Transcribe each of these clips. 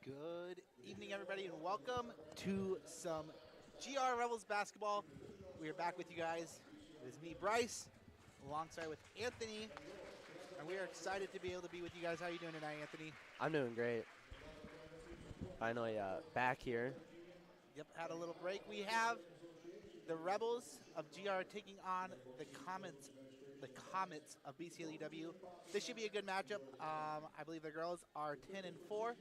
Good evening, everybody, and welcome to some GR Rebels basketball. We are back with you guys. It is me, Bryce, alongside with Anthony, and we are excited to be able to be with you guys. How are you doing tonight, Anthony? I'm doing great. Finally back here. Yep, had a little break. We have the Rebels of GR taking on the Comets of Bcluw. This should be a good matchup. I believe the girls are 10-4.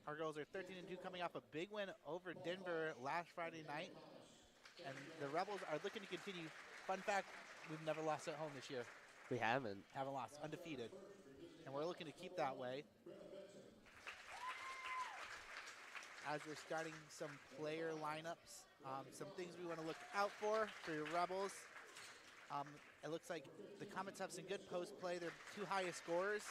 Our girls are 13-2, coming off a big win over Denver last Friday night. And the Rebels are looking to continue. Fun fact, we've never lost at home this year. We haven't. Haven't lost, undefeated. And we're looking to keep that way. As we're starting some player lineups, some things we want to look out for your Rebels. It looks like the Comets have some good post play. Their two highest scorers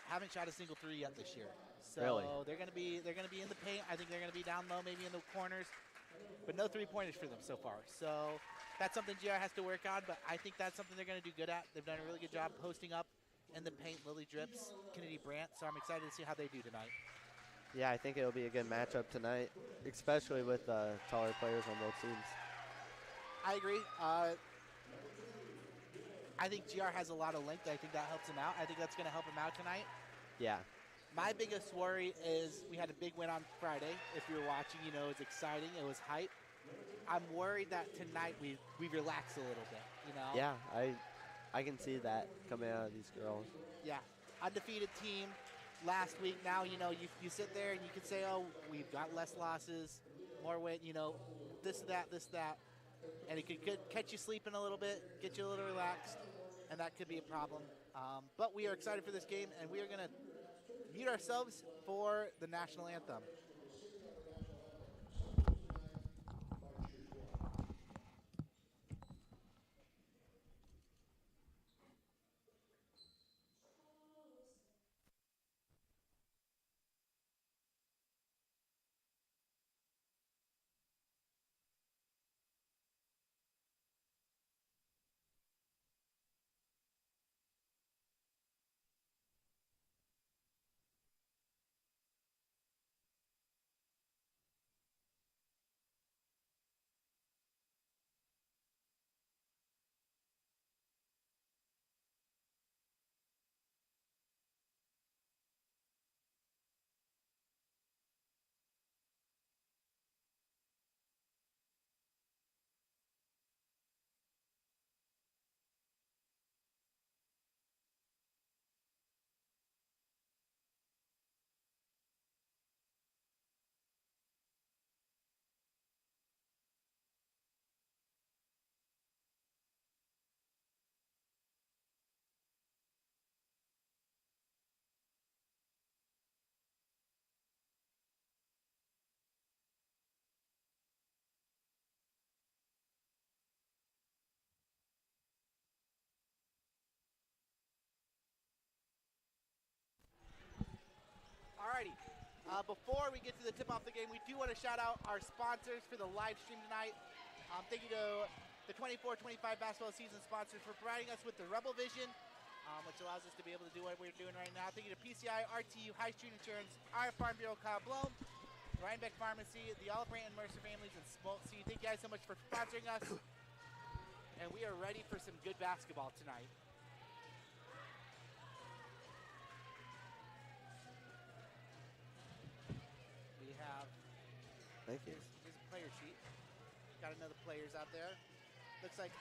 haven't shot a single three yet this year. So Really? they're gonna be in the paint. I think they're gonna be down low, maybe in the corners, but no 3-pointers for them so far. So that's something GR has to work on, but I think that's something they're gonna do good at. They've done a really good job posting up in the paint. Lily Drips, Kennedy Brandt. So I'm excited to see how they do tonight. Yeah, I think it'll be a good matchup tonight, especially with taller players on both teams. I agree. I think GR has a lot of length. I think that helps him out. I think that's going to help him out tonight. Yeah. My biggest worry is we had a big win on Friday. If you were watching, you know it was exciting. It was hype. I'm worried that tonight we relax a little bit, you know? Yeah, I can see that coming out of these girls. Yeah. Undefeated team last week. Now, you know, you sit there and you can say, oh, we've got less losses, more win, you know, this, that. And it could catch you sleeping a little bit, get you a little relaxed, and that could be a problem. But we are excited for this game, and we are going to mute ourselves for the national anthem. Alrighty. Before we get to the tip-off the game, we do want to shout out our sponsors for the live stream tonight. Thank you to the 24-25 basketball season sponsors for providing us with the Rebel Vision, which allows us to be able to do what we're doing right now. Thank you to PCI, RTU, High Street Insurance, our Farm Bureau, Kyle Blow, Rhinebeck Pharmacy, the Olive Brandt and Mercer families, and Smoltz. Thank you guys so much for sponsoring us. And we are ready for some good basketball tonight. We have Thank you. here's a player sheet. Got to know the players out there. Looks like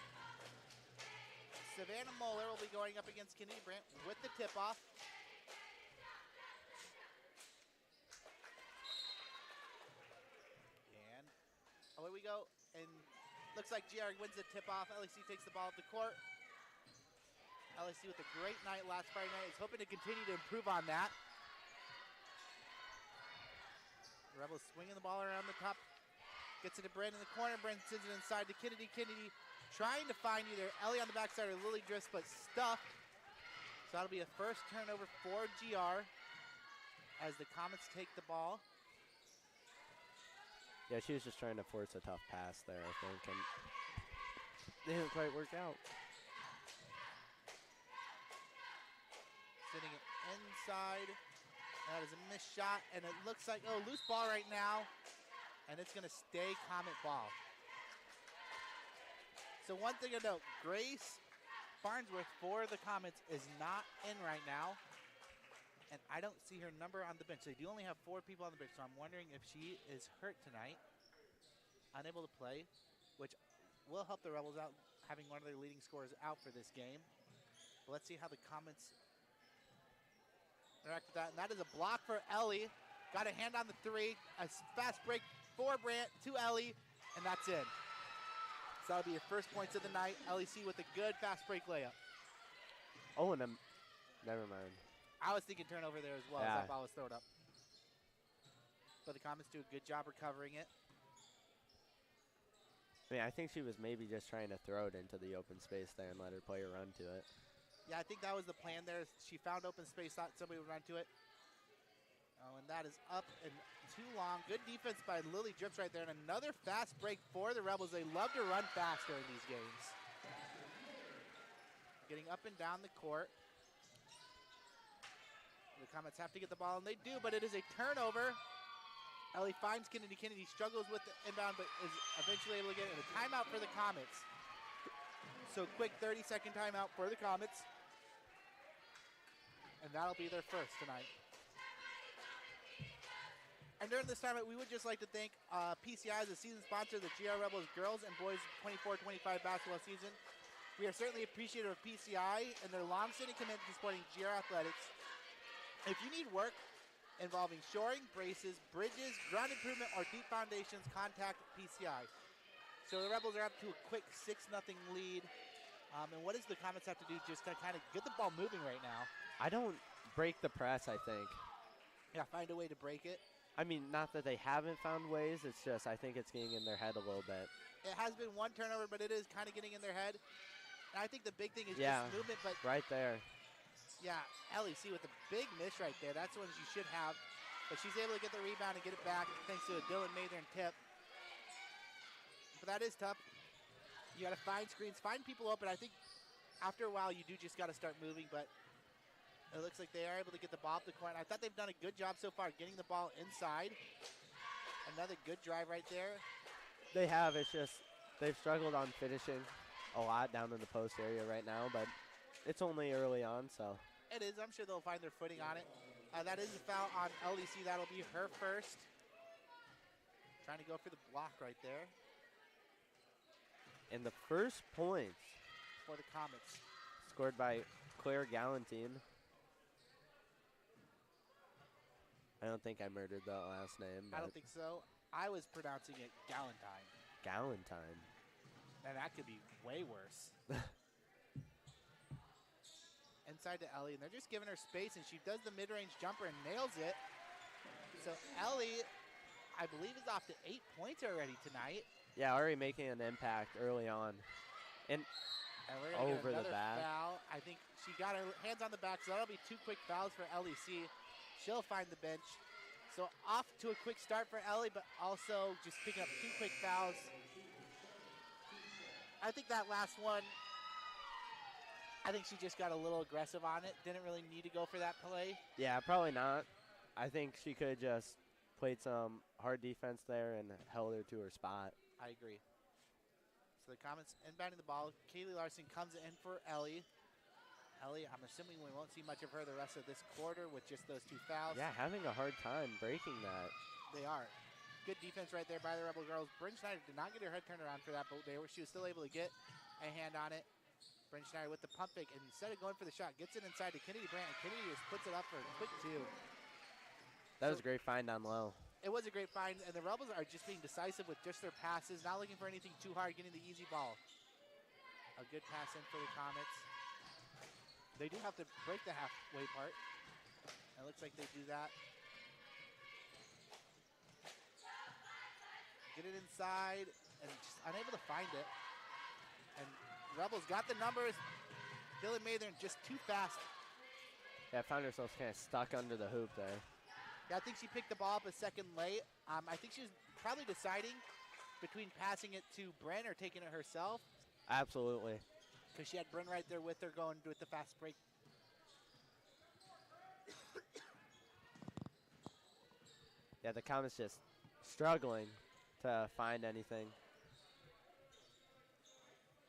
Savannah Moeller will be going up against Kennedy Brandt with the tip-off. And away we go. And looks like GR wins the tip-off. LAC takes the ball up the court. LAC with a great night last Friday night is hoping to continue to improve on that. The Rebels swinging the ball around the top. Gets it to Brent in the corner. Brent sends it inside to Kennedy. Kennedy trying to find either Ellie on the backside or Lily Drifts, but stuffed. So that'll be a first turnover for GR as the Comets take the ball. Yeah, she was just trying to force a tough pass there, I think, and didn't quite work out. Sending it inside That is a missed shot, and it looks like, oh, loose ball right now, and it's going to stay Comet ball. So one thing to note, Grace Farnsworth for the Comets is not in right now, and I don't see her number on the bench. They do only have 4 people on the bench, so I'm wondering if she is hurt tonight, unable to play, which will help the Rebels out, having one of their leading scorers out for this game. But let's see how the Comets interact with that, and that is a block for Ellie. Got a hand on the 3, a fast break for Brandt to Ellie, and that's in. So that'll be your first points of the night. LEC with a good fast break layup. Oh, and never mind. I was thinking turnover there as well as that ball was thrown up. But the Comets do a good job recovering it. I mean, I think she was maybe just trying to throw it into the open space there and let her player run to it. Yeah, I think that was the plan there. She found open space, thought somebody would run to it. Oh, and that is up and too long. Good defense by Lily Drips right there. And another fast break for the Rebels. They love to run fast during these games. Getting up and down the court. The Comets have to get the ball, and they do, but it is a turnover. Ellie finds Kennedy. Kennedy struggles with the inbound, but is eventually able to get it. And a timeout for the Comets. So quick 30-second timeout for the Comets. And that'll be their first tonight. And during this time, we would just like to thank PCI as a season sponsor of the GR Rebels girls and boys 24-25 basketball season. We are certainly appreciative of PCI and their long-standing commitment to supporting GR athletics. If you need work involving shoring, braces, bridges, ground improvement, or deep foundations, contact PCI. So the Rebels are up to a quick 6-0 lead. And what does the Comets have to do just to kind of get the ball moving right now? I don't break the press, I think. Yeah, find a way to break it. I mean, not that they haven't found ways. It's just I think it's getting in their head a little bit. It has been one turnover, but it is kind of getting in their head. And I think the big thing is just movement. But right there. Yeah, LEC with a big miss right there. That's one you should have. But she's able to get the rebound and get it back thanks to a Dylan Mather tip. But that is tough. You got to find screens, find people open. I think after a while you do just got to start moving, but it looks like they are able to get the ball up the court. I thought they've done a good job so far getting the ball inside. Another good drive right there. They have. It's just they've struggled on finishing a lot down in the post area right now, but it's only early on, so. It is. I'm sure they'll find their footing on it. That is a foul on LEC. That'll be her first. Trying to go for the block right there. And the first points for the Comets. Scored by Claire Galantine. I don't think I murdered that last name. I don't think so. I was pronouncing it Galantine. Galantine. And that could be way worse. Inside to Ellie, and they're just giving her space, and she does the mid-range jumper and nails it. So Ellie, I believe, is off to 8 points already tonight. Yeah, already making an impact early on. And we're gonna over get the back. Foul. I think she got her hands on the back, so that'll be 2 quick fouls for LEC. She'll find the bench. So off to a quick start for Ellie, but also just picking up 2 quick fouls. I think that last one, I think she just got a little aggressive on it. Didn't really need to go for that play. Yeah, probably not. I think she could just played some hard defense there and held her to her spot. I agree. So the Comets inbounding the ball. Kaylee Larson comes in for Ellie. Ellie, I'm assuming we won't see much of her the rest of this quarter with just those 2 fouls. Yeah, having a hard time breaking that. They are. Good defense right there by the Rebel girls. Bryn Schneider did not get her head turned around for that, but she was still able to get a hand on it. Bryn Schneider with the pump fake, and instead of going for the shot, gets it inside to Kennedy Brandt, and Kennedy just puts it up for a quick 2. That was a great find down low. It was a great find, and the Rebels are just being decisive with just their passes, not looking for anything too hard, getting the easy ball. A good pass in for the Comets. They do have to break the halfway part. It looks like they do that. Get it inside, and just unable to find it. And Rebels got the numbers. Dylan Mather just too fast. Yeah, found herself kind of stuck under the hoop there. Yeah, I think she picked the ball up a second late. I think she was probably deciding between passing it to Bryn or taking it herself. Absolutely. Because she had Bryn right there with her going with the fast break. Yeah, the Comets just struggling to find anything.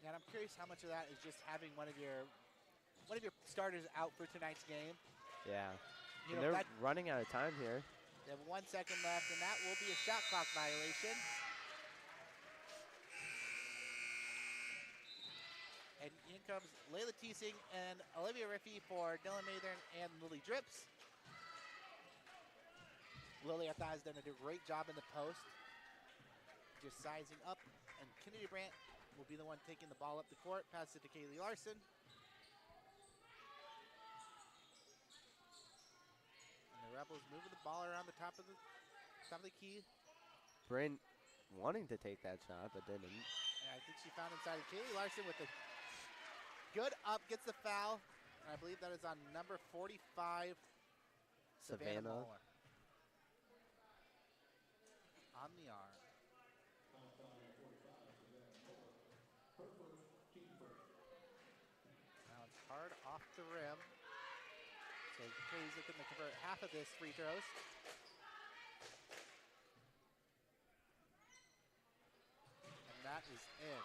And I'm curious how much of that is just having one of your starters out for tonight's game. Yeah. You And know, they're running out of time here. they have 1 second left, and that will be a shot clock violation. And in comes Layla Teesing and Olivia Riffey for Dylan Mathern and Lily Drips. Lily, I thought, has done a great job in the post, just sizing up. And Kennedy Brandt will be the one taking the ball up the court, pass it to Kaylee Larson. And the Rebels moving the ball around the top of the key. Bryn wanting to take that shot, but didn't. And I think she found inside of Kaylee Larson with a good up, gets the foul. And I believe that is on number 45, Savannah Muller. On the arm. Now it's hard off the rim. So Kaylee's looking to convert half of this free throws. And that is in.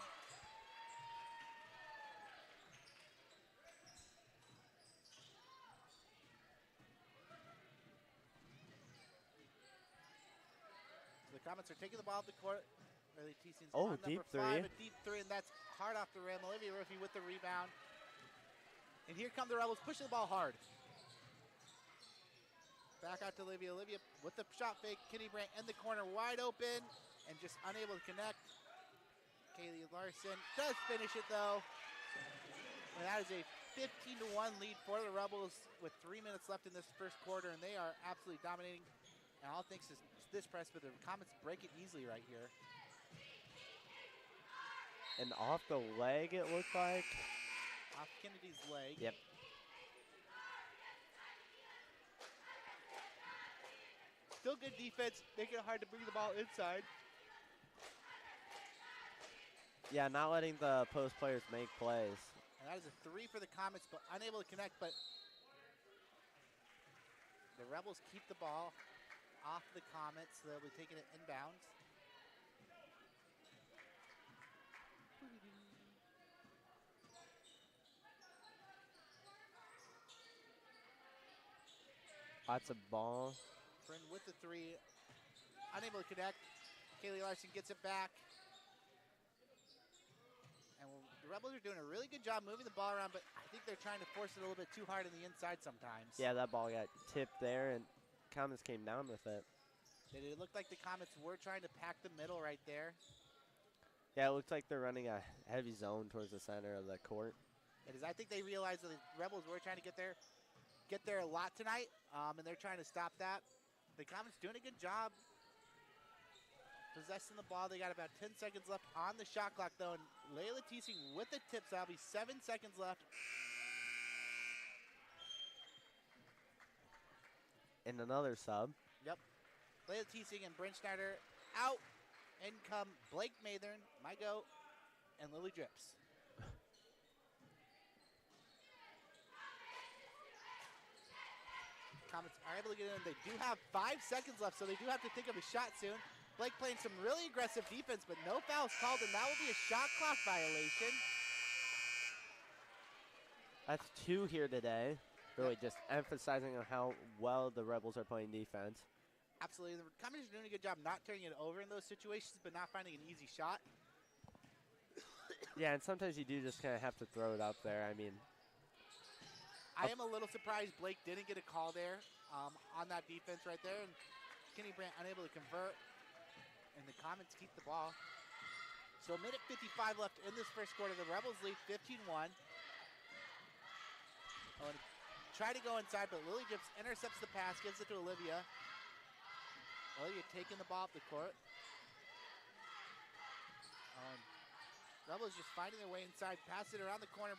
So the Comets are taking the ball off the court. Really Teesing's on deep number 5, three. a deep three, and that's hard off the rim. Olivia Riffey with the rebound. And here come the Rebels pushing the ball hard. Back out to Olivia. Olivia with the shot fake. Kenny Brandt in the corner, wide open, and just unable to connect. Kaylee Larson does finish it though. And that is a 15-1 lead for the Rebels with 3 minutes left in this first quarter, and they are absolutely dominating. And all thanks to this press, but the Comets break it easily right here. And off the leg, it looked like. Off Kennedy's leg. Yep. Still good defense, making it hard to bring the ball inside. Yeah, not letting the post players make plays. And that is a 3 for the Comets, but unable to connect. But the Rebels keep the ball off the Comets, so they'll be taking it inbounds. Lots of ball. Friend with the 3, unable to connect. Kaylee Larson gets it back. And the Rebels are doing a really good job moving the ball around, but I think they're trying to force it a little bit too hard on the inside sometimes. Yeah, that ball got tipped there, and Comets came down with it. It looked like the Comets were trying to pack the middle right there. Yeah, it looks like they're running a heavy zone towards the center of the court. It is. I think they realized that the Rebels were trying to get there a lot tonight, and they're trying to stop that. The Comets doing a good job possessing the ball. They got about 10 seconds left on the shot clock, though, and Layla Teesing with the tip, so that'll be 7 seconds left. And another sub. Yep. Layla Teesing and Bryn Schneider out. In come Blake Mathern, Mygo, and Lily Drips. Comets are able to get in. They do have 5 seconds left, so they do have to think of a shot soon. Blake playing some really aggressive defense, but no fouls called, and that will be a shot clock violation. That's 2 here today. Really just emphasizing on how well the Rebels are playing defense. Absolutely. The Comets are doing a good job not turning it over in those situations, but not finding an easy shot. Yeah, and sometimes you do just kind of have to throw it up there. I mean, I am a little surprised Blake didn't get a call there on that defense right there. And Kenny Brandt unable to convert. And the Comets keep the ball. So a minute 55 left in this first quarter. The Rebels lead 15-1. Oh, and try to go inside, but Lily Drips intercepts the pass, gives it to Olivia. Olivia taking the ball up the court. Rebels just finding their way inside, pass it around the corner.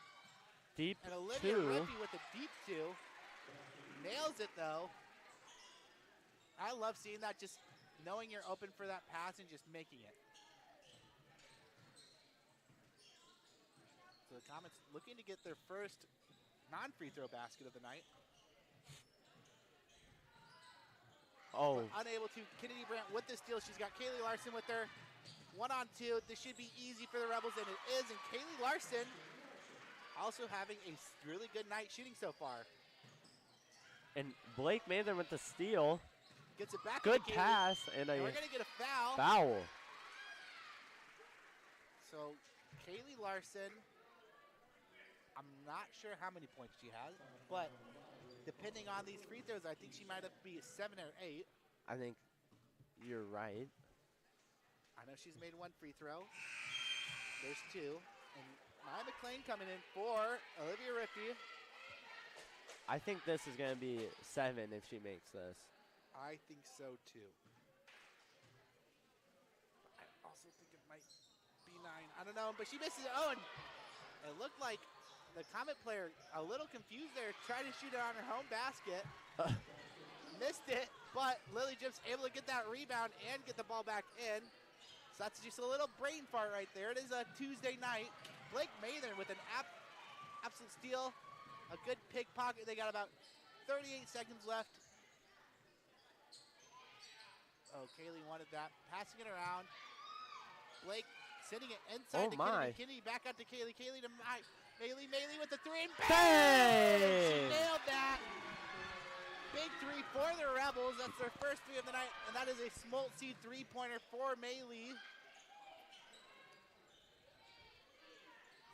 Deep And Olivia 2. Riffey with a deep 2. Nails it though. I love seeing that, just knowing you're open for that pass and just making it. So the Comets looking to get their first non-free throw basket of the night. Oh. But unable to. Kennedy Brandt with the steal. She's got Kaylee Larson with her. 1-on-2. This should be easy for the Rebels, and it is. And Kaylee Larson also having a really good night shooting so far. And Blake Mather with the steal. Gets it back. Good pass. And we're going to get a foul. Foul. So Kaylee Larson, I'm not sure how many points she has, but depending on these free throws, I think she might have to be a 7 or 8. I think you're right. I know she's made 1 free throw. There's 2. And Maya McLean coming in for Olivia Rippey. I think this is going to be 7 if she makes this. I think so too. I also think it might be 9. I don't know, but she misses it. Oh, and it looked like the Comet player a little confused there, tried to shoot it on her home basket. Missed it, but Lily Gibbs able to get that rebound and get the ball back in. So that's just a little brain fart right there. It is a Tuesday night. Blake Mather with an absolute steal. A good pickpocket. They got about 38 seconds left. Oh, Kaylee wanted that. Passing it around. Blake sending it inside to Kennedy. Back out to Kaylee. Kaylee to Maylee. Maylee with the 3 and bang! She nailed that. Big 3 for the Rebels. That's their first 3 of the night, and that is a Smoltz 3-pointer for Maylee.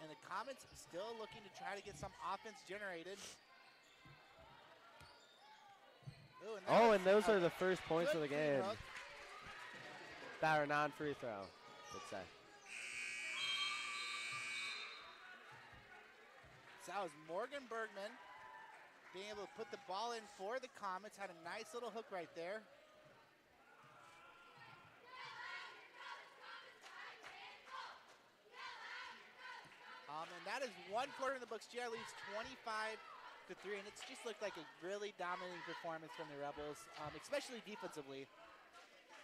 And the Comets still looking to try to get some offense generated. Ooh, and those are the first points of the game. That are non-free throw, let's say. So that was Morgan Bergman being able to put the ball in for the Comets. Had a nice little hook right there. And that is 1 quarter in the books. GR leads 25-3, and it's just looked like a really dominating performance from the Rebels, especially defensively.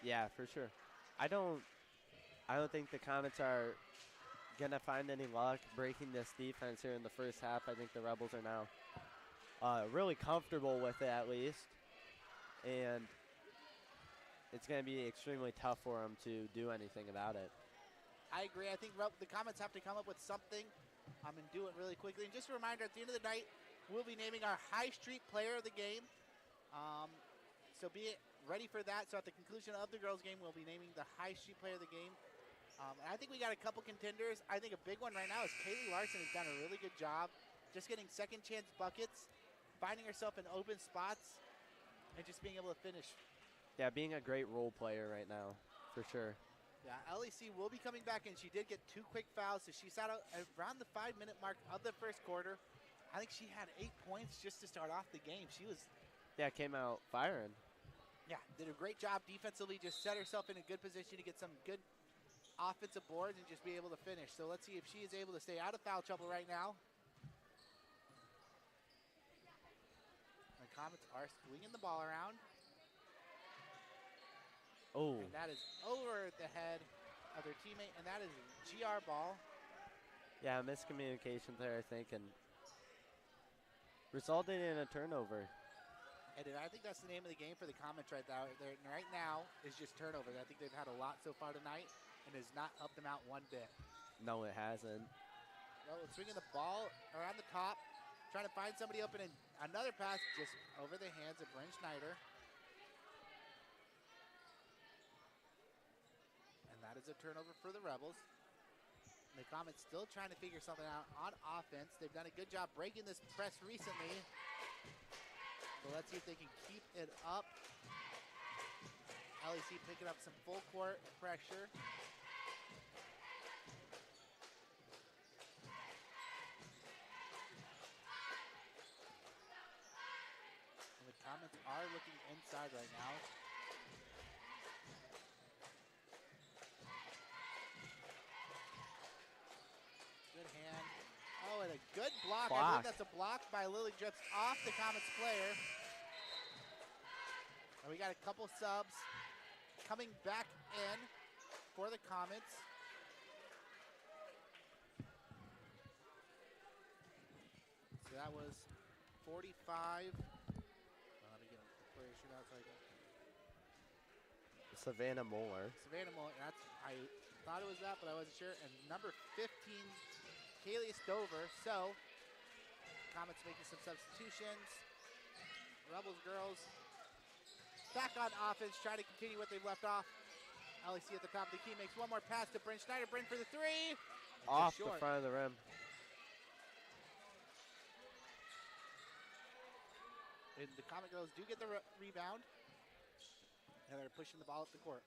Yeah, for sure. I don't think the Comets are gonna find any luck breaking this defense here in the first half. I think the Rebels are now really comfortable with it at least, and it's gonna be extremely tough for them to do anything about it. I agree. I think the Comets have to come up with something and do it really quickly. And just a reminder, at the end of the night, we'll be naming our High Street Player of the Game. So be ready for that. So at the conclusion of the girls' game, we'll be naming the High Street Player of the Game. And I think we got a couple contenders. I think a big one right now is Kaylee Larson has done a really good job just getting second chance buckets, finding herself in open spots, and just being able to finish. Yeah, being a great role player right now, for sure. Yeah, LEC will be coming back in. She did get 2 quick fouls, so she sat out around the 5-minute mark of the first quarter. I think she had 8 points just to start off the game. She was... Yeah, came out firing. Yeah, did a great job defensively, just set herself in a good position to get some good offensive boards and just be able to finish. So let's see if she is able to stay out of foul trouble right now. The Comets are swinging the ball around. Oh. And that is over the head of their teammate, and that is a GR ball. Yeah, miscommunication there, I think, and resulted in a turnover. And I think that's the name of the game for the Comets right now is just turnovers. I think they've had a lot so far tonight, and has not helped them out one bit. No, it hasn't. Well, swinging the ball around the top, trying to find somebody open, and another pass just over the hands of Bryn Schneider. And that is a turnover for the Rebels. And the Comets still trying to figure something out on offense. They've done a good job breaking this press recently. So let's see if they can keep it up. LEC picking up some full court pressure. And the Comets are looking inside right now. Good hand. Oh, and a good block. I believe that's a block by Lily Drips off the Comets player. And we got a couple subs coming back in for the Comets. So that was 45. Let me get a player shootout so I can. Savannah Moore. Savannah Moore. I thought it was that, but I wasn't sure. And number 15, Kaylee Stover. So, Comets making some substitutions. Rebels girls back on offense, trying to continue what they've left off. LEC at the top of the key makes one more pass to Bryn Schneider. Bryn for the three. Off the front of the rim. And the Comet girls do get the rebound. And they're pushing the ball up the court.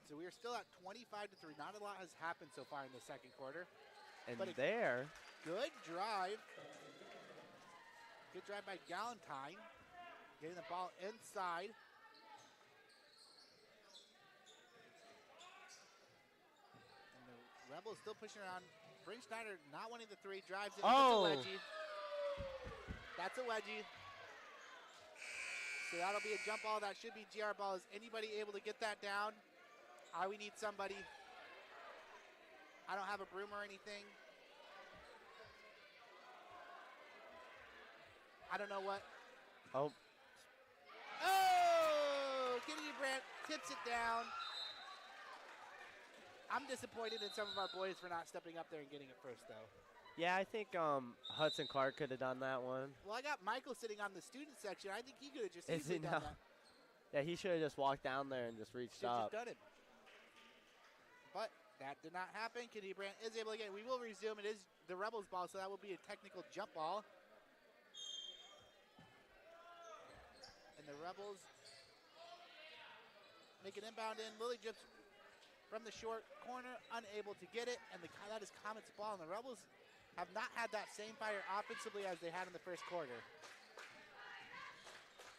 So we are still at 25-3. Not a lot has happened so far in the second quarter. And but there. Good drive. Good drive by Galentine. Getting the ball inside. And the Rebels still pushing around. Bryn Schneider not wanting the three. Drives it. Oh. That's a wedgie. That's a wedgie. So that'll be a jump ball. That should be GR ball. Is anybody able to get that down? We need somebody. I don't have a broom or anything. I don't know what. Oh. Oh! Kennedy Brandt tips it down. I'm disappointed in some of our boys for not stepping up there and getting it first, though. Yeah, I think Hudson Clark could have done that one. Well, I got Michael sitting on the student section. I think he could have just easily done that. Yeah, he should have just walked down there and just reached up. Just done it. But that did not happen. Kennedy Brandt is able to get it. We will resume. It is the Rebels ball, so that will be a technical jump ball. And the Rebels make an inbound in. Lily Drips from the short corner, unable to get it. And that is Comet's ball. And the Rebels have not had that same fire offensively as they had in the first quarter.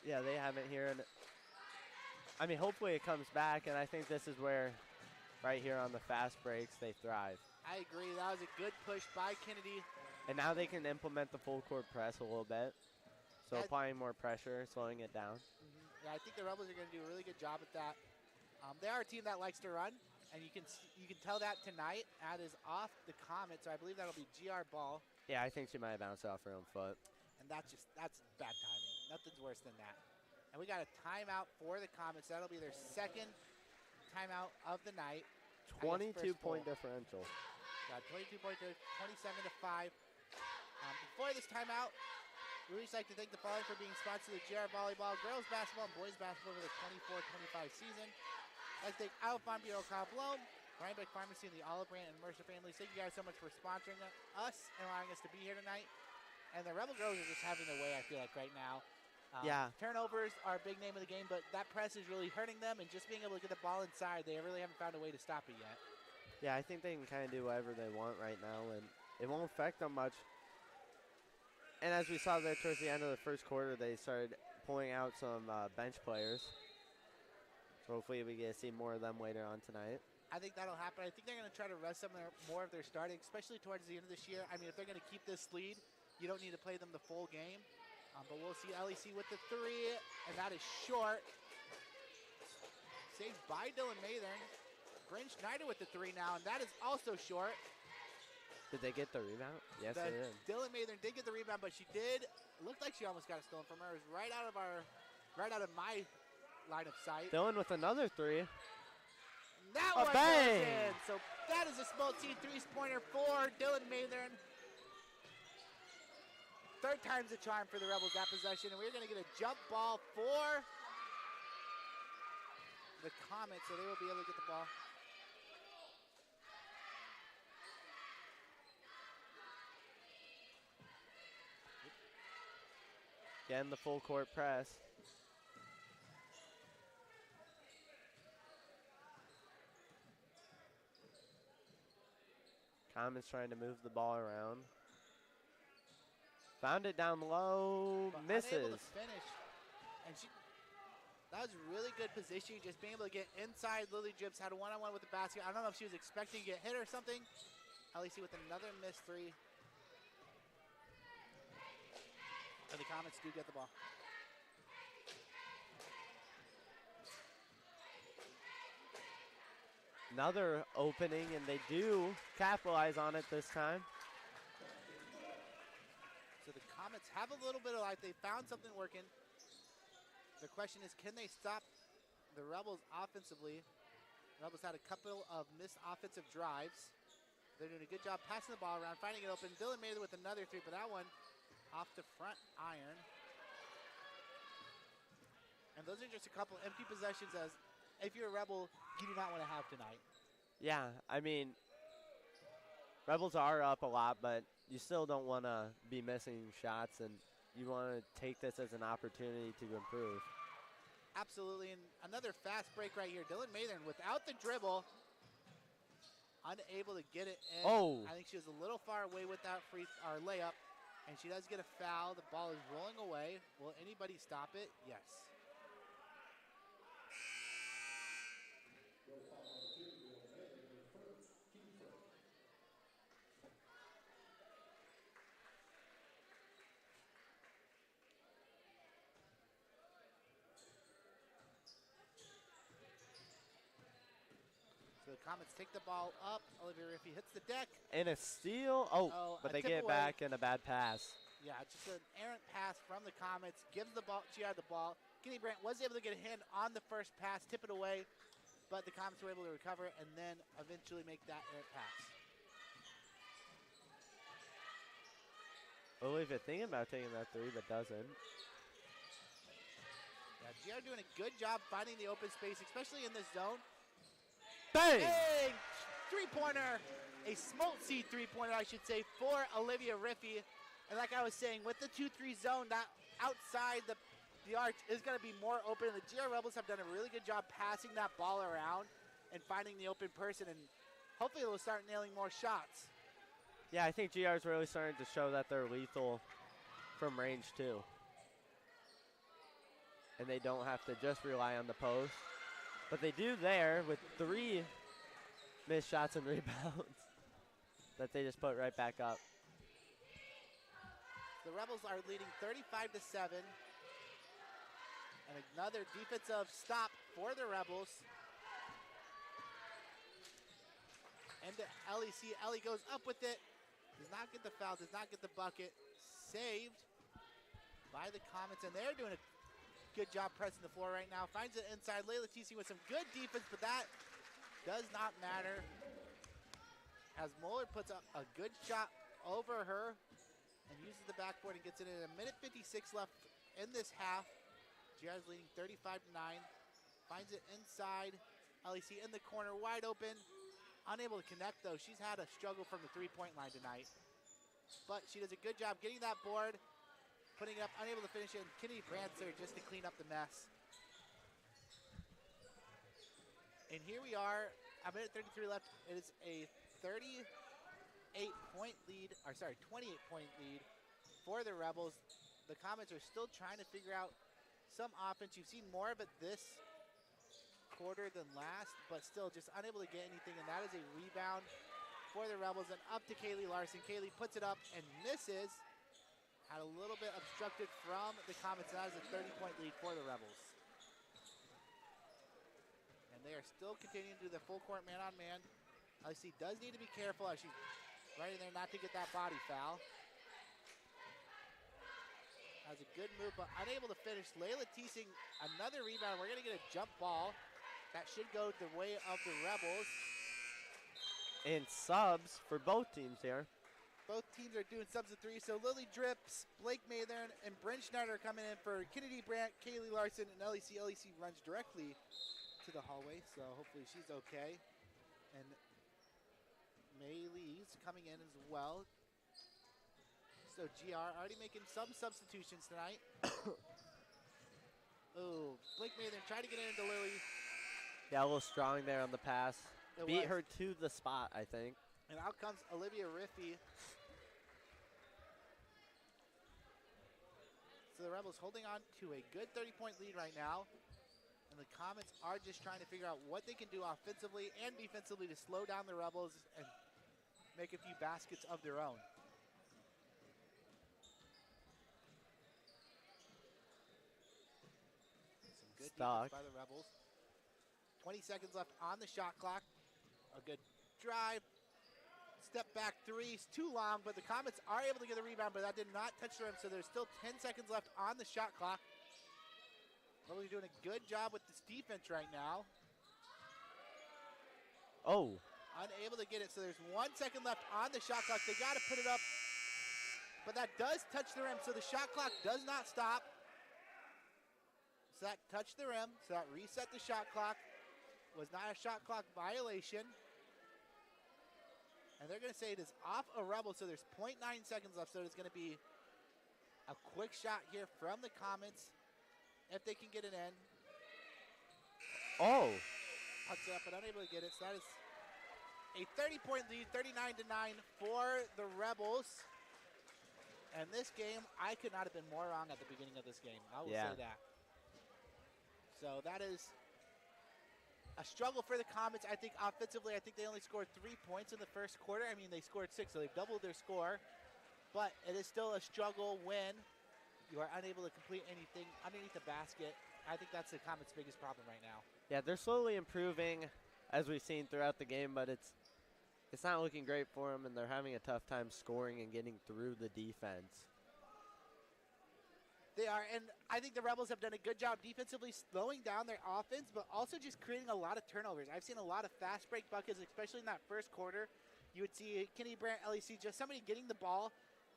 Yeah, they haven't here. And I mean, hopefully it comes back, and I think this is where, right here on the fast breaks, they thrive. I agree. That was a good push by Kennedy. And now they can implement the full court press a little bit. So applying more pressure, slowing it down. Yeah, I think the Rebels are going to do a really good job at that. They are a team that likes to run. And you can tell that tonight. That is off the Comet, so I believe that'll be GR ball. Yeah, I think she might have bounced off her own foot. And that's bad timing. Nothing's worse than that. And we got a timeout for the Comets. That'll be their second timeout of the night. 22-point differential. Got 22-point, 27-5. Before this timeout, we would just like to thank the following for being sponsored: the GR Volleyball, Girls Basketball, and Boys Basketball for the 24-25 season. I'd like to thank Alphan Bureau Blow, Rhinebeck Pharmacy, and the Olive Brand and Mercer families. Thank you guys so much for sponsoring us and allowing us to be here tonight. And the Rebel Girls are just having their way, I feel like, right now. Yeah. Turnovers are a big name of the game, but that press is really hurting them, and just being able to get the ball inside, they really haven't found a way to stop it yet. Yeah, I think they can kind of do whatever they want right now, and it won't affect them much. And as we saw there towards the end of the first quarter, they started pulling out some bench players. So hopefully we get to see more of them later on tonight. I think that'll happen. I think they're going to try to rest more of their starting, especially towards the end of this year. I mean, if they're going to keep this lead, you don't need to play them the full game. But we'll see LEC with the three, and that is short. Saved by Dylan Mathern. Bryn Schneider with the three now, and that is also short. Did they get the rebound? Yes, they did. Dylan Mathern did get the rebound, but she did look like she almost got it stolen from her. It was right out of my line of sight. Dylan with another three. That one goes in. So that is a small team three-pointer for Dylan Mathern. Third time's a charm for the Rebels that possession, and we're going to get a jump ball for the Comets, so they will be able to get the ball. Again, the full court press. Comets trying to move the ball around. Found it down low, but misses. Unable to finish. And that was really good positioning, just being able to get inside. Lily Drips had a one-on-one with the basket. I don't know if she was expecting to get hit or something. LEC with another missed three. And the Comets do get the ball. Another opening, and they do capitalize on it this time. So the Comets have a little bit of life. They found something working. The question is, can they stop the Rebels offensively. Rebels had a couple of missed offensive drives. They're doing a good job passing the ball around, finding it open. Dylan Mather with another three, but that one off the front iron. And those are just a couple empty possessions as if you're a Rebel, you do not want to have tonight. Yeah, I mean, Rebels are up a lot, but you still don't want to be missing shots, and you want to take this as an opportunity to improve. Absolutely, and another fast break right here. Dylan Mather without the dribble, unable to get it in. Oh. I think she was a little far away with that layup, and she does get a foul. The ball is rolling away. Will anybody stop it? Yes. So the Comets take the ball up. Olivia Riffey hits the deck. And a steal. Oh, but they get it back in a bad pass. Yeah, just an errant pass from the Comets. Gives the ball. She had the ball. Kenny Brandt was able to get a hand on the first pass, tip it away, but the Comets were able to recover and then eventually make that errant pass. Olivia thinking about taking that three, but doesn't. Yeah, GR doing a good job finding the open space, especially in this zone. Bang! Bang! Three-pointer, a Smolt Seed three-pointer, I should say, for Olivia Riffey. And like I was saying, with the 2-3 zone, that outside the arch is going to be more open. And the GR Rebels have done a really good job passing that ball around and finding the open person. And hopefully they'll start nailing more shots. Yeah, I think GR is really starting to show that they're lethal from range too. And they don't have to just rely on the post. But they do there with 3 missed shots and rebounds that they just put right back up. The Rebels are leading 35-7. And another defensive stop for the Rebels. And to LEC. Ellie goes up with it. Does not get the foul, does not get the bucket. Saved by the Comets, and they're doing a good job pressing the floor right now. Finds it inside. Layla Teesing with some good defense, but that does not matter. As Moeller puts up a good shot over her and uses the backboard and gets it in. A minute 56 left in this half. GR is leading 35-9. Finds it inside. LEC in the corner, wide open. Unable to connect, though. She's had a struggle from the three-point line tonight. But she does a good job getting that board, putting it up, unable to finish it, and Kenny Brandt's there just to clean up the mess. And here we are, a minute 33 left. It is a 28-point lead for the Rebels. The Comets are still trying to figure out some offense. You've seen more of it this quarter than last, but still just unable to get anything, and that is a rebound for the Rebels, and up to Kaylee Larson. Kaylee puts it up and misses. Had a little bit obstructed from the Comets, and that is a 30-point lead for the Rebels. And they are still continuing to do the full court man-on-man. LEC does need to be careful as she's right in there not to get that body foul. Has a good move, but unable to finish. Layla Teesing, another rebound. We're going to get a jump ball. That should go the way of the Rebels. And subs for both teams here. Both teams are doing subs of 3. So Lily Drips, Blake Mathern, and Bryn Schneider are coming in for Kennedy Brandt, Kaylee Larson, and LEC. LEC runs directly to the hallway, so hopefully she's okay. And May Lee's coming in as well. So GR already making some substitutions tonight. Oh, Blake Mathern tried to get into Lily. Yeah, a little strong there on the pass. Beat her to the spot, I think. And out comes Olivia Riffey. So the Rebels holding on to a good 30-point lead right now. And the Comets are just trying to figure out what they can do offensively and defensively to slow down the Rebels and make a few baskets of their own. Some good defense by the Rebels. 20 seconds left on the shot clock. A good drive. Step back threes, too long, but the Comets are able to get the rebound, but that did not touch the rim, so there's still 10 seconds left on the shot clock. Rebels are doing a good job with this defense right now. Oh. Unable to get it, so there's 1 second left on the shot clock. They got to put it up, but that does touch the rim, so the shot clock does not stop. So that touched the rim, so that reset the shot clock. Was not a shot clock violation. And they're going to say it is off a Rebel, so there's 0.9 seconds left, so it's going to be a quick shot here from the Comets, if they can get it in. Oh. Puts it up, but unable to get it, so that is a 30-point lead, 39-9 for the Rebels. And this game, I could not have been more wrong at the beginning of this game. I will say that. So that is a struggle for the Comets. I think offensively, I think they only scored 3 points in the first quarter. I mean, they scored 6, so they've doubled their score. But it is still a struggle when you are unable to complete anything underneath the basket. I think that's the Comets' biggest problem right now. Yeah, they're slowly improving, as we've seen throughout the game, but it's not looking great for them, and they're having a tough time scoring and getting through the defense. They are, and I think the Rebels have done a good job defensively slowing down their offense, but also just creating a lot of turnovers. I've seen a lot of fast break buckets, especially in that first quarter. You would see Kenny Brandt, LEC, just somebody getting the ball,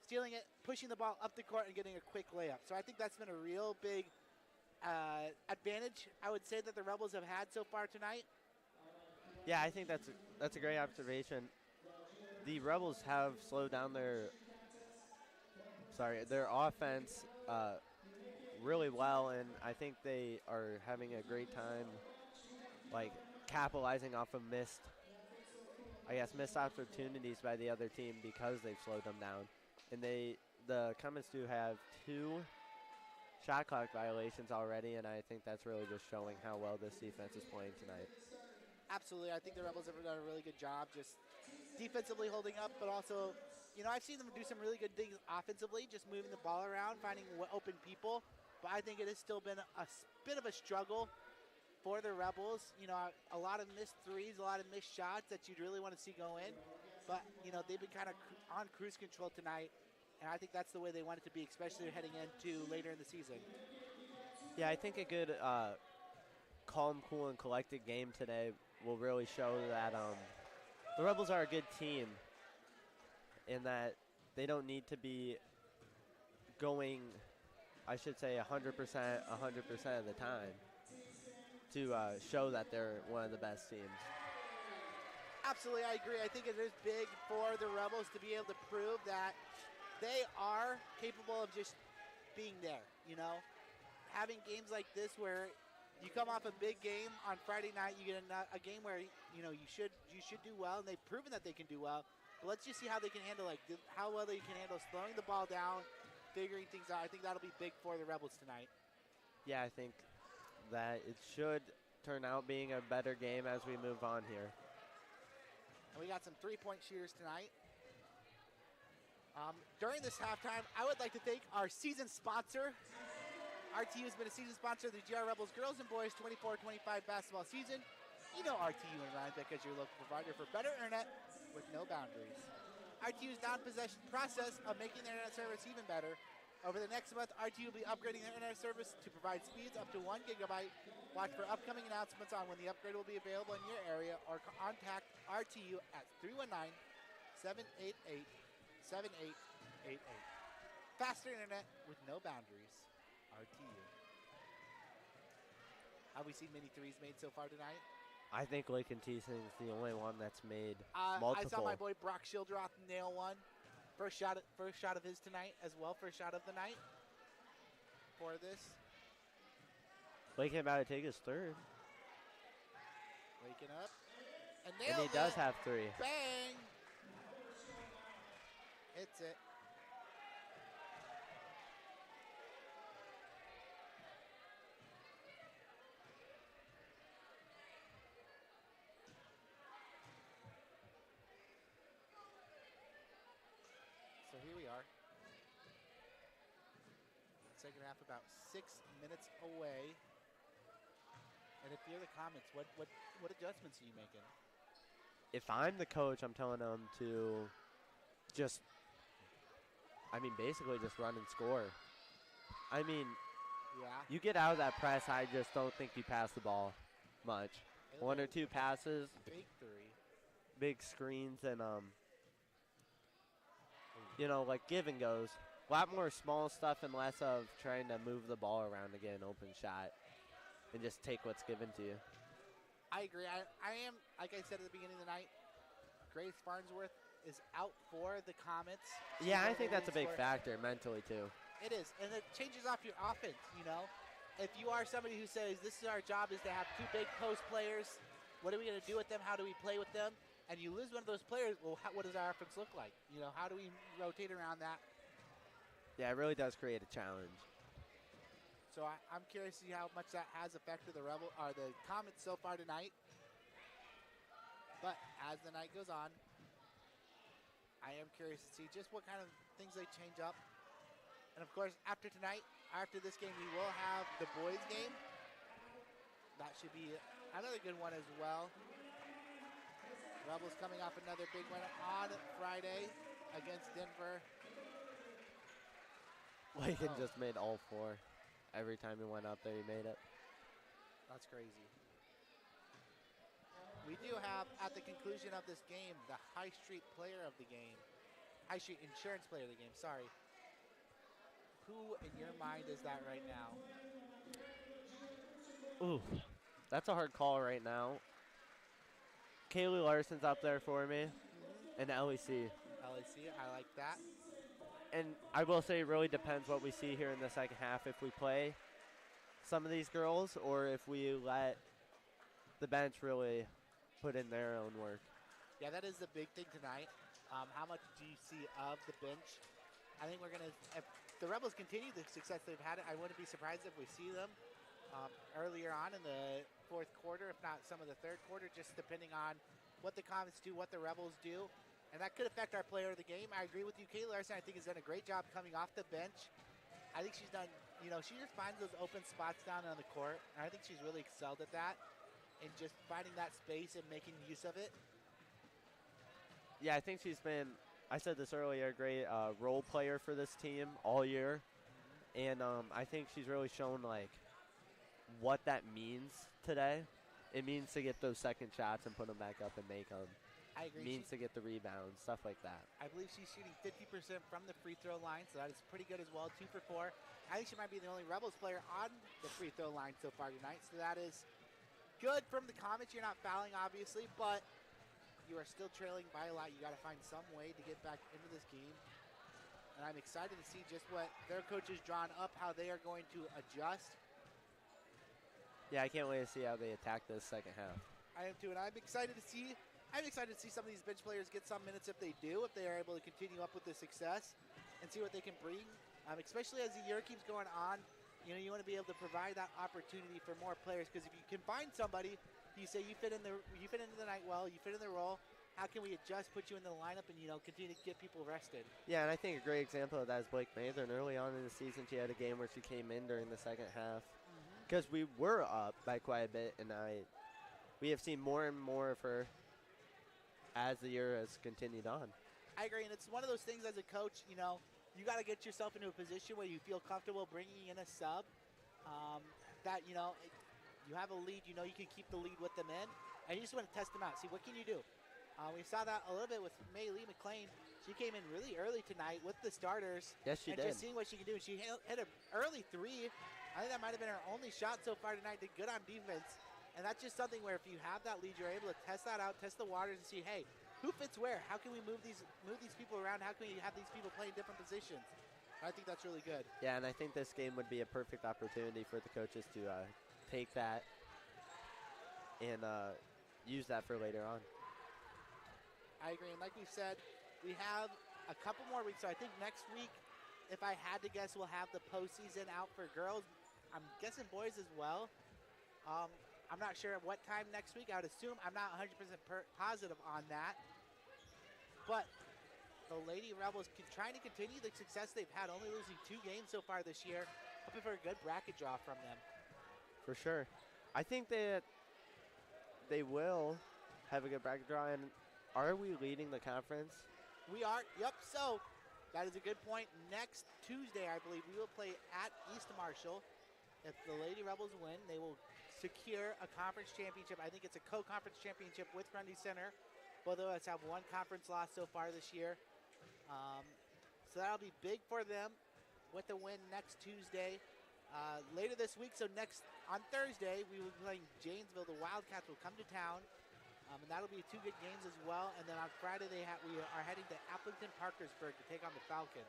stealing it, pushing the ball up the court, and getting a quick layup. So I think that's been a real big advantage, I would say, that the Rebels have had so far tonight. Yeah, I think that's a great observation. The Rebels have slowed down their offense really well, and I think they are having a great time, like, capitalizing off of missed opportunities by the other team because they've slowed them down. And the Comets do have 2 shot clock violations already, and I think that's really just showing how well this defense is playing tonight. Absolutely. I think the Rebels have done a really good job just defensively holding up, but also, you know, I've seen them do some really good things offensively, just moving the ball around, finding open people. But I think it has still been a bit of a struggle for the Rebels. You know, a lot of missed threes, a lot of missed shots that you'd really want to see go in. But, you know, they've been kind of on cruise control tonight, and I think that's the way they want it to be, especially heading into later in the season. Yeah, I think a good calm, cool, and collected game today will really show that the Rebels are a good team in that they don't need to be going, I should say, 100% of the time to show that they're one of the best teams. Absolutely, I agree. I think it is big for the Rebels to be able to prove that they are capable of just being there, you know? Having games like this where you come off a big game on Friday night, you get a game where, you know, you should do well, and they've proven that they can do well. But let's just see how they can handle, like, how well they can handle slowing the ball down, figuring things out. I think that'll be big for the Rebels tonight. Yeah, I think that it should turn out being a better game as we move on here. And we got some three-point shooters tonight. During this halftime, I would like to thank our season sponsor. RTU has been a season sponsor of the GR Rebels Girls and Boys 24-25 basketball season. You know RTU and Ryan because your local provider for better internet with no boundaries. RTU's non-possession process of making their internet service even better. Over the next month, RTU will be upgrading their internet service to provide speeds up to 1 gigabyte. Watch for upcoming announcements on when the upgrade will be available in your area, or contact RTU at 319-788-7888. Faster internet with no boundaries. RTU. Have we seen many threes made so far tonight? I think Lakin Teesing is the only one that's made multiple. I saw my boy Brock Schildroth nail one. First shot of his tonight as well. First shot of the night for this. Lakin about to take his third. Waking up. And he does have 3. Bang! Hits it. So here we are. Second half about 6 minutes away. And if you're the Comets, what adjustments are you making? If I'm the coach, I'm telling them to basically just run and score. I mean, Yeah. You get out of that press, I just don't think you pass the ball much. One or two passes, Big three. big screens, and like give and goes. A lot more small stuff and less of trying to move the ball around to get an open shot and just take what's given to you. I agree. I am, like I said at the beginning of the night, Grace Farnsworth is out for the Comets. Yeah, I think that's a big factor mentally, too. It is, and it changes off your offense, If you are somebody who says, this is our job is to have two big post players, what are we going to do with them? How do we play with them? And you lose one of those players, well, what does our offense look like? How do we rotate around that? Yeah, it really does create a challenge. So I'm curious to see how much that has affected the Comets so far tonight. But as the night goes on, I am curious to see just what kind of things they change up. And of course, after this game, we will have the boys game. That should be another good one as well. Rebels coming off another big win on Friday against Denver. Lakin just made all four. Every time he went up there, he made it. That's crazy. We do have, at the conclusion of this game, the High Street player of the game. High Street insurance player of the game, sorry. Who in your mind is that right now? Ooh, that's a hard call right now. Kaylee Larson's up there for me, and LEC. LEC, I like that. And I will say it really depends what we see here in the second half. If we play some of these girls or if we let the bench really put in their own work. Yeah, that is the big thing tonight. How much do you see of the bench? I think we're going to, if the Rebels continue the success they've had, I wouldn't be surprised if we see them earlier on in the fourth quarter, if not some of the third quarter, just depending on what the Comets do, what the Rebels do. And that could affect our player of the game. I agree with you. Kaylee Larson, I think, has done a great job coming off the bench. I think she's done, she just finds those open spots down on the court. And I think she's really excelled at that and just finding that space and making use of it. Yeah, I think she's been, I said this earlier, a great role player for this team all year. And I think she's really shown, what that means today. It means to get those second shots and put them back up and make them. I agree. Means to get the rebounds, stuff like that. I believe she's shooting 50% from the free throw line, so that is pretty good as well. 2 for 4. I think she might be the only Rebels player on the free throw line so far tonight, so that is good from the Comets. You're not fouling, obviously, but you are still trailing by a lot. You got to find some way to get back into this game. And I'm excited to see just what their coach has drawn up, how they are going to adjust. Yeah, I can't wait to see how they attack this second half. I am too, and I'm excited to see some of these bench players get some minutes if they do, if they are able to continue up with the success and see what they can bring. Especially as the year keeps going on, you want to be able to provide that opportunity for more players, because if you can find somebody, you say you fit into the night well, you fit in the role, how can we adjust, put you in the lineup, and continue to get people rested? Yeah, and I think a great example of that is Blake Mather. Early on in the season, she had a game where she came in during the second half because we were up by quite a bit, and we have seen more and more of her as the year has continued on. I agree, and it's one of those things as a coach, you got to get yourself into a position where you feel comfortable bringing in a sub that, you have a lead, you can keep the lead with them in, and you just want to test them out, see what can you do. We saw that a little bit with May Lee McLean. She came in really early tonight with the starters. Yes, she did. And just seeing what she can do. She hit an early 3. I think that might have been her only shot so far tonight. Did good on defense. And that's just something where if you have that lead, you're able to test that out, test the waters, and see, hey, who fits where? How can we move these people around? How can we have these people play in different positions? I think that's really good. Yeah, and I think this game would be a perfect opportunity for the coaches to take that and use that for later on. I agree. And like we said, we have a couple more weeks. So I think next week, if I had to guess, we'll have the postseason out for girls. I'm guessing boys as well. I'm not sure at what time next week. I would assume. I'm not 100% positive on that. But the Lady Rebels trying to continue the success they've had, only losing 2 games so far this year. Hoping for a good bracket draw from them. For sure. I think that they will have a good bracket draw. And are we leading the conference? We are. Yep. So that is a good point. Next Tuesday, I believe, we will play at East Marshall. If the Lady Rebels win, they will secure a conference championship. I think it's a co-conference championship with Grundy Center. Both of us have one conference loss so far this year. So that'll be big for them with the win next Tuesday. Later this week, so on Thursday, we will be playing Janesville. The Wildcats will come to town, and that'll be 2 good games as well. And then on Friday, we are heading to Appleton Parkersburg to take on the Falcons.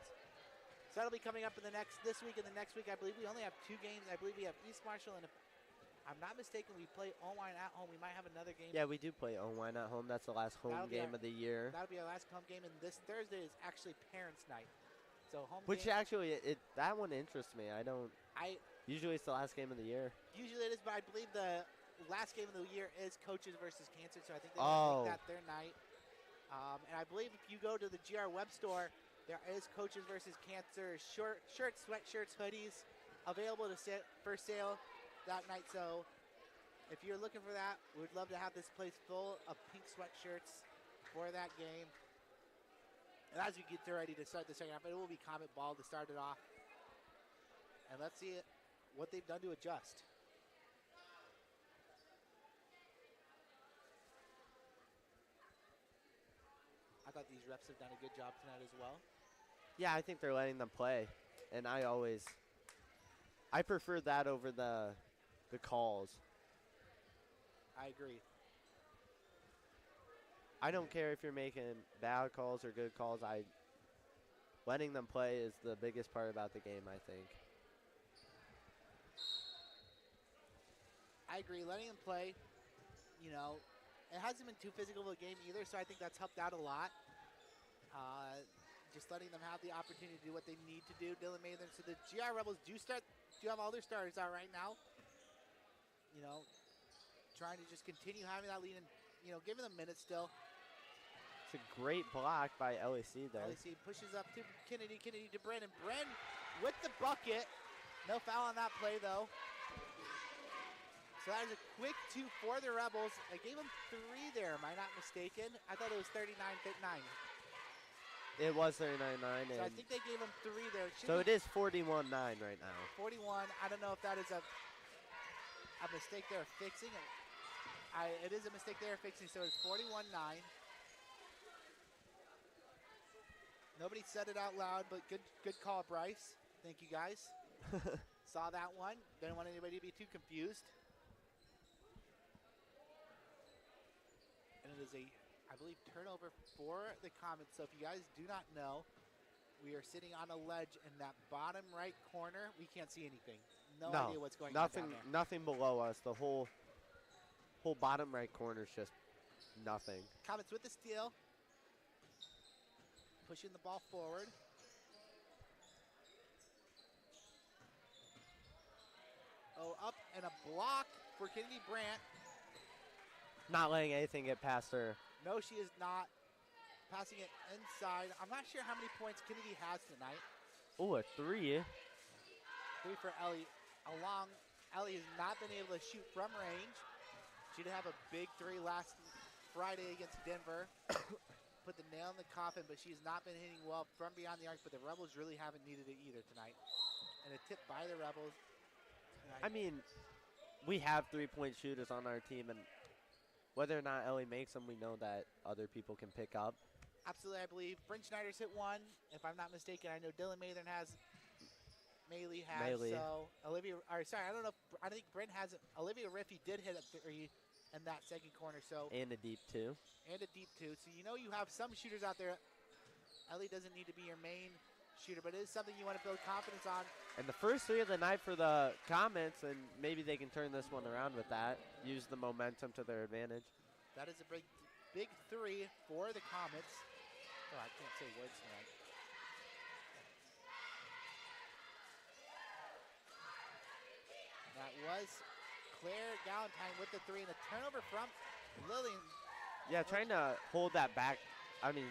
So that'll be coming up this week and the next week. I believe we only have 2 games. I believe we have East Marshall, and if I'm not mistaken, we play Owine at home. We might have another game. Yeah, we do play Owine at home. That's the last home game of the year. That'll be our last home game, and this Thursday is actually Parents' Night. So Which game, actually, that one interests me. Usually it's the last game of the year. Usually it is, but I believe the last game of the year is Coaches versus Cancer, so I think they're going to make that their night. And I believe if you go to the GR Web store, there is Coaches versus Cancer shirts, sweatshirts, hoodies available for sale that night. So if you're looking for that, we'd love to have this place full of pink sweatshirts for that game. And as we get ready to start the second half, it will be Comet Ball to start it off. And let's see what they've done to adjust. I thought these refs have done a good job tonight as well. Yeah, I think they're letting them play. And I prefer that over the calls. I agree. I don't care if you're making bad calls or good calls. Letting them play is the biggest part about the game, I think. I agree. Letting them play, it hasn't been too physical of a game either, so I think that's helped out a lot. Just letting them have the opportunity to do what they need to do. Dylan Mather. So the GR Rebels do have all their starters out right now. Trying to just continue having that lead and, giving them minutes still. It's a great block by LAC there. LAC pushes up to Kennedy to Bren, and Bren with the bucket. No foul on that play, though. So that is a quick 2 for the Rebels. I gave them 3 there, am I not mistaken? I thought it was 39-9. It was 39-9. So I think they gave them 3 there. So it is 41-9 right now. 41. I don't know if that is a mistake they're fixing. It is a mistake they're fixing, so it's 41-9. Nobody said it out loud, but good call, Bryce. Thank you, guys. Saw that one. Didn't want anybody to be too confused. And it is I believe, turnover for the Comets. So if you guys do not know, we are sitting on a ledge in that bottom right corner. We can't see anything. No idea what's going on down there. Nothing below us. The whole bottom right corner is just nothing. Comets with the steal. Pushing the ball forward. Oh, up and a block for Kennedy Brandt. Not letting anything get past her. No, she is not. Passing it inside. I'm not sure how many points Kennedy has tonight. Oh, a 3. 3 for Ellie. Ellie has not been able to shoot from range. She did have a big 3 last Friday against Denver. Put the nail in the coffin, but she's not been hitting well from beyond the arc, but the Rebels really haven't needed it either tonight. And a tip by the Rebels. I mean, we have 3-point shooters on our team, and whether or not Ellie makes them, we know that other people can pick up. Absolutely, I believe. Bryn Schneider's hit 1, if I'm not mistaken. I know Dylan Mather has. Maylee has. So I think Bryn has it. Olivia Riffey did hit a 3 in that second corner. So and a deep 2. And a deep 2. So you have some shooters out there. Ellie doesn't need to be your main shooter, but it is something you want to build confidence on. And the first 3 of the night for the Comets, and maybe they can turn this one around with that. Use the momentum to their advantage. That is a big 3 for the Comets. Oh, I can't say words tonight. That was Claire Galentine with the 3 and a turnover from Lillian. Yeah, trying to hold that back. I mean,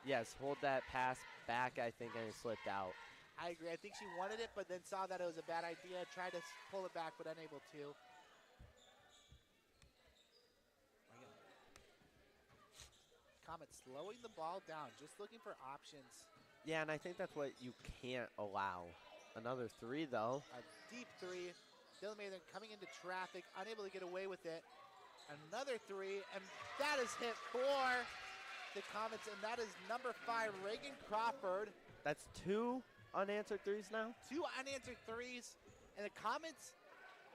yes, hold that pass back, I think, and it slipped out. I agree. I think she wanted it, but then saw that it was a bad idea. Tried to pull it back, but unable to. Comet slowing the ball down, just looking for options. Yeah, and I think that's what you can't allow. Another 3, though. A deep 3. Dylan Mather coming into traffic, unable to get away with it. Another three, and that is hit for the Comets, and that is number 5, Reagan Crawford. That's 2 unanswered threes now? 2 unanswered threes, and the Comets,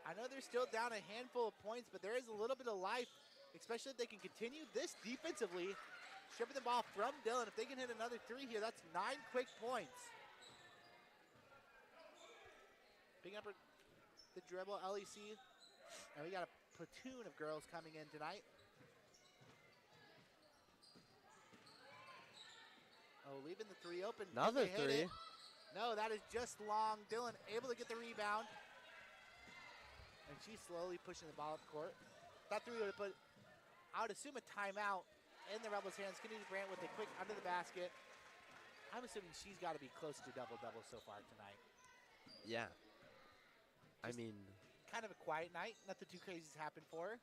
I know they're still down a handful of points, but there is a little bit of life, especially if they can continue this defensively, stripping the ball from Dylan. If they can hit another 3 here, that's 9 quick points. Picking up the dribble, LEC, and we got a platoon of girls coming in tonight. Oh, leaving the 3 open. Another 3. No, that is just long. Dylan able to get the rebound. And she's slowly pushing the ball up court. That 3 would have put, I would assume, a timeout in the Rebels' hands. Kennedy Brandt with a quick under the basket. I'm assuming she's got to be close to double-double so far tonight. Yeah. I mean, kind of a quiet night. Nothing too crazy's happened for her.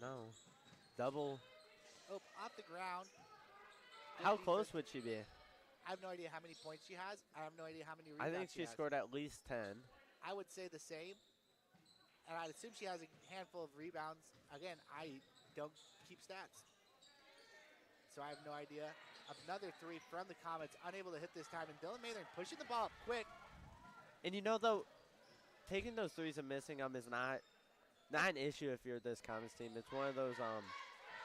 No. Double. Oh, off the ground. How close would she be? I have no idea how many points she has. I have no idea how many I rebounds think she scored at least 10. I would say the same. And I'd assume she has a handful of rebounds. Again, I don't keep stats. So I have no idea. Another 3 from the Comets, unable to hit this time. And Dylan Mather pushing the ball up quick. And you know, though, taking those 3s and missing them is not an issue if you're this Comets team. It's one of those,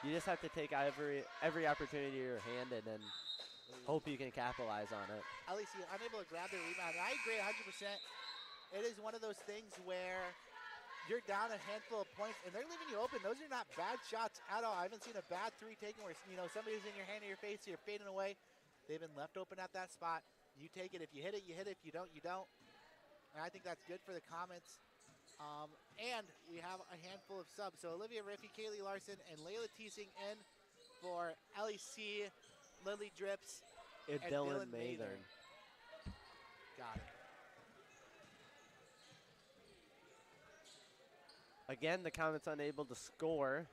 you just have to take every opportunity to your hand and then hope you can capitalize on it. At least you're unable to grab the rebound. And I agree 100%. It is one of those things where you're down a handful of points and they're leaving you open. Those are not bad shots at all. I haven't seen a bad 3 taken where, you know, somebody's in your hand or your face, you're fading away. They've been left open at that spot. You take it. If you hit it, you hit it. If you don't, you don't. And I think that's good for the Comets. And we have a handful of subs. So Olivia Riffey, Kaylee Larson, and Layla Teesing in for LEC, Lily Drips, and Dylan Mather. Mather. Got it. Again, the Comets unable to score.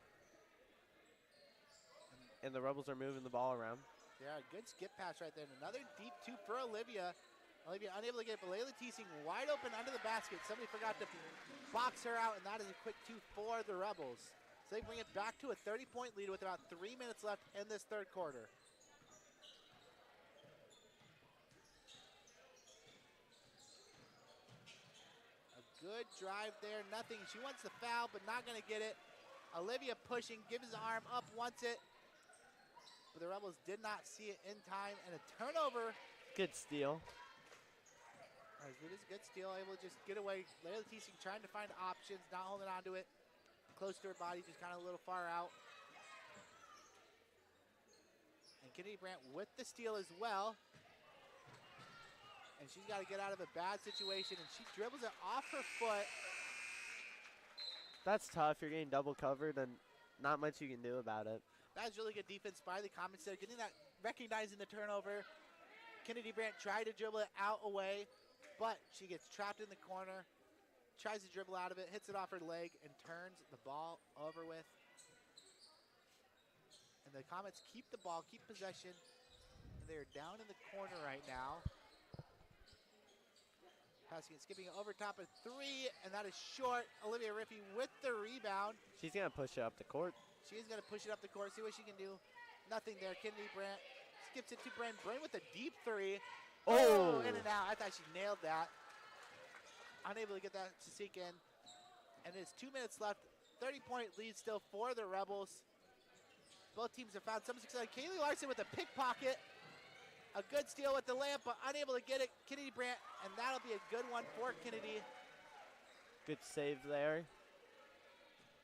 And the Rebels are moving the ball around. Yeah, good skip pass right there. And another deep 2 for Olivia. Olivia unable to get it, but Layla Teesing wide open under the basket. Somebody forgot to box her out, and that is a quick 2 for the Rebels. So they bring it back to a 30-point lead with about 3 minutes left in this third quarter. A good drive there, nothing. She wants the foul, but not going to get it. Olivia pushing, gives the arm up, wants it. But the Rebels did not see it in time, and a turnover. Good steal. It is a good steal, able to just get away. Layla Teesing trying to find options, not holding on to it. Close to her body, just kind of a little far out. And Kennedy Brandt with the steal as well. And she's got to get out of a bad situation, and she dribbles it off her foot. That's tough. You're getting double covered, and not much you can do about it. That was really good defense by the Comets there, getting that, recognizing the turnover. Kennedy Brandt tried to dribble it out away, but she gets trapped in the corner, tries to dribble out of it, hits it off her leg, and turns the ball over with. And the Comets keep the ball, keep possession, and they're down in the corner right now. Passing and skipping it over top of 3, and that is short. Olivia Riffey with the rebound. She's going to push it up the court. She is going to push it up the court, see what she can do. Nothing there. Kennedy Brandt skips it to Brain. Brain with a deep 3. Oh, in and out. I thought she nailed that. Unable to get that to sink in. And it's 2 minutes left. 30-point lead still for the Rebels. Both teams have found some success. Kaylee Larson with a pickpocket. A good steal with the layup, but unable to get it. Kennedy Brandt, and that'll be a good one for Kennedy. Good save there.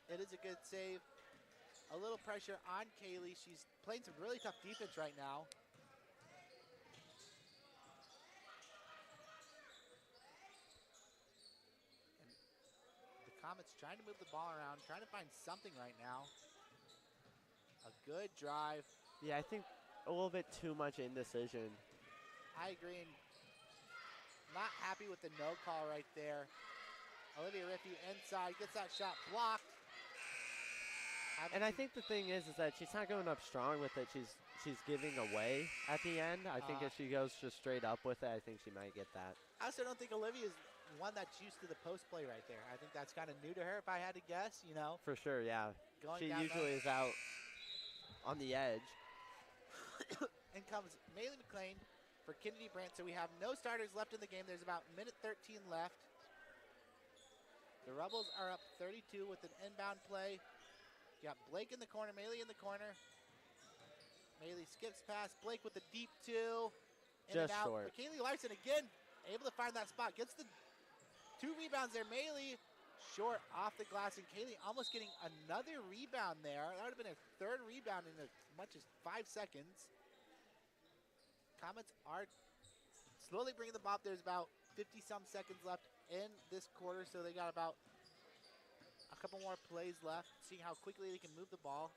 It is a good save. A little pressure on Kaylee. She's playing some really tough defense right now. Comets trying to move the ball around, trying to find something right now. A good drive. Yeah, I think a little bit too much indecision. I agree. Not happy with the no call right there. Olivia Riffey inside, gets that shot blocked. And I think the thing is that she's not going up strong with it. She's giving away at the end. I think if she goes just straight up with it, I think she might get that. I also don't think Olivia's one that's used to the post play right there. I think that's kind of new to her, if I had to guess, you know. For sure, yeah. Going She down usually is out on the edge. In comes Maylee McLean for Kennedy Brandt. So we have no starters left in the game. There's about minute 13 left. The Rebels are up 32 with an inbound play. You got Blake in the corner, Maylee in the corner. Maylee skips past Blake with the deep two. In Just and out. short. McKaylee Larson again able to find that spot. Gets the 2 rebounds there. Maylee short off the glass, and Kaylee almost getting another rebound there. That would have been a 3rd rebound in as much as 5 seconds. Comets are slowly bringing the ball up. There's about 50-some seconds left in this quarter, so they got about a couple more plays left, seeing how quickly they can move the ball.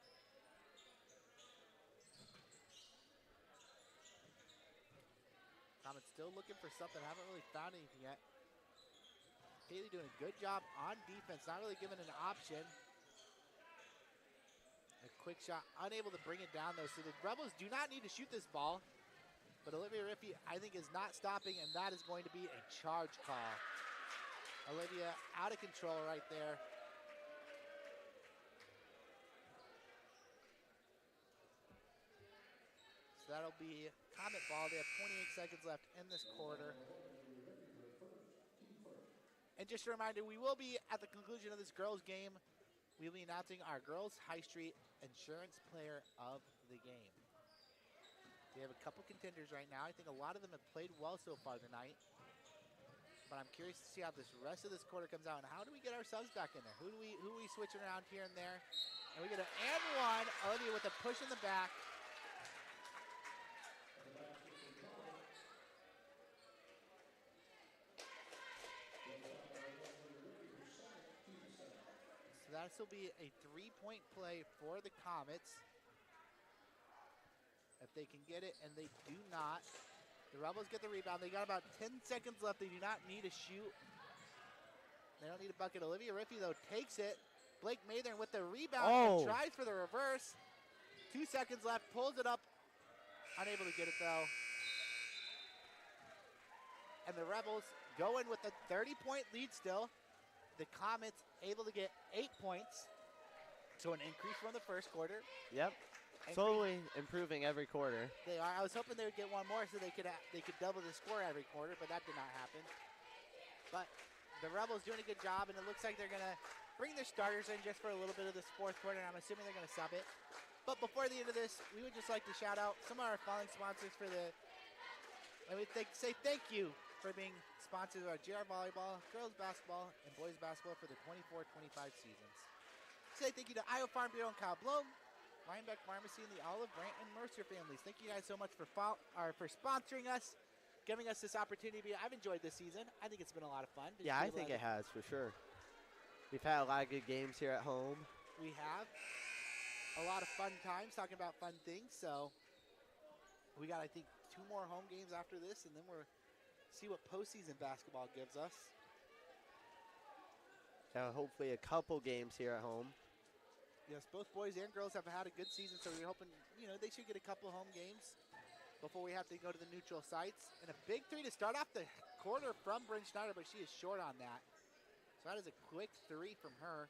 Comets still looking for something. Haven't really found anything yet. Kaylee doing a good job on defense, not really giving an option. A quick shot, unable to bring it down though, so the Rebels do not need to shoot this ball. But Olivia Rippey, I think, is not stopping, and that is going to be a charge call. Olivia out of control right there. So that'll be Comet ball. They have 28 seconds left in this quarter. And just a reminder, we will be, at the conclusion of this girls' game, we'll be announcing our Girls High Street Insurance Player of the Game. We have a couple contenders right now. I think a lot of them have played well so far tonight. But I'm curious to see how this rest of this quarter comes out, and how do we get our subs back in there? Who we switch around here and there? And we get an and one. Olivia with a push in the back. So this will be a 3-point play for the Comets. If they can get it, and they do not. The Rebels get the rebound. They got about 10 seconds left. They do not need a shoot. They don't need a bucket. Olivia Rippey, though, takes it. Blake Mather with the rebound and tries for the reverse. 2 seconds left, pulls it up. Unable to get it, though. And the Rebels go in with a 30-point lead still. The Comets able to get 8 points. So an increase from the first quarter. Yep. Slowly improving every quarter. They are. I was hoping they would get one more so they could double the score every quarter, but that did not happen. But the Rebels doing a good job, and it looks like they're going to bring their starters in just for a little bit of this 4th quarter, and I'm assuming they're going to sub it. But before the end of this, we would just like to shout out some of our following sponsors for the, and we say thank you for being sponsors of our GR Volleyball, Girls Basketball, and Boys Basketball for the 24-25 seasons. Say thank you to Iowa Farm Bureau and Kyle Blow, Rhinebeck Pharmacy, and the Olive, Brandt, and Mercer families. Thank you guys so much for sponsoring us, giving us this opportunity. I've enjoyed this season. I think it's been a lot of fun. Yeah, I think it has, for sure. We've had a lot of good games here at home. We have a lot of fun times talking about fun things. So we got, I think, 2 more home games after this, and then we'll see what postseason basketball gives us. Hopefully a couple games here at home. Yes, both boys and girls have had a good season, so we're hoping, they should get a couple home games before we have to go to the neutral sites. And a big 3 to start off the quarter from Bryn Schneider, but she is short on that. So that is a quick 3 from her.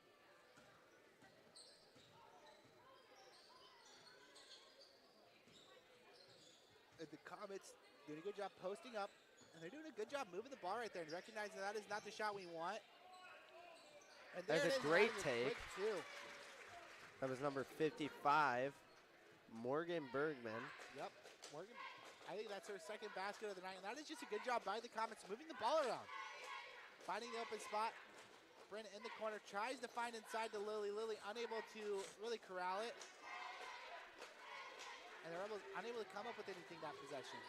And the Comets doing a good job posting up, and they're doing a good job moving the ball right there and recognizing that is not the shot we want. And there That's a great take. Quick 2. That was number 55, Morgan Bergman. Yep, Morgan. I think that's her 2nd basket of the night, and that is just a good job by the Comets moving the ball around. Finding the open spot. Bryn in the corner, tries to find inside to Lily. Lily unable to really corral it. And the Rebels unable to come up with anything that possession.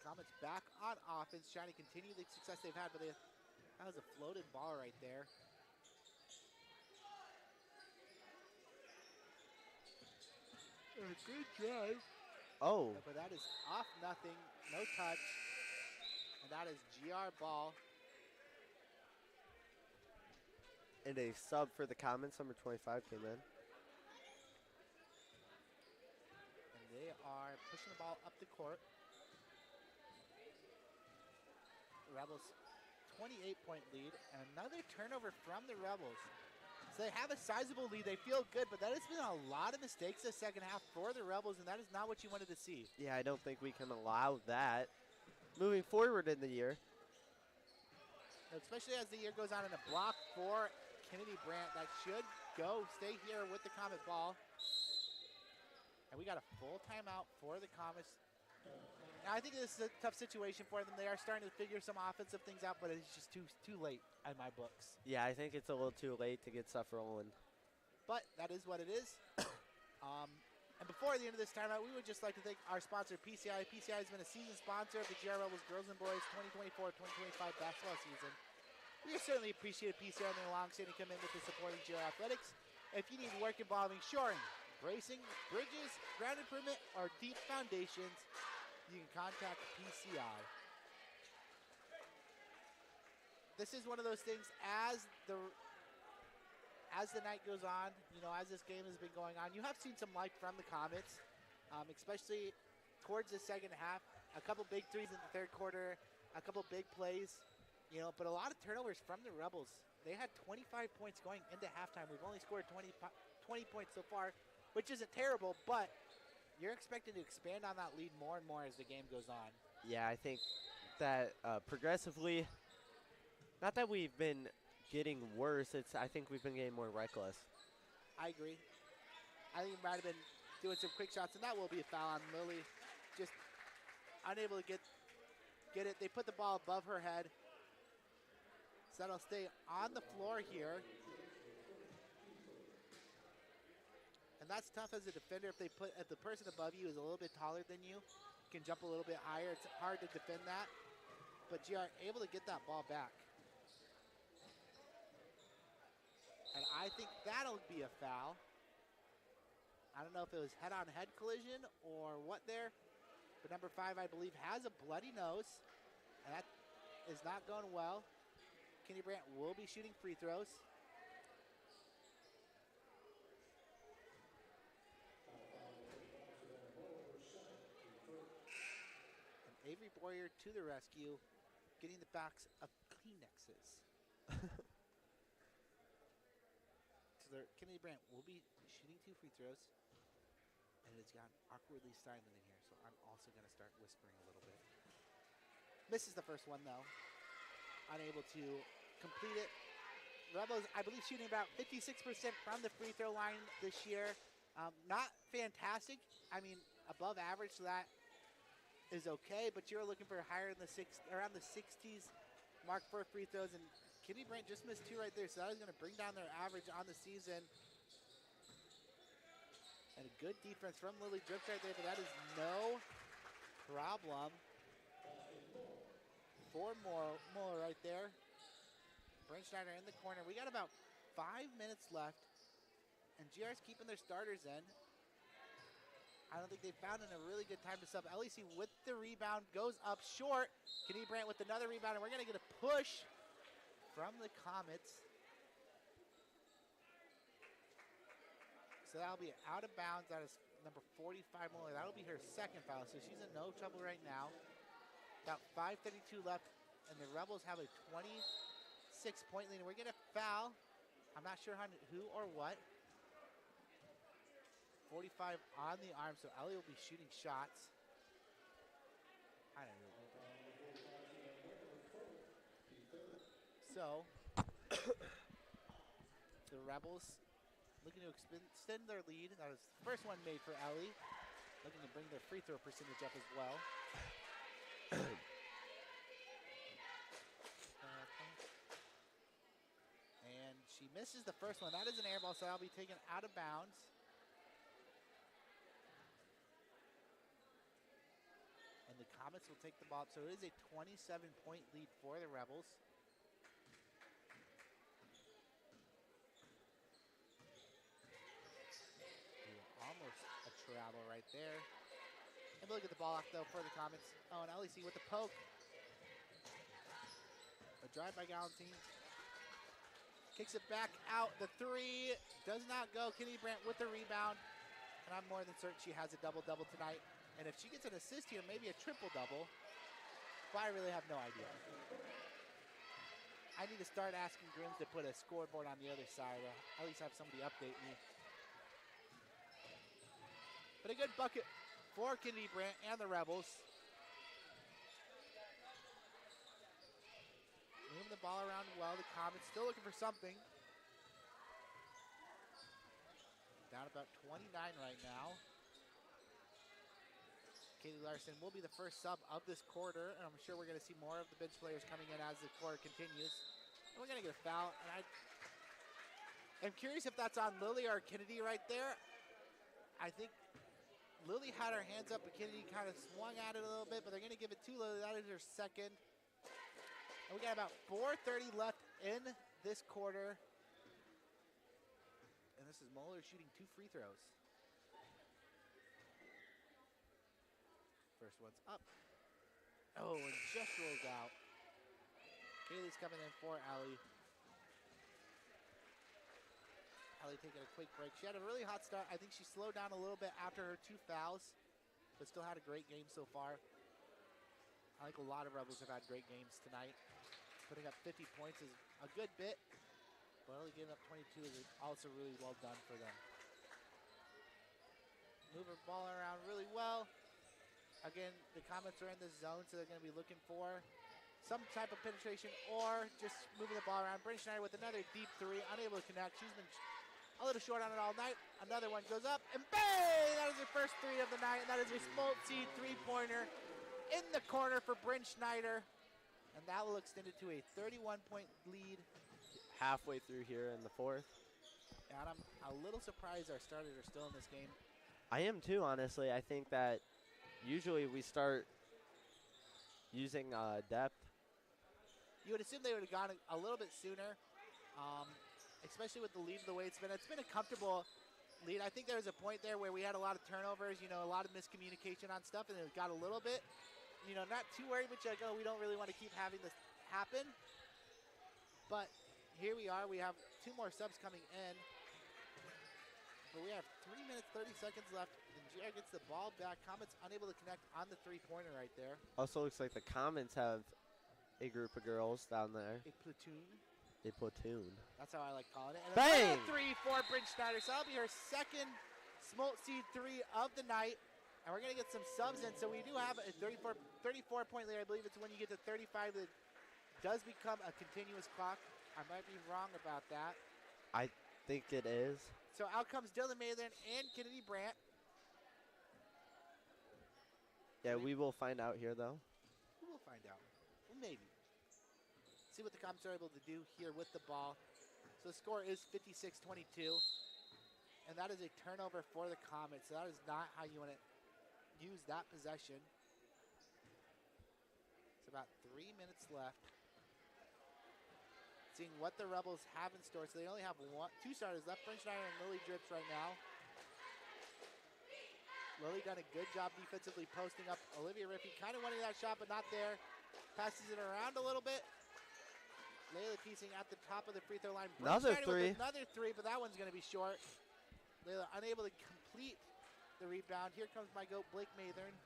Comets back on offense, trying to continue the success they've had, but that was a floated ball right there. A good drive. Oh. But that is off nothing, no touch. And that is GR ball. And a sub for the Comets, number 25 came in. They are pushing the ball up the court. The Rebels 28-point lead, and another turnover from the Rebels. So they have a sizable lead. They feel good, but that has been a lot of mistakes this second half for the Rebels, and that is not what you wanted to see. Yeah, I don't think we can allow that moving forward in the year. Especially as the year goes on, in a block for Kennedy Brandt that should stay here with the Comet ball. And we got a full timeout for the Comets. Now, I think this is a tough situation for them. They are starting to figure some offensive things out, but it's just too late in my books. Yeah, I think it's a little too late to get stuff rolling. But that is what it is. And before the end of this timeout, we would just like to thank our sponsor, PCI. PCI has been a season sponsor of the GR Rebels Girls and Boys 2024-2025 basketball season. We certainly appreciate PCI and their long-standing commitment to supporting GR athletics. If you need work involving shoring, bracing, bridges, ground improvement, or deep foundations, you can contact PCI. This is one of those things, as the night goes on, as this game has been going on, you have seen some life from the Comets, especially towards the second half. A couple big threes in the third quarter, a couple big plays, but a lot of turnovers from the Rebels. They had 25 points going into halftime. We've only scored 20 points so far, which isn't terrible, but you're expected to expand on that lead more and more as the game goes on. Yeah, I think that progressively, not that we've been getting worse, I think we've been getting more reckless. I agree. I think we might have been doing some quick shots, and that will be a foul on Lily. Just unable to get it. They put the ball above her head. So that'll stay on the floor here. And that's tough as a defender if the person above you is a little bit taller than you, can jump a little bit higher. It's hard to defend that. But you are able to get that ball back. And I think that'll be a foul. I don't know if it was head-on-head collision or what there. But number 5, I believe, has a bloody nose. And that is not going well. Kenny Brandt will be shooting free throws. And Avery Boyer to the rescue, getting the box of Kleenexes. Kennedy Brandt will be shooting 2 free throws, and it's gotten awkwardly silent in here, so I'm also going to start whispering a little bit. Misses the first one, though. Unable to complete it. Rebels, I believe, shooting about 56% from the free throw line this year. Not fantastic. I mean, above average, so that is okay, but you're looking for higher in the around the 60s mark for free throws, and Kenny Brandt just missed 2 right there, so that is going to bring down their average on the season. And a good defense from Lily Drips right there, but that is no problem. 4 more right there. Brent Schneider in the corner. We got about 5 minutes left, and GR's keeping their starters in. I don't think they've found a really good time to sub. LEC with the rebound, goes up short. Kenny Brandt with another rebound, and we're going to get a push from the Comets. So that'll be out of bounds. That is number 45, Muller. That'll be her second foul, so she's in no trouble right now. About 5:32 left, and the Rebels have a 26-point lead. And we're going to foul. I'm not sure who or what. 45 on the arm, so Ellie will be shooting shots. I don't know. So, the Rebels looking to extend their lead. That was the first one made for Ellie. Looking to bring their free throw percentage up as well. And she misses the first one. That is an air ball, so that'll be taken out of bounds. And the Comets will take the ball up. So it is a 27-point lead for the Rebels. Almost a travel right there. And they'll get the ball off, though, for the Comets. Oh, and LEC with the poke. A drive by Galantine. Kicks it back out. The 3 does not go. Kenny Brandt with the rebound. And I'm more than certain she has a double-double tonight. And if she gets an assist here, maybe a triple-double. But I really have no idea. I need to start asking Grims to put a scoreboard on the other side. At least have somebody update me. But a good bucket for Kennedy Brandt and the Rebels. Moving the ball around well. The Comets still looking for something. Down about 29 right now. Kaylee Larson will be the first sub of this quarter, and I'm sure we're going to see more of the bench players coming in as the quarter continues. And we're going to get a foul, and I'm curious if that's on Lily or Kennedy right there. I think Lily had her hands up, but Kennedy kind of swung at it a little bit, but they're going to give it to Lily. That is her second. And we got about 4:30 left in this quarter. And this is Moeller shooting 2 free throws. First one's up. Oh, and just rolls out. Kaylee's coming in for Allie. Allie taking a quick break. She had a really hot start. I think she slowed down a little bit after her 2 fouls, but still had a great game so far. I think a lot of Rebels have had great games tonight. Putting up 50 points is a good bit, but only giving up 22 is also really well done for them. Moving the ball around really well. Again, the Comets are in the zone, so they're going to be looking for some type of penetration or just moving the ball around. Brittany Schneider with another deep 3, unable to connect. She's been a little short on it all night. Another one goes up, and bang! That is her first 3 of the night, and that is a Smoltz three-pointer in the corner for Bryn Schneider. And that will extend it to a 31-point lead. Halfway through here in the 4th. And I'm a little surprised our starters are still in this game. I am too, honestly. I think that usually we start using depth. You would assume they would have gone a little bit sooner, especially with the lead the way it's been. It's been a comfortable lead. I think there was a point there where we had a lot of turnovers, a lot of miscommunication on stuff, and it got a little bit, not too worried, but we don't really want to keep having this happen. But here we are. We have 2 more subs coming in. But we have 3 minutes, 30 seconds left. And Jared gets the ball back. Comets unable to connect on the 3-pointer right there. Also looks like the Comets have a group of girls down there. A platoon. A platoon. That's how I like calling it. And bang! 3 for Bryn Schneider. So that'll be her second Smoltz 3 of the night. And we're going to get some subs in. So we do have a 34-point lead. I believe it's when you get to 35 that does become a continuous clock. I might be wrong about that. I think it is. So out comes Dylan Mathan and Kennedy Brandt. Yeah, we will find out here, though. We will find out. Well, maybe. See what the Comets are able to do here with the ball. So the score is 56-22. And that is a turnover for the Comets. So that is not how you want to use that possession. It's about 3 minutes left. Seeing what the Rebels have in store. So they only have 2 starters left. Bryn Schneider and Lily Drips right now. Lily done a good job defensively posting up. Olivia Riffey kind of wanting that shot, but not there. Passes it around a little bit. Layla piecing at the top of the free throw line. Another 3. Another 3, but that one's going to be short. Layla unable to complete the rebound. Here comes my goat, Blake Mathern.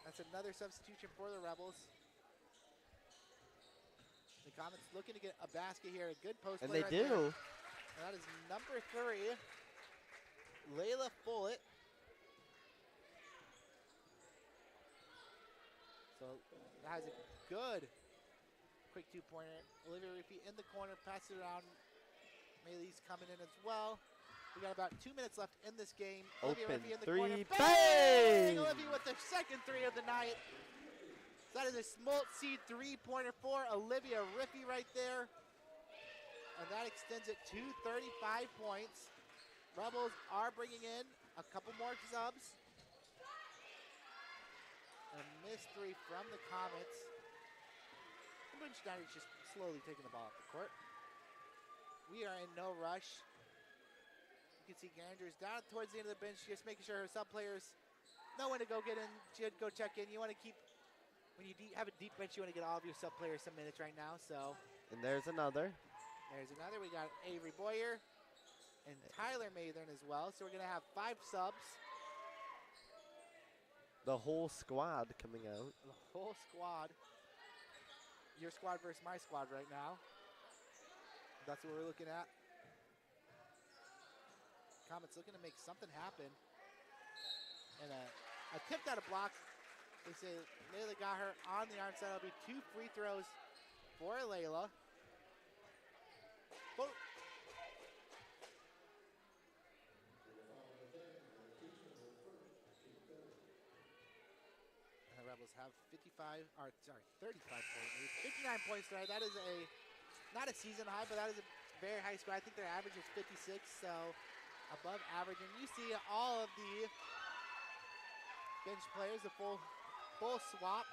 That's another substitution for the Rebels. The Comets looking to get a basket here. A good post And play they right do. there. And that is number 3, Layla Follett. So that has a good quick 2-pointer. Olivia Riffey in the corner, passes it around. Maylee's coming in as well. We got about 2 minutes left in this game. Olivia Open Riffey in the 3, corner. bang! Olivia with the second 3 of the night. So that is a Smoltz 3-pointer for Olivia Riffey right there. And that extends it to 35 points. Rebels are bringing in a couple more subs. A missed 3 from the Comets. Bryn Schneider's just slowly taking the ball off the court. We are in no rush. You can see Ganders down towards the end of the bench, just making sure her sub players know when to go get in, go check in. You want to keep, when you have a deep bench, you want to get all of your sub players some minutes right now. So. And there's another. There's another. We got Avery Boyer and Tyler Mathern as well. So we're going to have 5 subs. The whole squad coming out. The whole squad. Your squad versus my squad right now. That's what we're looking at. Comets looking to make something happen. And a tipped out of block. They say Layla got her on the arm side. That'll be 2 free throws for Layla. Both. The Rebels have 35 point lead. 59 points tonight. That is not a season high, but that is a very high score. I think their average is 56, so above average. And you see all of the bench players, the full swap.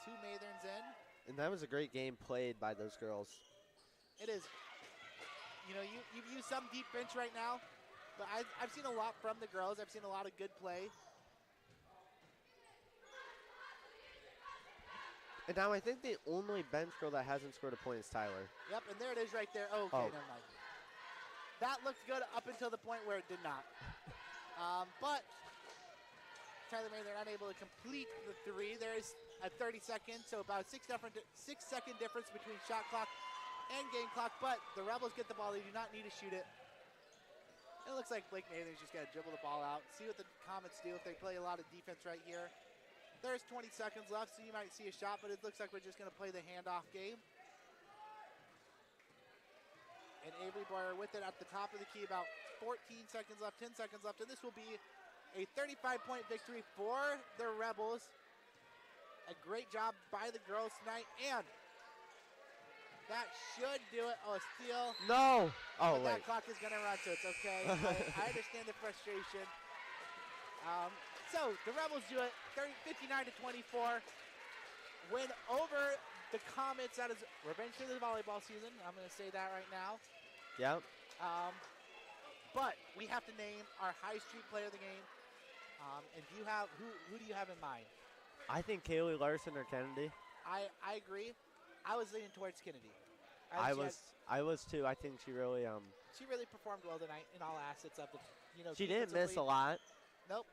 2 Matherns in. And that was a great game played by those girls. It is. You know, you've used some deep bench right now, but I've seen a lot from the girls. I've seen a lot of good play. And now I think the only bench girl that hasn't scored a point is Tyler. Yep, and there it is right there. Oh, okay, never mind. That looked good up until the point where it did not. But Tyler Mathern unable to complete the 3. There is a 30 seconds, so about 6 second difference between shot clock and game clock. But the Rebels get the ball. They do not need to shoot it. It looks like Blake Mathern's just going to dribble the ball out. See what the Comets do if they play a lot of defense right here. There's 20 seconds left, so you might see a shot, but it looks like we're just going to play the handoff game. And Avery Boyer with it at the top of the key, about 14 seconds left, 10 seconds left, and this will be a 35-point victory for the Rebels. A great job by the girls tonight, and that should do it. Oh, a steal. No. Oh, but wait. That clock is going to run, so it's okay. I understand the frustration. So the Rebels do it 59-24. Win over the Comets. That is revenge for the volleyball season. I'm going to say that right now. Yep. But we have to name our high street player of the game. And do you have who do you have in mind? I think Kaylee Larson or Kennedy. I agree. I was leaning towards Kennedy. I was too. I think she really she really performed well tonight in all assets of the She didn't miss a lot. Nope.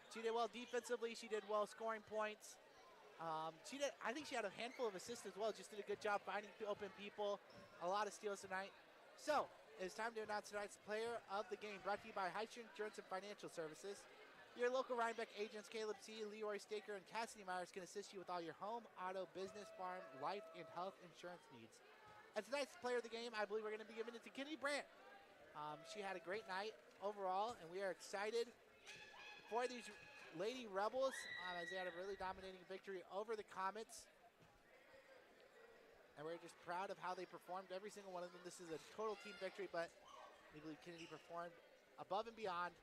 She did well defensively. She did well scoring points. I think she had a handful of assists as well. Just did a good job finding open people. A lot of steals tonight. So it's time to announce tonight's player of the game. Brought to you by High Street Insurance and Financial Services. Your local Rhinebeck agents, Caleb C., Leroy Staker, and Cassidy Myers can assist you with all your home, auto, business, farm, life, and health insurance needs. And tonight's player of the game, I believe we're going to be giving it to Kennedy Brandt. She had a great night overall, and we are excited for these Lady Rebels as they had a really dominating victory over the Comets. And we're just proud of how they performed, every single one of them. This is a total team victory, but we believe Kennedy performed above and beyond.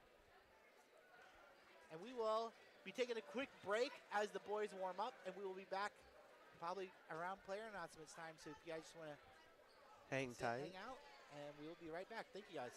And we will be taking a quick break as the boys warm up, and we will be back probably around player announcements time. So if you guys just want to hang tight, hang out, and we will be right back. Thank you, guys.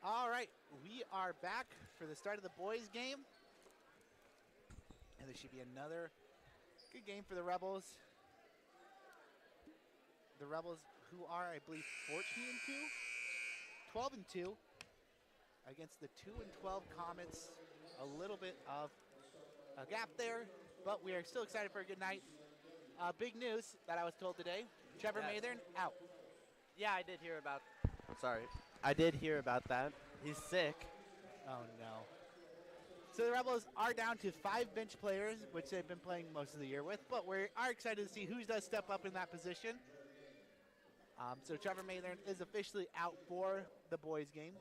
All right, we are back for the start of the boys' game. And this should be another good game for the Rebels. The Rebels, who are, I believe, 14-2, 12-2, against the 2-12 Comets. A little bit of a gap there, but we are still excited for a good night. Big news that I was told today: Trevor Mathern out. Yeah, I did hear about. Sorry, I did hear about that. He's sick. Oh no. So the Rebels are down to 5 bench players, which they've been playing most of the year with, but we are excited to see who does step up in that position. So Trevor Mathern is officially out for the boys' game.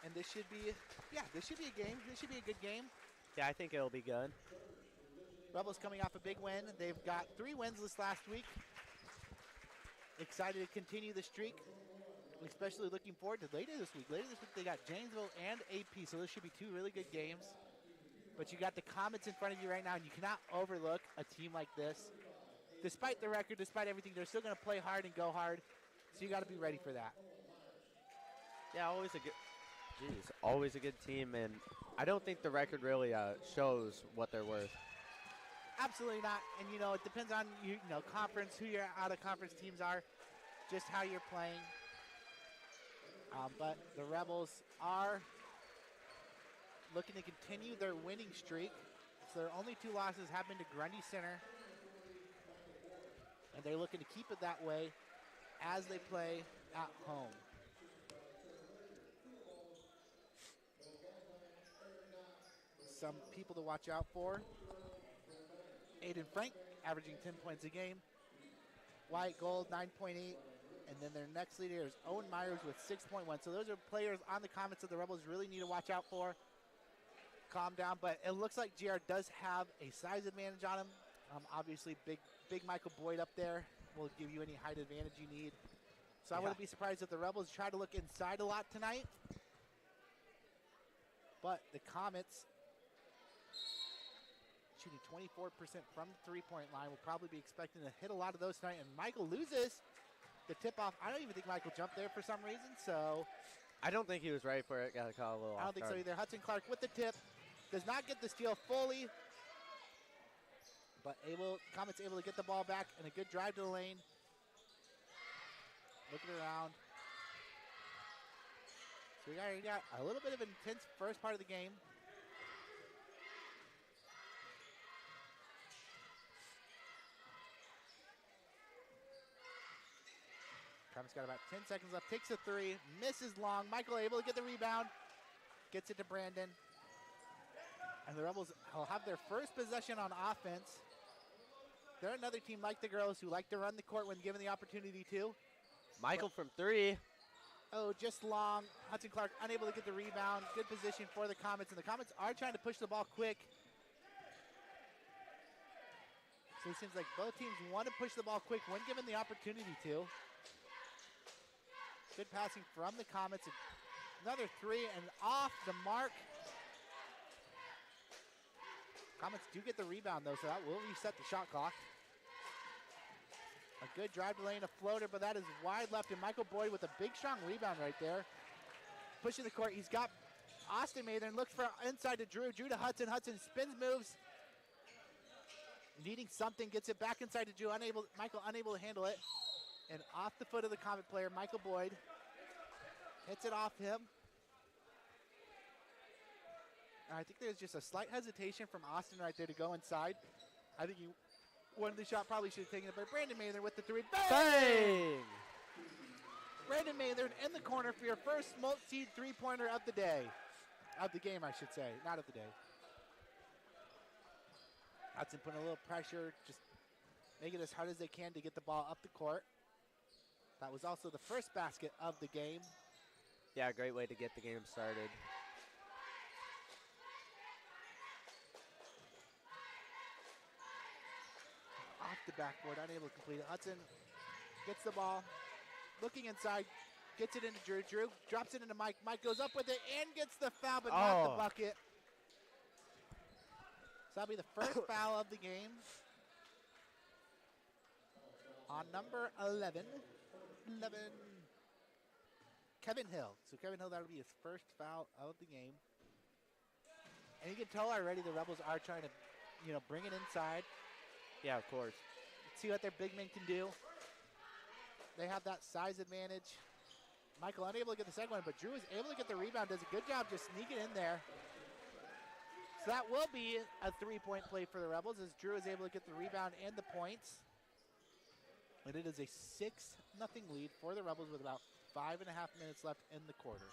And this should be, this should be a game. This should be a good game. Yeah, I think it'll be good. Rebels coming off a big win. They've got 3 wins this last week. Excited to continue the streak, especially looking forward to later this week. Later this week, they got Janesville and AP, so those should be 2 really good games. But you got the Comets in front of you right now, and you cannot overlook a team like this. Despite the record, despite everything, they're still going to play hard and go hard, so you got to be ready for that. Yeah, always a good team, and I don't think the record really shows what they're worth. Absolutely not, and it depends on conference, who your out-of-conference teams are, just how you're playing. But the Rebels are looking to continue their winning streak. So their only 2 losses have been to Grundy Center, and they're looking to keep it that way as they play at home. Some people to watch out for: Aiden Frank, averaging 10 points a game. Wyatt Gold, 9.8. And then their next leader is Owen Myers with 6.1. So those are players on the Comets that the Rebels really need to watch out for. Calm down, but it looks like GR does have a size advantage on him. Obviously, big Michael Boyd up there will give you any height advantage you need. So I wouldn't be surprised if the Rebels try to look inside a lot tonight. But the Comets, shooting 24% from the three-point line, will probably be expecting to hit a lot of those tonight. And Michael loses the tip-off. I don't even think Michael jumped there for some reason, so. I don't think he was ready for it. Got to call a little I don't think so either. Hudson Clark with the tip. Does not get the steal fully. But Comets able to get the ball back and a good drive to the lane. Looking around. So we got a little bit of an intense first part of the game. Comets got about 10 seconds left. Takes a 3. Misses long. Michael able to get the rebound. Gets it to Brandon. And the Rebels will have their first possession on offense. They're another team like the girls who like to run the court when given the opportunity to. Michael from 3. Oh, just long. Hudson Clark unable to get the rebound. Good position for the Comets. And the Comets are trying to push the ball quick. So it seems like both teams want to push the ball quick when given the opportunity to. Good passing from the Comets. Another 3 and off the mark. Comets do get the rebound though, so that will reset the shot clock. A good drive to lane, a floater, but that is wide left. And Michael Boyd with a big, strong rebound right there. Pushing the court. He's got Austin Mathern. Looks for inside to Drew. Drew to Hudson. Hudson spins, moves. Needing something. Gets it back inside to Drew. Michael unable to handle it. And off the foot of the Comet player, Michael Boyd. Hits it off him. And I think there's just a slight hesitation from Austin right there to go inside. I think he wanted the shot, probably should have taken it, but Brandon Mathern with the 3. Bang! Bang! Brandon Mathern in the corner for your first multi three-pointer of the day. Of the game, I should say, not of the day. Hudson putting a little pressure, just make it as hard as they can to get the ball up the court. That was also the first basket of the game. Yeah, great way to get the game started. Off the backboard, unable to complete it. Hudson gets the ball, looking inside, gets it into Drew. Drew drops it into Mike. Mike goes up with it and gets the foul, but not the bucket. So that'll be the first foul of the game on number 11. Kevin Hill. So Kevin Hill, that'll be his first foul of the game. And you can tell already the Rebels are trying to, bring it inside. Yeah, of course. See what their big men can do. They have that size advantage. Michael unable to get the second one, but Drew is able to get the rebound. Does a good job just sneaking in there. So that will be a three-point play for the Rebels as Drew is able to get the rebound and the points. And it is a 6-0 lead for the Rebels with about 5.5 minutes left in the quarter.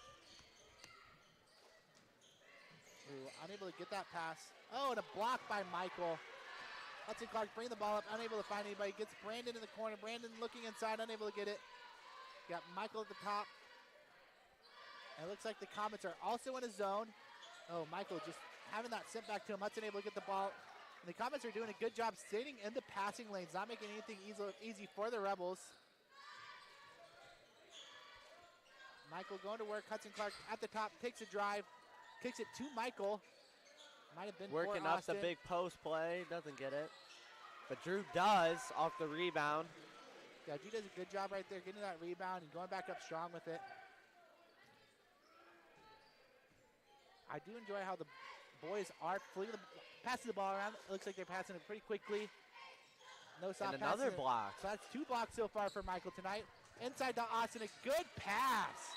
Drew unable to get that pass. Oh, and a block by Michael. Hudson Clark bringing the ball up, unable to find anybody. Gets Brandon in the corner. Brandon looking inside, unable to get it. Got Michael at the top. And it looks like the Comets are also in a zone. Oh, Michael just having that sent back to him. Hudson able to get the ball. And the Comets are doing a good job staying in the passing lanes, not making anything easy for the Rebels. Michael going to work. Hudson Clark at the top, takes a drive, kicks it to Michael. Might have been working for up Austin. the big post play, doesn't get it. But Drew does off the rebound. Yeah, Drew does a good job right there, getting that rebound and going back up strong with it. I do enjoy how the boys are passing the ball around. It looks like they're passing it pretty quickly. No soft And another passing. block. So that's 2 blocks so far for Michael tonight. Inside to Austin, a good pass.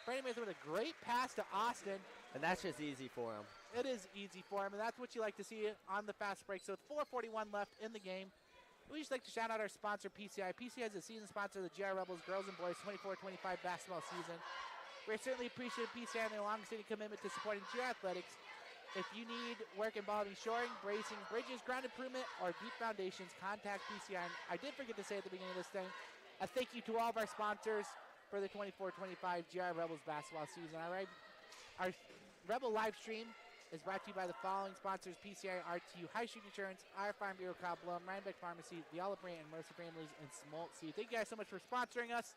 Brandon Mason with a great pass to Austin. And that's just easy for him. It is easy for him, and that's what you like to see on the fast break. So with 4:41 left in the game, we just like to shout out our sponsor, PCI. PCI is the season sponsor of the GR Rebels girls and boys 24-25 basketball season. We certainly appreciate PCI and their long-standing commitment to supporting GR athletics. If you need work involving shoring, bracing, bridges, ground improvement, or deep foundations, contact PCI. And I did forget to say at the beginning of this thing, a thank you to all of our sponsors for the 24-25 GR Rebels basketball season. All right, our Rebel live stream is brought to you by the following sponsors: PCI, RTU, High Street Insurance, Our Farm Bureau, Cobb Blow, Rhinebeck Pharmacy, the Olive Brandt and Mercer Families, and Smolt Seed. Thank you guys so much for sponsoring us.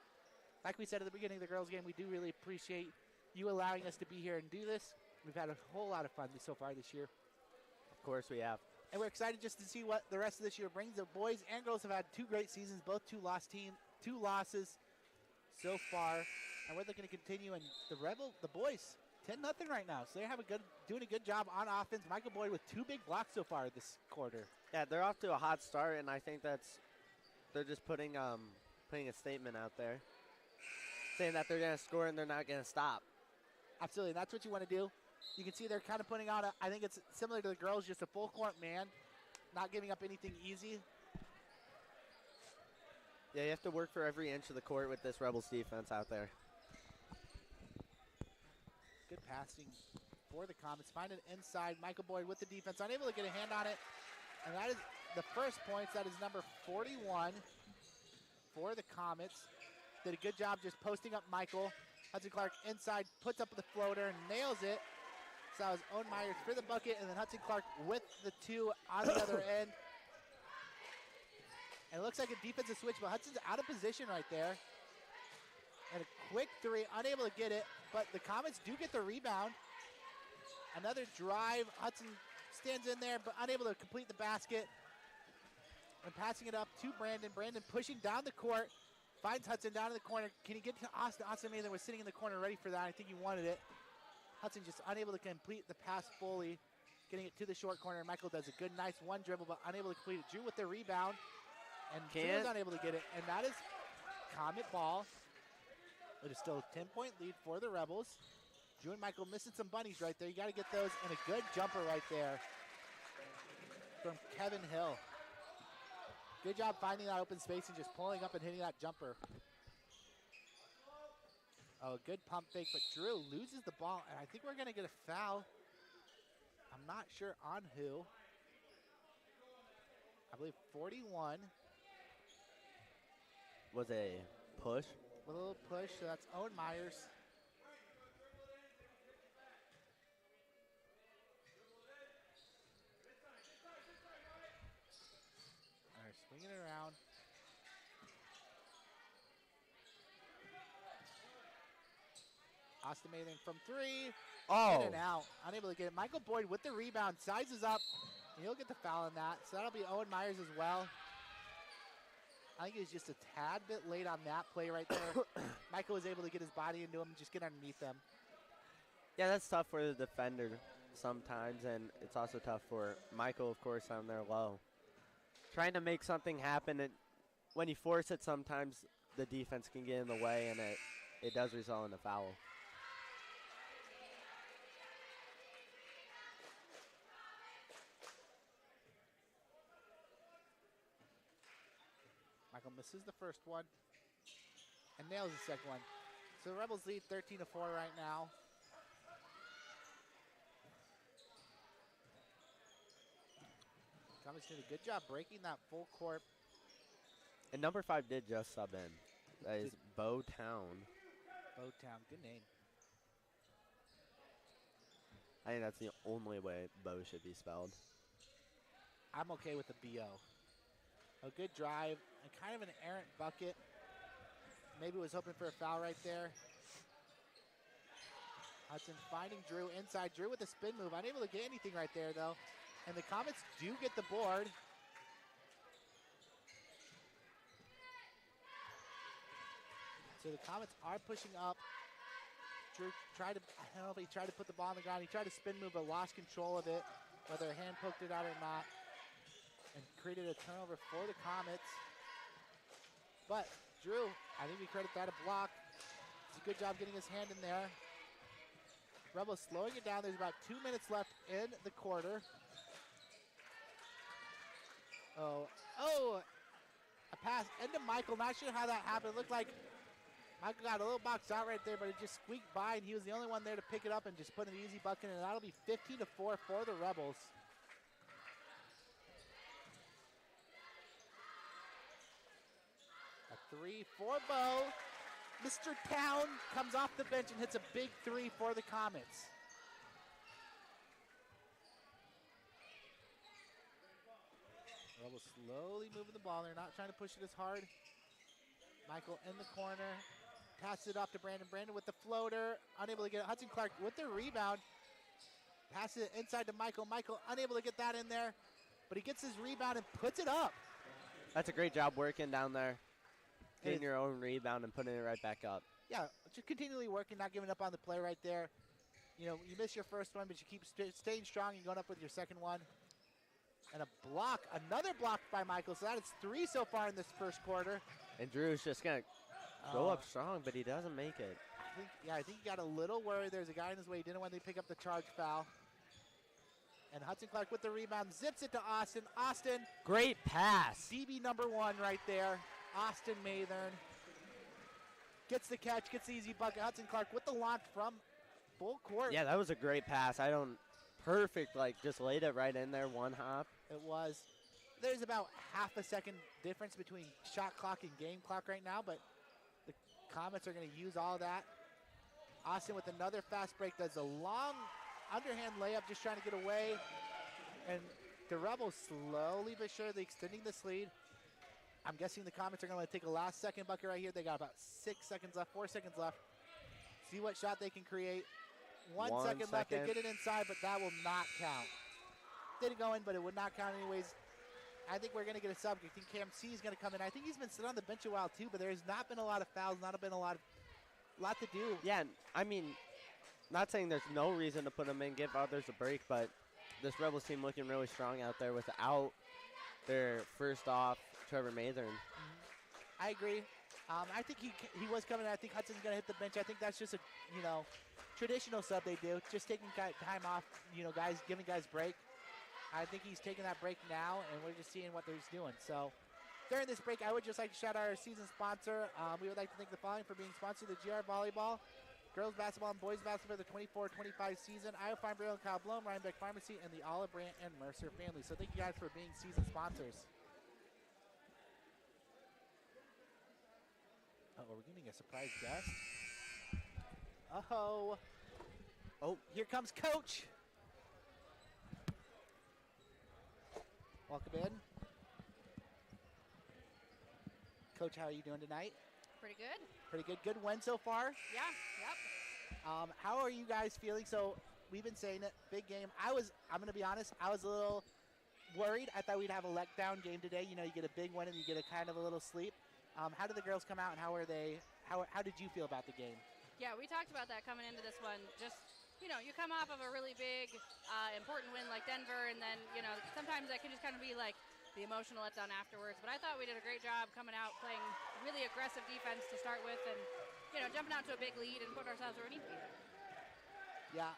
Like we said at the beginning of the girls' game, we do really appreciate you allowing us to be here and do this. We've had a whole lot of fun so far this year. Of course we have. And we're excited just to see what the rest of this year brings. The boys and girls have had 2 great seasons, both 2 losses so far. And we're looking to continue. And the boys, 10-0 right now. So they're doing a good job on offense. Michael Boyd with 2 big blocks so far this quarter. Yeah, they're off to a hot start, and I think they're just putting a statement out there, saying that they're going to score and they're not going to stop. Absolutely, that's what you want to do. You can see they're kind of putting out, I think it's similar to the girls, just a full court man, not giving up anything easy. Yeah, you have to work for every inch of the court with this Rebels defense out there. Good passing for the Comets. Find it inside. Michael Boyd with the defense, unable to get a hand on it. And that is the first points. That is number 41 for the Comets. Did a good job just posting up Michael. Hudson Clark inside, puts up the floater, and nails it. So that was Owen Myers for the bucket, and then Hudson Clark with the 2 on the other end. And it looks like a defensive switch, but Hudson's out of position right there. And a quick 3, unable to get it, but the Comets do get the rebound. Another drive. Hudson stands in there, but unable to complete the basket. And passing it up to Brandon. Brandon pushing down the court. Finds Hudson down in the corner. Can he get to Austin? Austin Mather was sitting in the corner ready for that. I think he wanted it. Hudson just unable to complete the pass fully. Getting it to the short corner. Michael does a good, nice 1 dribble, but unable to complete it. Drew with the rebound. And Drew is unable to get it. And that is Comet ball. It is still a 10-point lead for the Rebels. Drew and Michael missing some bunnies right there. You got to get those. And a good jumper right there from Kevin Hill. Good job finding that open space and just pulling up and hitting that jumper. Oh, good pump fake, but Drew loses the ball, and I think we're going to get a foul. I'm not sure on who. I believe 41. Was a push. A little push, so that's Owen Myers. All right, swinging it around. Austin Mather from 3. Oh. In and out. Unable to get it. Michael Boyd with the rebound. Sizes up. And he'll get the foul on that. So that'll be Owen Myers as well. I think he was just a tad bit late on that play right there. Michael was able to get his body into him and just get underneath them. Yeah, that's tough for the defender sometimes, and it's also tough for Michael, of course, on their low. Trying to make something happen, and when you force it, sometimes the defense can get in the way, and it does result in a foul. Michael misses the first one and nails the second one. So the Rebels lead 13-4 right now. Comets did a good job breaking that full court. And number 5 did just sub in. That is Bowtown. Bowtown, good name. I think that's the only way Bow should be spelled. I'm okay with the B-O. A good drive and kind of an errant bucket. Maybe was hoping for a foul right there. Hudson finding Drew inside. Drew with a spin move. Unable to get anything right there, though. And the Comets do get the board. So the Comets are pushing up. Drew tried to, I don't know if he tried to put the ball on the ground. He tried to spin move, but lost control of it, whether a hand poked it out or not, and created a turnover for the Comets. But Drew, I think we credit that a block. It's a good job getting his hand in there. Rebels slowing it down. There's about 2 minutes left in the quarter. Oh, a pass into Michael. Not sure how that happened. It looked like Michael got a little box out right there, but it just squeaked by, and he was the only one there to pick it up and just put an easy bucket, and that'll be 15-4 for the Rebels. A 3 for Bo. Mr. Town comes off the bench and hits a big 3 for the Comets. Rebels slowly moving the ball. They're not trying to push it as hard. Michael in the corner. Passes it off to Brandon. Brandon with the floater. Unable to get it. Hudson Clark with the rebound. Passes it inside to Michael. Michael unable to get that in there. But he gets his rebound and puts it up. That's a great job working down there. Getting your own rebound and putting it right back up. Yeah, just continually working, not giving up on the play right there. You know, you miss your first one, but you keep staying strong and going up with your second one. And a block, another block by Michael. So that is 3 so far in this first quarter. And Drew's just going to go up strong, but he doesn't make it. I think he got a little worried. There's a guy in his way. He didn't want to pick up the charge foul. And Hudson Clark with the rebound, zips it to Austin. Austin. Great pass. DB number 1 right there. Austin Mathern gets the catch, gets the easy bucket. Hudson Clark with the launch from full court. Yeah, that was a great pass. Perfect, just laid it right in there, one hop. It was. There's about half a second difference between shot clock and game clock right now, but the Comets are going to use all that. Austin with another fast break does a long underhand layup, just trying to get away. And the Rebels slowly but surely extending this lead. I'm guessing the Comets are going to take a last second bucket right here. They got about 4 seconds left. See what shot they can create. One second left. They get it inside, but that will not count. Didn't go in, but it would not count anyways. I think we're going to get a sub. I think Cam C is going to come in. I think he's been sitting on the bench a while too, but there's not been a lot of fouls, not been a lot to do. Yeah, I mean, not saying there's no reason to put them in, give others a break, but this Rebels team looking really strong out there without their first off Trevor Mathern. I agree. I think he was coming in. I think Hudson's going to hit the bench. I think that's just a, traditional sub they do. Just taking time off, guys, giving guys break. I think he's taking that break now, and we're just seeing what they're doing. So during this break, I would just like to shout out our season sponsor. We would like to thank the following for being sponsored: the GR Volleyball, Girls Basketball, and Boys Basketball for the 24-25 season, Iowa Farm Bureau and Kyle Blum, Rhinebeck Pharmacy, and the Olive Brandt and Mercer family. So thank you guys for being season sponsors. Oh, we're getting a surprise guest. Oh, here comes Coach. Welcome in. Coach, how are you doing tonight? Pretty good. Pretty good. Good win so far? Yeah, yep. How are you guys feeling? So we've been saying it, big game. I'm going to be honest, I was a little worried. I thought we'd have a letdown game today. You know, you get a big win and you get a kind of a little sleep. How did the girls come out, and how did you feel about the game? Yeah, we talked about that coming into this one. Just, you know, you come off of a really big, important win like Denver, and then, you know, sometimes that can just kind of be like the emotional letdown afterwards. But I thought we did a great job coming out, playing really aggressive defense to start with, and, you know, jumping out to a big lead and putting ourselves where we need to be. Yeah,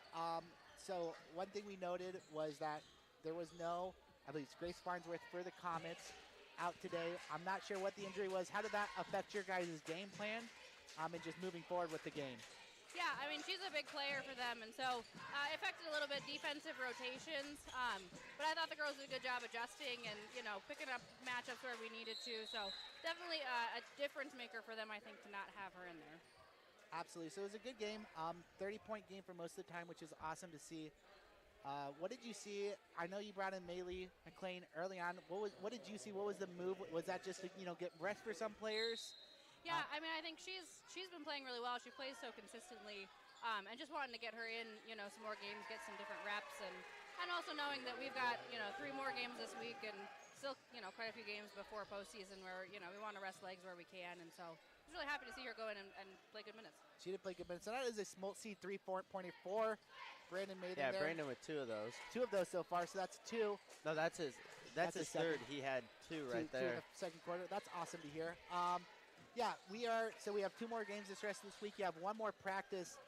so one thing we noted was that there was no, I believe it's Grace Farnsworth for the Comets out today. I'm not sure what the injury was. How did that affect your guys' game plan and just moving forward with the game? Yeah, I mean, she's a big player for them, and so it affected a little bit defensive rotations. But I thought the girls did a good job adjusting and, you know, picking up matchups where we needed to. So definitely a difference maker for them, I think, to not have her in there. Absolutely. So it was a good game, 30-point game for most of the time, which is awesome to see. What did you see? I know you brought in Maylee McLean early on. What did you see? What was the move? Was that just to, you know, get rest for some players? Yeah, I mean, I think she's been playing really well. She plays so consistently, and just wanting to get her in, you know, some more games, get some different reps, and also knowing that we've got, you know, 3 more games this week and still, you know, quite a few games before postseason where, you know, we want to rest legs where we can, and so I was really happy to see her go in and play good minutes. She did play good minutes. So that is a small C 3.4. Brandon made it there. Yeah, Brandon with 2 of those. 2 of those so far, so that's 2. No, that's his third. He had 2 right there. 2 in the second quarter. That's awesome to hear. Yeah, we have 2 more games this rest of this week. You have 1 more practice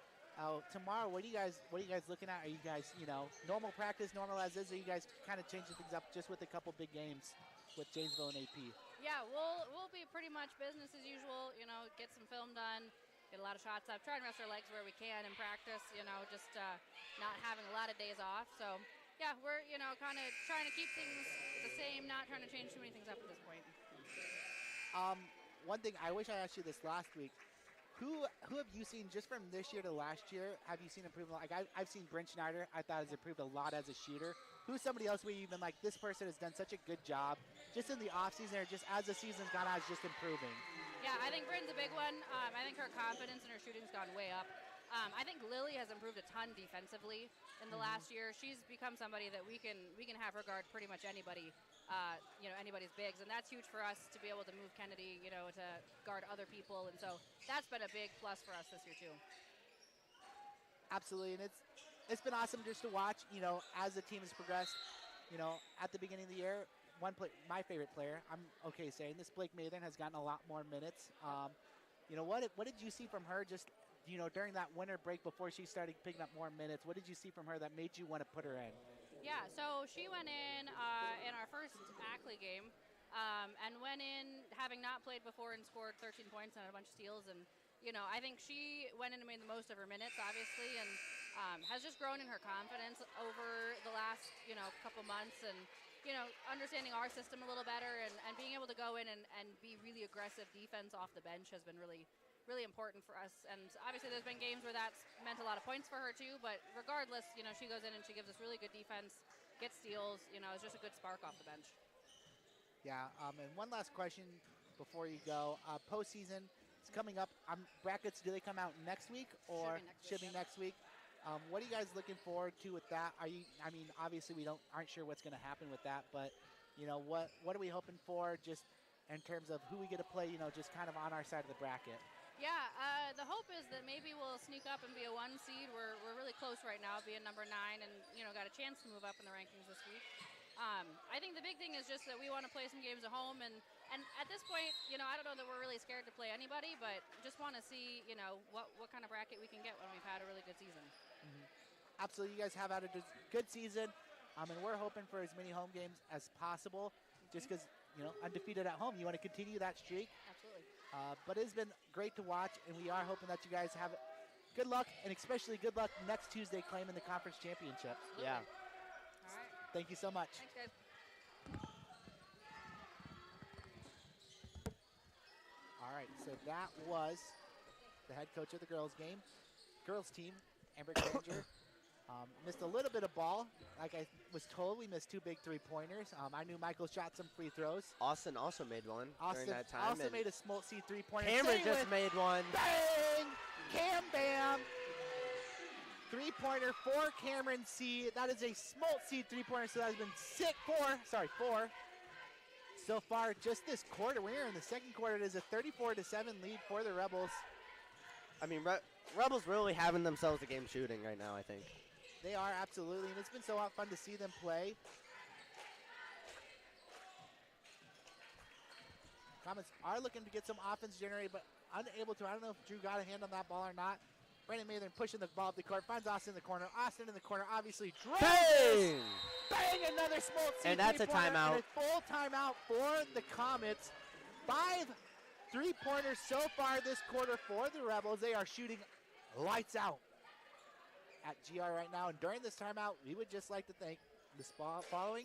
tomorrow. What are you guys looking at? Are you guys, you know, normal practice, normal as is? Or are you guys kind of changing things up just with a couple big games with Janesville and AP? Yeah, we'll be pretty much business as usual. You know, get some film done, get a lot of shots up, try and rest our legs where we can in practice. You know, just not having a lot of days off. So yeah, we're, you know, kind of trying to keep things the same, not trying to change too many things up at this point. One thing I wish I asked you this last week. Who have you seen just from this year to last year? Have you seen improvement? Like I've seen Brent Schneider. I thought has improved a lot as a shooter. Who's somebody else where you've been like, this person has done such a good job just in the off season or just as the season's gone on, is just improving? Yeah, I think Bryn's a big one. I think her confidence and her shooting's gone way up. I think Lily has improved a ton defensively in the last year. She's become somebody that we can have her guard pretty much anybody, you know, anybody's bigs, and that's huge for us to be able to move Kennedy, you know, to guard other people, and so that's been a big plus for us this year too. Absolutely, and it's been awesome just to watch, you know, as the team has progressed. You know, at the beginning of the year, my favorite player, I'm okay saying this, Blake Mathan, has gotten a lot more minutes. You know, what did you see from her just, you know, during that winter break before she started picking up more minutes? What did you see from her that made you want to put her in? Yeah, so she went in our first Bcluw game and went in having not played before and scored 13 points and had a bunch of steals. And, you know, I think she went in and made the most of her minutes, obviously, and has just grown in her confidence over the last, you know, couple months. And, you know, understanding our system a little better and being able to go in and be really aggressive defense off the bench has been really important for us. And obviously there's been games where that's meant a lot of points for her too, but regardless, you know, she goes in and she gives us really good defense, gets steals, you know, it's just a good spark off the bench. Yeah, and one last question before you go. Postseason is coming up. Brackets, do they come out next week or should be next week? What are you guys looking forward to with that? I mean, obviously we aren't sure what's going to happen with that, but you know, what are we hoping for just in terms of who we get to play, you know, just kind of on our side of the bracket? Yeah, the hope is that maybe we'll sneak up and be a 1 seed. We're really close right now, being number 9, and, you know, got a chance to move up in the rankings this week. I think the big thing is just that we want to play some games at home, and at this point, you know, I don't know that we're really scared to play anybody, but just want to see, you know, what kind of bracket we can get when we've had a really good season. Absolutely, you guys have had a good season, and we're hoping for as many home games as possible, just because, you know, undefeated at home. You want to continue that streak. Absolutely. But it's been great to watch, and we are hoping that you guys have good luck, and especially good luck next Tuesday claiming the conference championship. Absolutely. Yeah. All right. Thank you so much. Thanks, guys. All right, so that was the head coach of the girls team, Amber Granger. Missed a little bit of ball. Like I was told, we missed 2 big 3-pointers. I knew Michael shot some free throws. Austin also made one during that time. Also made a small C 3-pointer. Cameron just made one. Bang! Cam Bam! three-pointer for Cameron C. That is a Smoltz seed three-pointer, so that has been four. So far, just this quarter, we're in the second quarter. It is a 34-7 lead for the Rebels. I mean, Rebels really having themselves a game shooting right now, I think. They are, absolutely, and it's been so fun to see them play. Comets are looking to get some offense generated, but unable to. I don't know if Drew got a hand on that ball or not. Brandon Mather pushing the ball up the court, finds Austin in the corner. Austin in the corner, obviously drills. Bang! Bang! Another Smoltz. And that's a timeout. And a full timeout for the Comets. 5 3-pointers so far this quarter for the Rebels. They are shooting lights out at GR right now. And during this timeout, we would just like to thank the following.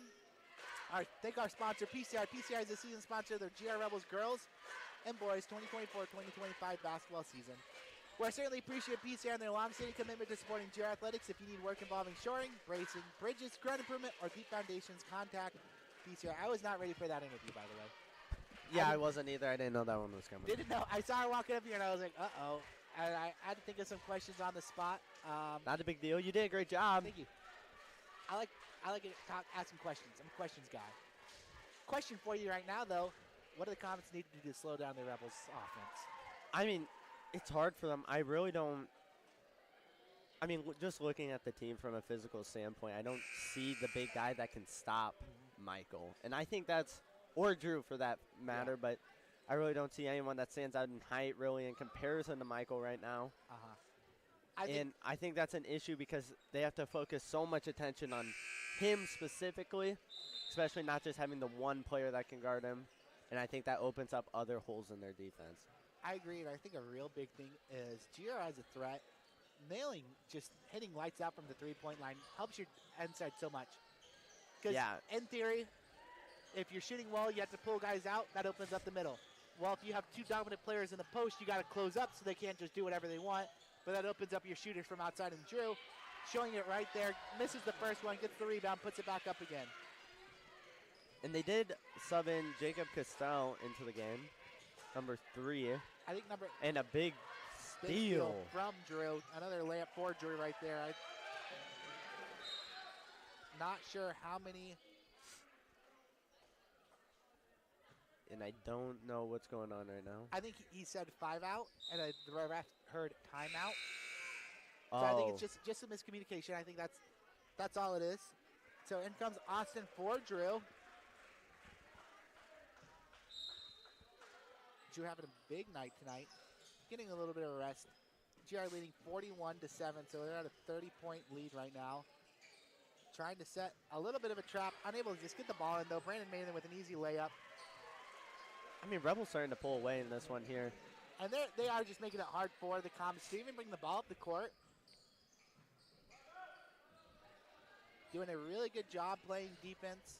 Thank our sponsor, PCR. PCR is the season sponsor of the GR Rebels girls and boys 2024-2025 basketball season. We certainly appreciate PCR and their long-standing commitment to supporting GR athletics. If you need work involving shoring, bracing, bridges, ground improvement, or deep foundations, contact PCR. I was not ready for that interview, by the way. Yeah, I wasn't either. I didn't know that one was coming. Didn't know. I saw her walking up here, and I was like, uh-oh. And I had to think of some questions on the spot. Not a big deal. You did a great job. Thank you. I like asking questions. I'm a questions guy. Question for you right now, though. What do the Comets need to do to slow down the Rebels' offense? I mean, it's hard for them. I really don't. I mean, just looking at the team from a physical standpoint, I don't see the big guy that can stop Michael. And I think that's, or Drew for that matter, but I really don't see anyone that stands out in height really in comparison to Michael right now. I think that's an issue because they have to focus so much attention on him specifically, especially not just having the one player that can guard him. And I think that opens up other holes in their defense. I agree, and I think a real big thing is GR as a threat, just hitting lights out from the three-point line helps your inside so much. Because in theory, if you're shooting well, you have to pull guys out. That opens up the middle. Well, if you have two dominant players in the post, you got to close up so they can't just do whatever they want. But that opens up your shooters from outside. And Drew, showing it right there, misses the first one, gets the rebound, puts it back up again. And they did sub in Jacob Castell into the game, number 3. I think and a big steal from Drew. Another layup for Drew right there. Not sure how many. And I don't know what's going on right now. I think he said 5 out, and the ref heard timeout. So I think it's just a miscommunication. I think that's all it is. So in comes Austin for Drew. Drew having a big night tonight, getting a little bit of rest. GR leading 41-7, so they're at a 30-point lead right now. Trying to set a little bit of a trap, unable to just get the ball in though. Brandon Mather with an easy layup. I mean, Rebels starting to pull away in this one here. And they are just making it hard for the Comets to even bring the ball up the court. Doing a really good job playing defense.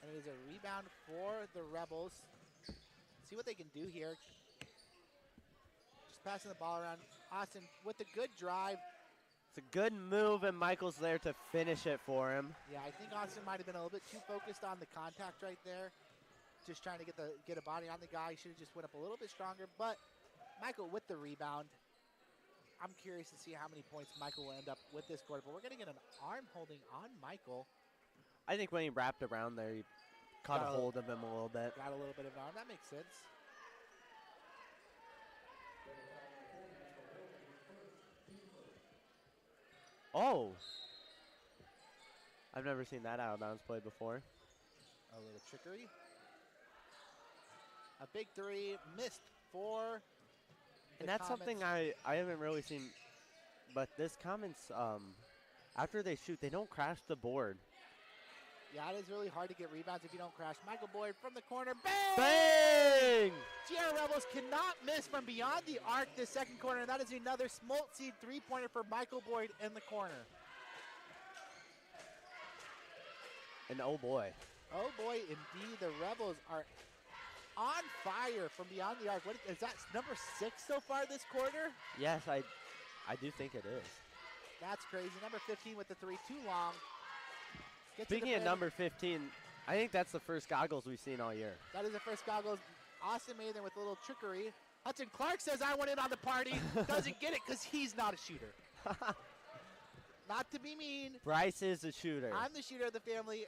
And it is a rebound for the Rebels. See what they can do here. Just passing the ball around. Austin with a good drive. It's a good move, and Michael's there to finish it for him. Yeah, I think Austin might have been a little bit too focused on the contact right there. Just trying to get a body on the guy. He should have just went up a little bit stronger. But Michael with the rebound. I'm curious to see how many points Michael will end up with this quarter. But we're going to get an arm holding on Michael. I think when he wrapped around there, he caught a hold of him a little bit. Got a little bit of an arm. That makes sense. Oh. I've never seen that out of bounds play before. A little trickery. A big 3 missed for and that's Comets. something I haven't really seen. But this Comets, after they shoot, they don't crash the board. Yeah, it is really hard to get rebounds if you don't crash. Michael Boyd from the corner. Bang! Bang! GR Rebels cannot miss from beyond the arc this second quarter, and that is another Smoltz seed three-pointer for Michael Boyd in the corner. And oh boy. Oh boy, indeed. The Rebels are on fire from beyond the arc. What is that, number 6 so far this quarter? Yes, I do think it is. That's crazy. Number 15 with the 3, too long. Speaking of number 15, I think that's the first goggles we've seen all year. That is the first goggles. Austin Mather with a little trickery. Hudson Clark says, I want in on the party. Doesn't get it because he's not a shooter. Not to be mean. Bryce is a shooter. I'm the shooter of the family.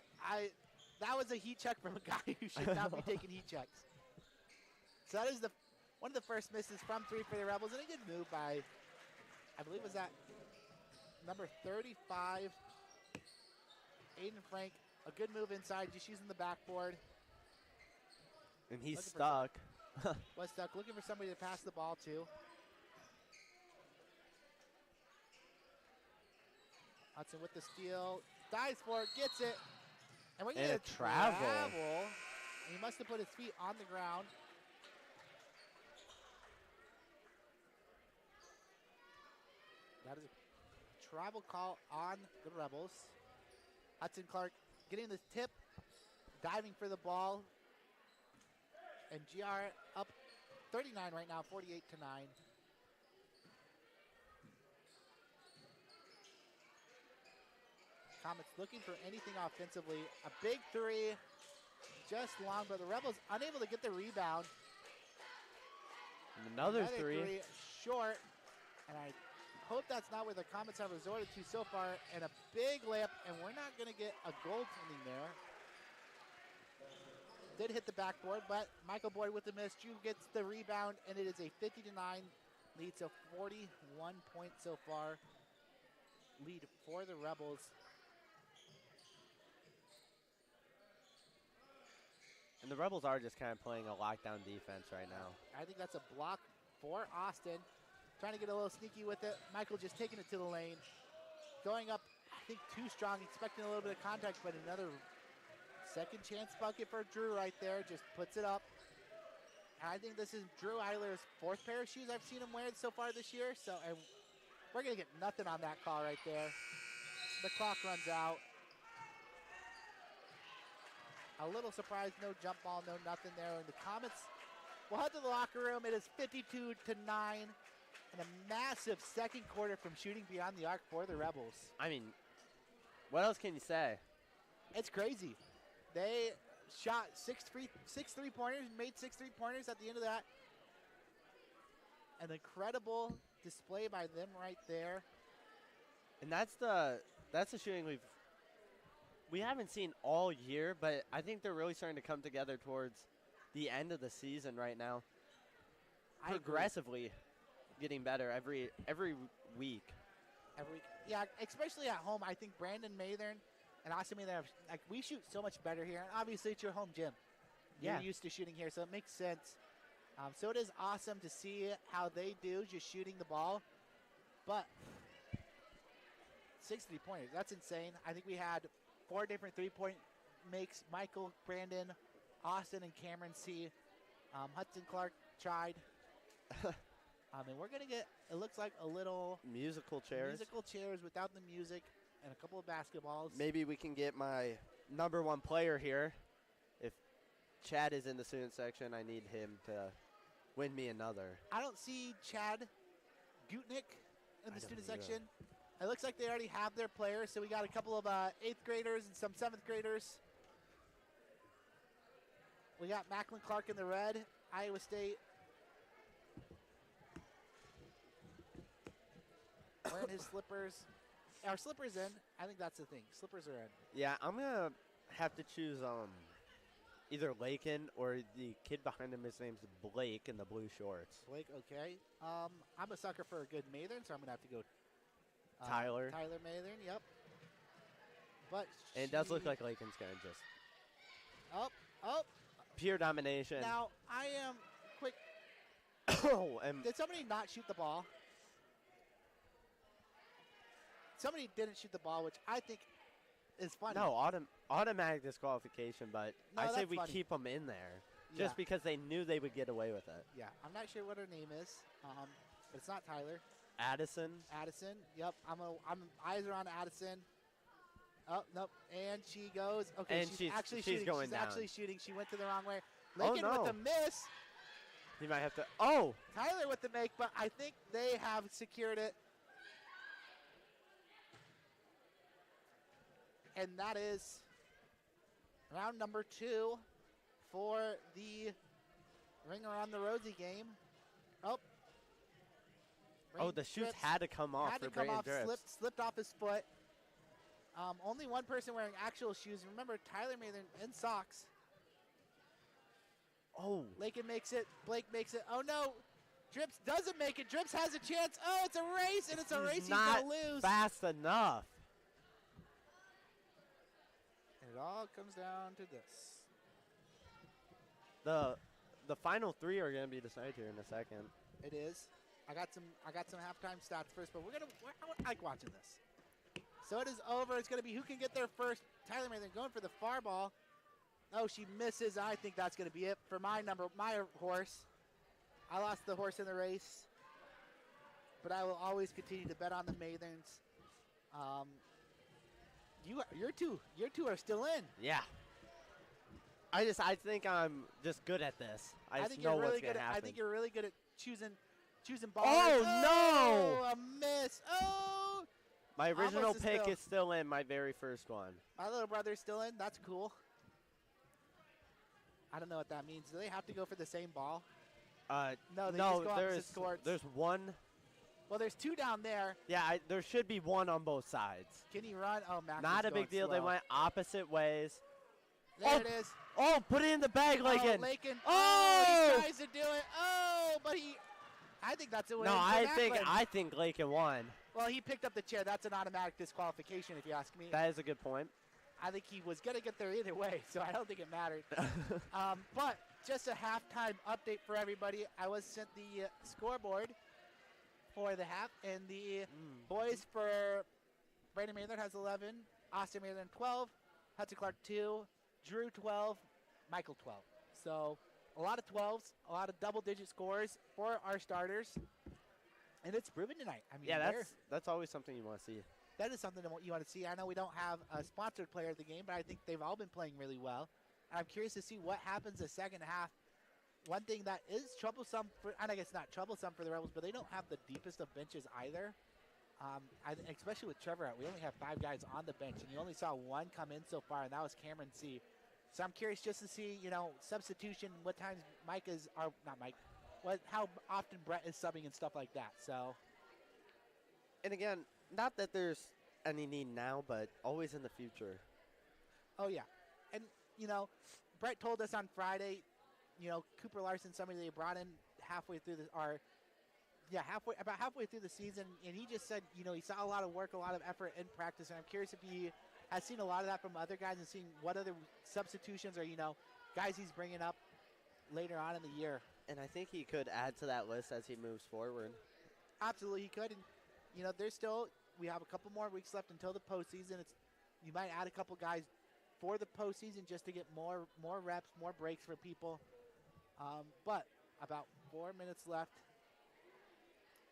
That was a heat check from a guy who should not be taking heat checks. So that is one of the first misses from 3 for the Rebels, and a good move by, I believe was that number 35, Aiden Frank. A good move inside, just using the backboard. And he's stuck. Was stuck, looking for somebody to pass the ball to. Hudson with the steal, dives for it, gets it. And we're going to travel. And he must have put his feet on the ground. That is a travel call on the Rebels. Hudson Clark getting the tip, diving for the ball. And GR up 39 right now, 48-9. Comets looking for anything offensively. A big 3, just long, but the Rebels unable to get the rebound. Another 3. Short, and I hope that's not where the Comets have resorted to so far. And a big layup, and we're not going to get a goaltending there. Did hit the backboard, but Michael Boyd with the miss. Drew gets the rebound, and it is a 50-9 lead, so 41 points so far lead for the Rebels. And the Rebels are just kind of playing a lockdown defense right now. I think that's a block for Austin. Trying to get a little sneaky with it. Michael just taking it to the lane. Going up, I think, too strong, expecting a little bit of contact, but another second chance bucket for Drew right there. Just puts it up. And I think this is Drew Eiler's 4th pair of shoes I've seen him wear so far this year. So and we're going to get nothing on that call right there. The clock runs out. A little surprised, no jump ball, no nothing there. And the Comets will head to the locker room. It is 52-9. And a massive second quarter from shooting beyond the arc for the Rebels. I mean, what else can you say? It's crazy. They shot six three-pointers, made 6 3-pointers at the end of that. An incredible display by them right there. And that's the shooting we haven't seen all year, but I think they're really starting to come together towards the end of the season right now. Progressively getting better every week. Yeah, especially at home. I think Brandon Mathern and Austin Mathern, we shoot so much better here. And obviously, it's your home gym. You're used to shooting here, so it makes sense. So it is awesome to see how they do just shooting the ball. But 6 3-pointers, that's insane. I think we had 4 different 3-point makes. Michael, Brandon, Austin, and Cameron C. Hudson Clark tried. And we're going to get, it looks like, a little musical chairs without the music and a couple of basketballs. Maybe we can get my number 1 player here. If Chad is in the student section, I need him to win me another. I don't see Chad Gutnick in the student section. It looks like they already have their players, so we got a couple of 8th graders and some 7th graders. We got Macklin Clark in the red, Iowa State. Wearing his slippers. Our slippers in. I think that's the thing. Slippers are in. Yeah, I'm going to have to choose either Lakin or the kid behind him. His name's Blake in the blue shorts. Blake, okay. I'm a sucker for a good Mathern, so I'm going to have to go Tyler. Tyler Mathern, yep. But and it does look like Lakin's going to just... Oh. Pure domination. Now, I am quick. Did somebody not shoot the ball? Somebody didn't shoot the ball, which I think is funny. No, automatic disqualification, but no, I say we funny. keep them in there just because they knew they would get away with it. Yeah, I'm not sure what her name is, but it's not Tyler. Addison. Yep. I'm eyes are on Addison. Oh nope, and she goes. Okay, and she's actually shooting. Going she's down. actually shooting. She went to the wrong way. Lincoln with the miss. He might have to. Oh, Tyler with the make, but I think they have secured it. And that is round number 2 for the Ringer on the Rosie game. Oh, the shoes had to come off for Brayden Drips. Slipped off his foot. Only one person wearing actual shoes. Remember, Tyler Mather in socks. Oh. Lakin makes it. Blake makes it. Oh, no. Drips doesn't make it. Drips has a chance. Oh, it's a race, and it's a race he's going to lose. Fast enough. And it all comes down to this. The final 3 are going to be decided here in a second. It is. I got some halftime stats first, but I like watching this. So it is over. It's going to be who can get there first. Tyler Mather going for the far ball. Oh, she misses. I think that's going to be it for my horse. I lost the horse in the race, but I will always continue to bet on the Mathers. Your two are still in. Yeah. I think I'm just good at this. I just know what's going to happen. I think you're really good at choosing balls. Oh, no! A miss. Oh! My original pick is still in, my very first one. My little brother's still in. That's cool. I don't know what that means. Do they have to go for the same ball? No, they just go opposite courts. There's one. Well, there's 2 down there. Yeah, there should be 1 on both sides. Can he run? Oh, Mac. Not a big deal. Slow. They went opposite ways. There it is. Oh, put it in the bag, Lakin. Lakin. Oh! He tries to do it. Oh, but I think that's a win. No, I think Lakin won. Well, he picked up the chair. That's an automatic disqualification, if you ask me. That is a good point. I think he was going to get there either way, so I don't think it mattered. But just a halftime update for everybody. I was sent the scoreboard for the half, and the boys for Brandon Mather has 11, Austin Mather 12, Hudson Clark 2, Drew 12, Michael 12. So a lot of 12s, a lot of double-digit scores for our starters, and it's proven tonight. I mean, yeah, that's always something you want to see. That is something that you want to see. I know we don't have a sponsored player of the game, but I think they've all been playing really well. I'm curious to see what happens the second half. One thing that is troublesome, and I guess not troublesome for the Rebels, but they don't have the deepest of benches either. Especially with Trevor out. We only have 5 guys on the bench, and you only saw 1 come in so far, and that was Cameron C. So I'm curious just to see, substitution, what times how often Brett is subbing and stuff like that. So, and again, not that there's any need now, but always in the future. Oh, yeah. And, Brett told us on Friday, Cooper Larson, somebody they brought in halfway through about halfway through the season, and he just said, he saw a lot of work, a lot of effort in practice, and I'm curious if he has seen a lot of that from other guys and seeing what other substitutions or, guys he's bringing up later on in the year. And I think he could add to that list as he moves forward. Absolutely, he could. And, we have a couple more weeks left until the postseason. You might add a couple guys for the postseason just to get more reps, more breaks for people. But about 4 minutes left.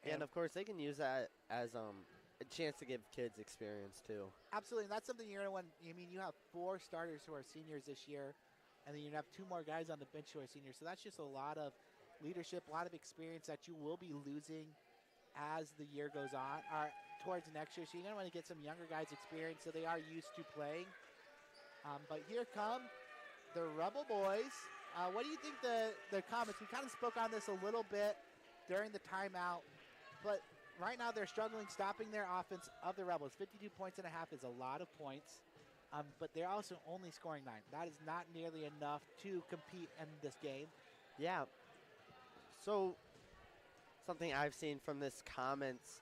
And of course, they can use that as a chance to give kids experience too. Absolutely, and that's something you're going to want. You have 4 starters who are seniors this year, and then you have 2 more guys on the bench who are seniors. So that's just a lot of leadership, a lot of experience that you will be losing as the year goes on, or towards next year. So you're going to want to get some younger guys experience so they are used to playing. But here come the Rebel boys. What do you think the comments? We kind of spoke on this a little bit during the timeout, but right now they're struggling stopping their offense of the Rebels. 52 points and a half is a lot of points, but they're also only scoring 9. That is not nearly enough to compete in this game. Yeah. So something I've seen from this Comets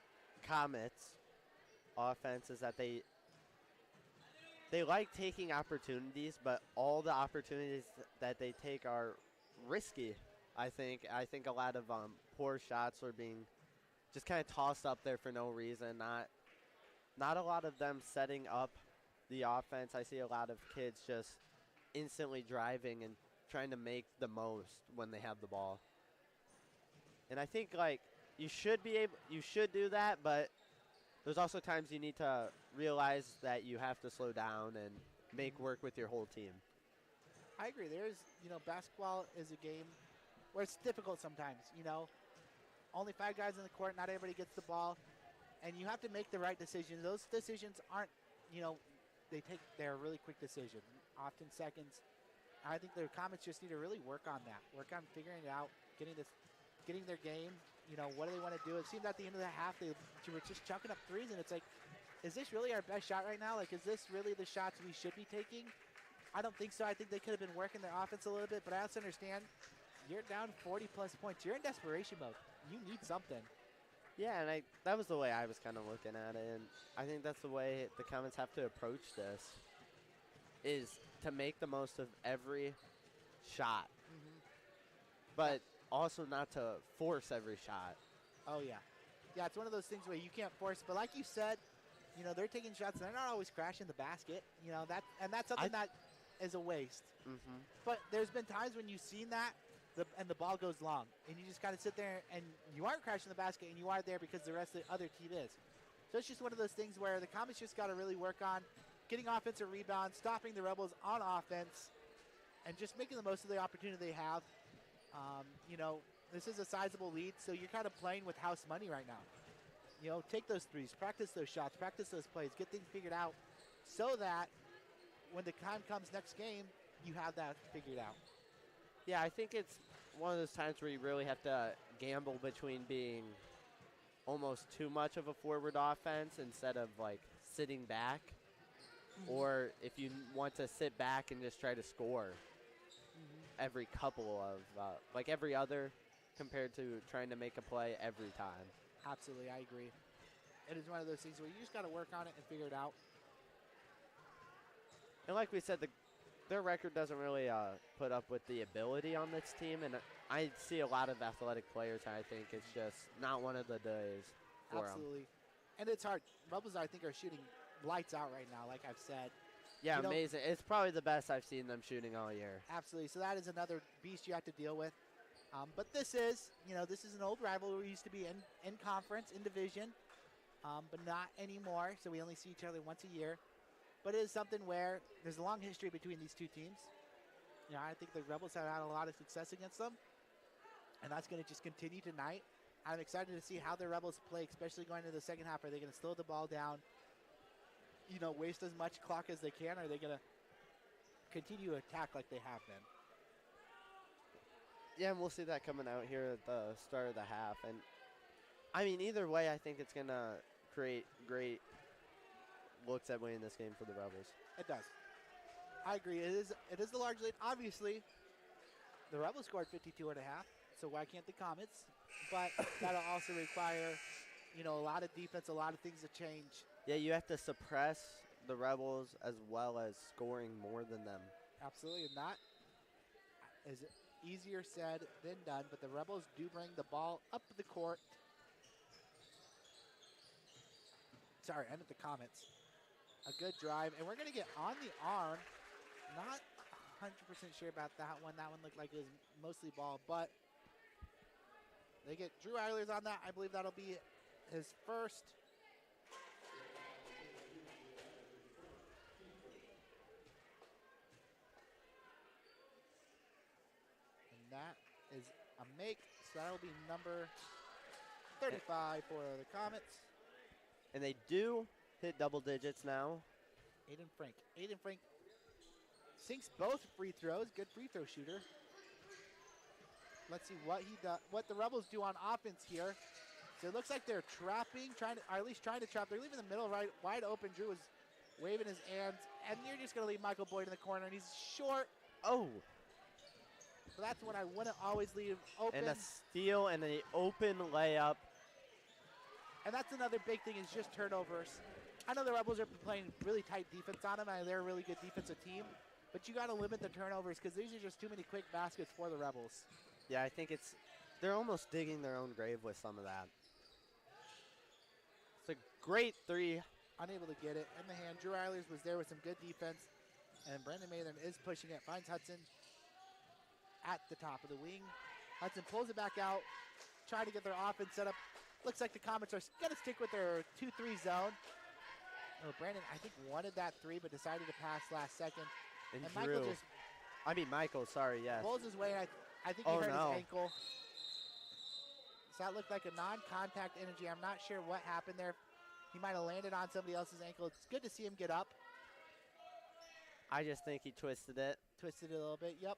offense is that they like taking opportunities, but all the opportunities that they take are risky. I think a lot of poor shots are being just kind of tossed up there for no reason. Not a lot of them setting up the offense. I see a lot of kids just instantly driving and trying to make the most when they have the ball. And I think you should do that, but there's also times you need to realize that you have to slow down and make work with your whole team. I agree. Basketball is a game where it's difficult sometimes, Only 5 guys in the court, not everybody gets the ball, and you have to make the right decisions. Those decisions aren't, they're really quick decisions, often seconds. I think the Comets just need to really work on that, work on figuring it out, getting their game, what do they want to do? It seemed at the end of the half they were just chucking up threes, and it's like, is this really our best shot right now? Like, is this really the shots we should be taking? I don't think so. I think they could have been working their offense a little bit, but I also understand you're down 40-plus points. You're in desperation mode. You need something. Yeah, and that was the way I was kind of looking at it, and I think that's the way the Comets have to approach this, is to make the most of every shot, but also not to force every shot. Oh, yeah. Yeah, it's one of those things where you can't force, but like you said, they're taking shots, and they're not always crashing the basket. That's something that is a waste. But there's been times when you've seen that, and the ball goes long, and you just kind of sit there, and you aren't crashing the basket, and you are there because the rest of the other team is. So it's just one of those things where the Comets just got to really work on getting offensive rebounds, stopping the Rebels on offense, and just making the most of the opportunity they have. This is a sizable lead, so you're kind of playing with house money right now. Take those threes, practice those shots, practice those plays, get things figured out so that when the time comes next game, you have that figured out. Yeah, I think it's one of those times where you really have to gamble between being almost too much of a forward offense instead of, like, sitting back, or if you want to sit back and just try to score every couple of, like every other, compared to trying to make a play every time. Absolutely, I agree. It is one of those things where you just got to work on it and figure it out. And like we said, their record doesn't really put up with the ability on this team, and I see a lot of athletic players, and I think it's just not one of the days for them. Absolutely. And it's hard. Rebels, I think, are shooting lights out right now, like I've said. Yeah, amazing. It's probably the best I've seen them shooting all year. Absolutely. So that is another beast you have to deal with. But this is an old rivalry. We used to be in conference, in division, but not anymore. So we only see each other once a year. But it is something where there's a long history between these two teams. I think the Rebels have had a lot of success against them, and that's going to just continue tonight. I'm excited to see how the Rebels play, especially going into the second half. Are they going to slow the ball down, waste as much clock as they can, or are they going to continue to attack like they have been? Yeah, and we'll see that coming out here at the start of the half. And, I mean, either way, I think it's going to create great looks at winning this game for the Rebels. It does. I agree. It is the large lead. Obviously, the Rebels scored 52 and a half, so why can't the Comets? But that'll also require, a lot of defense, a lot of things to change. Yeah, you have to suppress the Rebels as well as scoring more than them. Absolutely, and that is easier said than done, but the Rebels do bring the ball up the court. Sorry, and at the Comets. A good drive, and we're going to get on the arm. Not 100% sure about that one. That one looked like it was mostly ball, but they get Drew Eilers on that. I believe that'll be his first. And that is a make, so that'll be number 35 for the Comets. And they do hit double digits now. Aiden Frank sinks both free throws. Good free throw shooter. Let's see what he does. What the Rebels do on offense here. So it looks like they're trapping, or at least trying to trap. They're leaving the middle right, wide open. Drew is waving his hands, and you're just going to leave Michael Boyd in the corner, and he's short. Oh. So that's when I wouldn't always leave open. And a steal and an open layup. And that's another big thing is just turnovers. I know the Rebels are playing really tight defense on them, and they're a really good defensive team. But you got to limit the turnovers because these are just too many quick baskets for the Rebels. Yeah, I think they're almost digging their own grave with some of that. It's a great three. Unable to get it in the hand. Drew Eilers was there with some good defense. And Brandon Mather is pushing it. Finds Hudson at the top of the wing. Hudson pulls it back out. Trying to get their offense set up. Looks like the Comets are going to stick with their 2-3 zone. Oh, Brandon, I think, wanted that three, but decided to pass last second. And Michael Michael, sorry, yes. Pulls his way, and I think he hurt his ankle. So that looked like a non-contact energy. I'm not sure what happened there. He might have landed on somebody else's ankle. It's good to see him get up. I just think he twisted it. Twisted it a little bit, yep.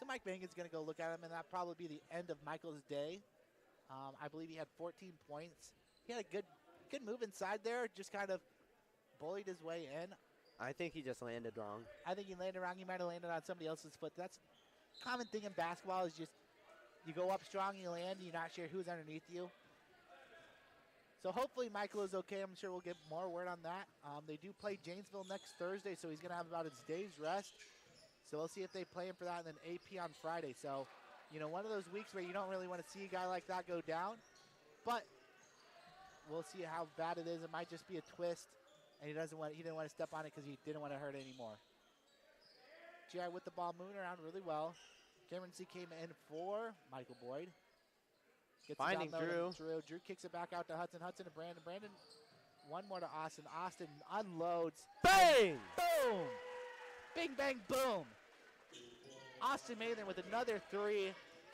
So Mike Bangan's going to go look at him, and that'll probably be the end of Michael's day. I believe he had 14 points. He had a good move inside there, just kind of bullied his way in. I think he just landed wrong. I think he landed wrong. He might have landed on somebody else's foot. That's a common thing in basketball is just you go up strong, you land, and you're not sure who's underneath you. So hopefully Michael is okay. I'm sure we'll get more word on that. They do play Janesville next Thursday, so he's going to have about his day's rest. So we'll see if they play him for that, and then AP on Friday. So, you know, one of those weeks where you don't really want to see a guy like that go down. But we'll see how bad it is. It might just be a twist, and he didn't want to step on it because he didn't want to hurt it anymore. GI with the ball, moving around really well. Cameron C came in for Michael Boyd. Gets Finding Drew. Drew kicks it back out to Hudson. Hudson to Brandon. Brandon, one more to Austin. Austin unloads. Bang! Boom! Bing, bang, boom. Austin Mathen with another three.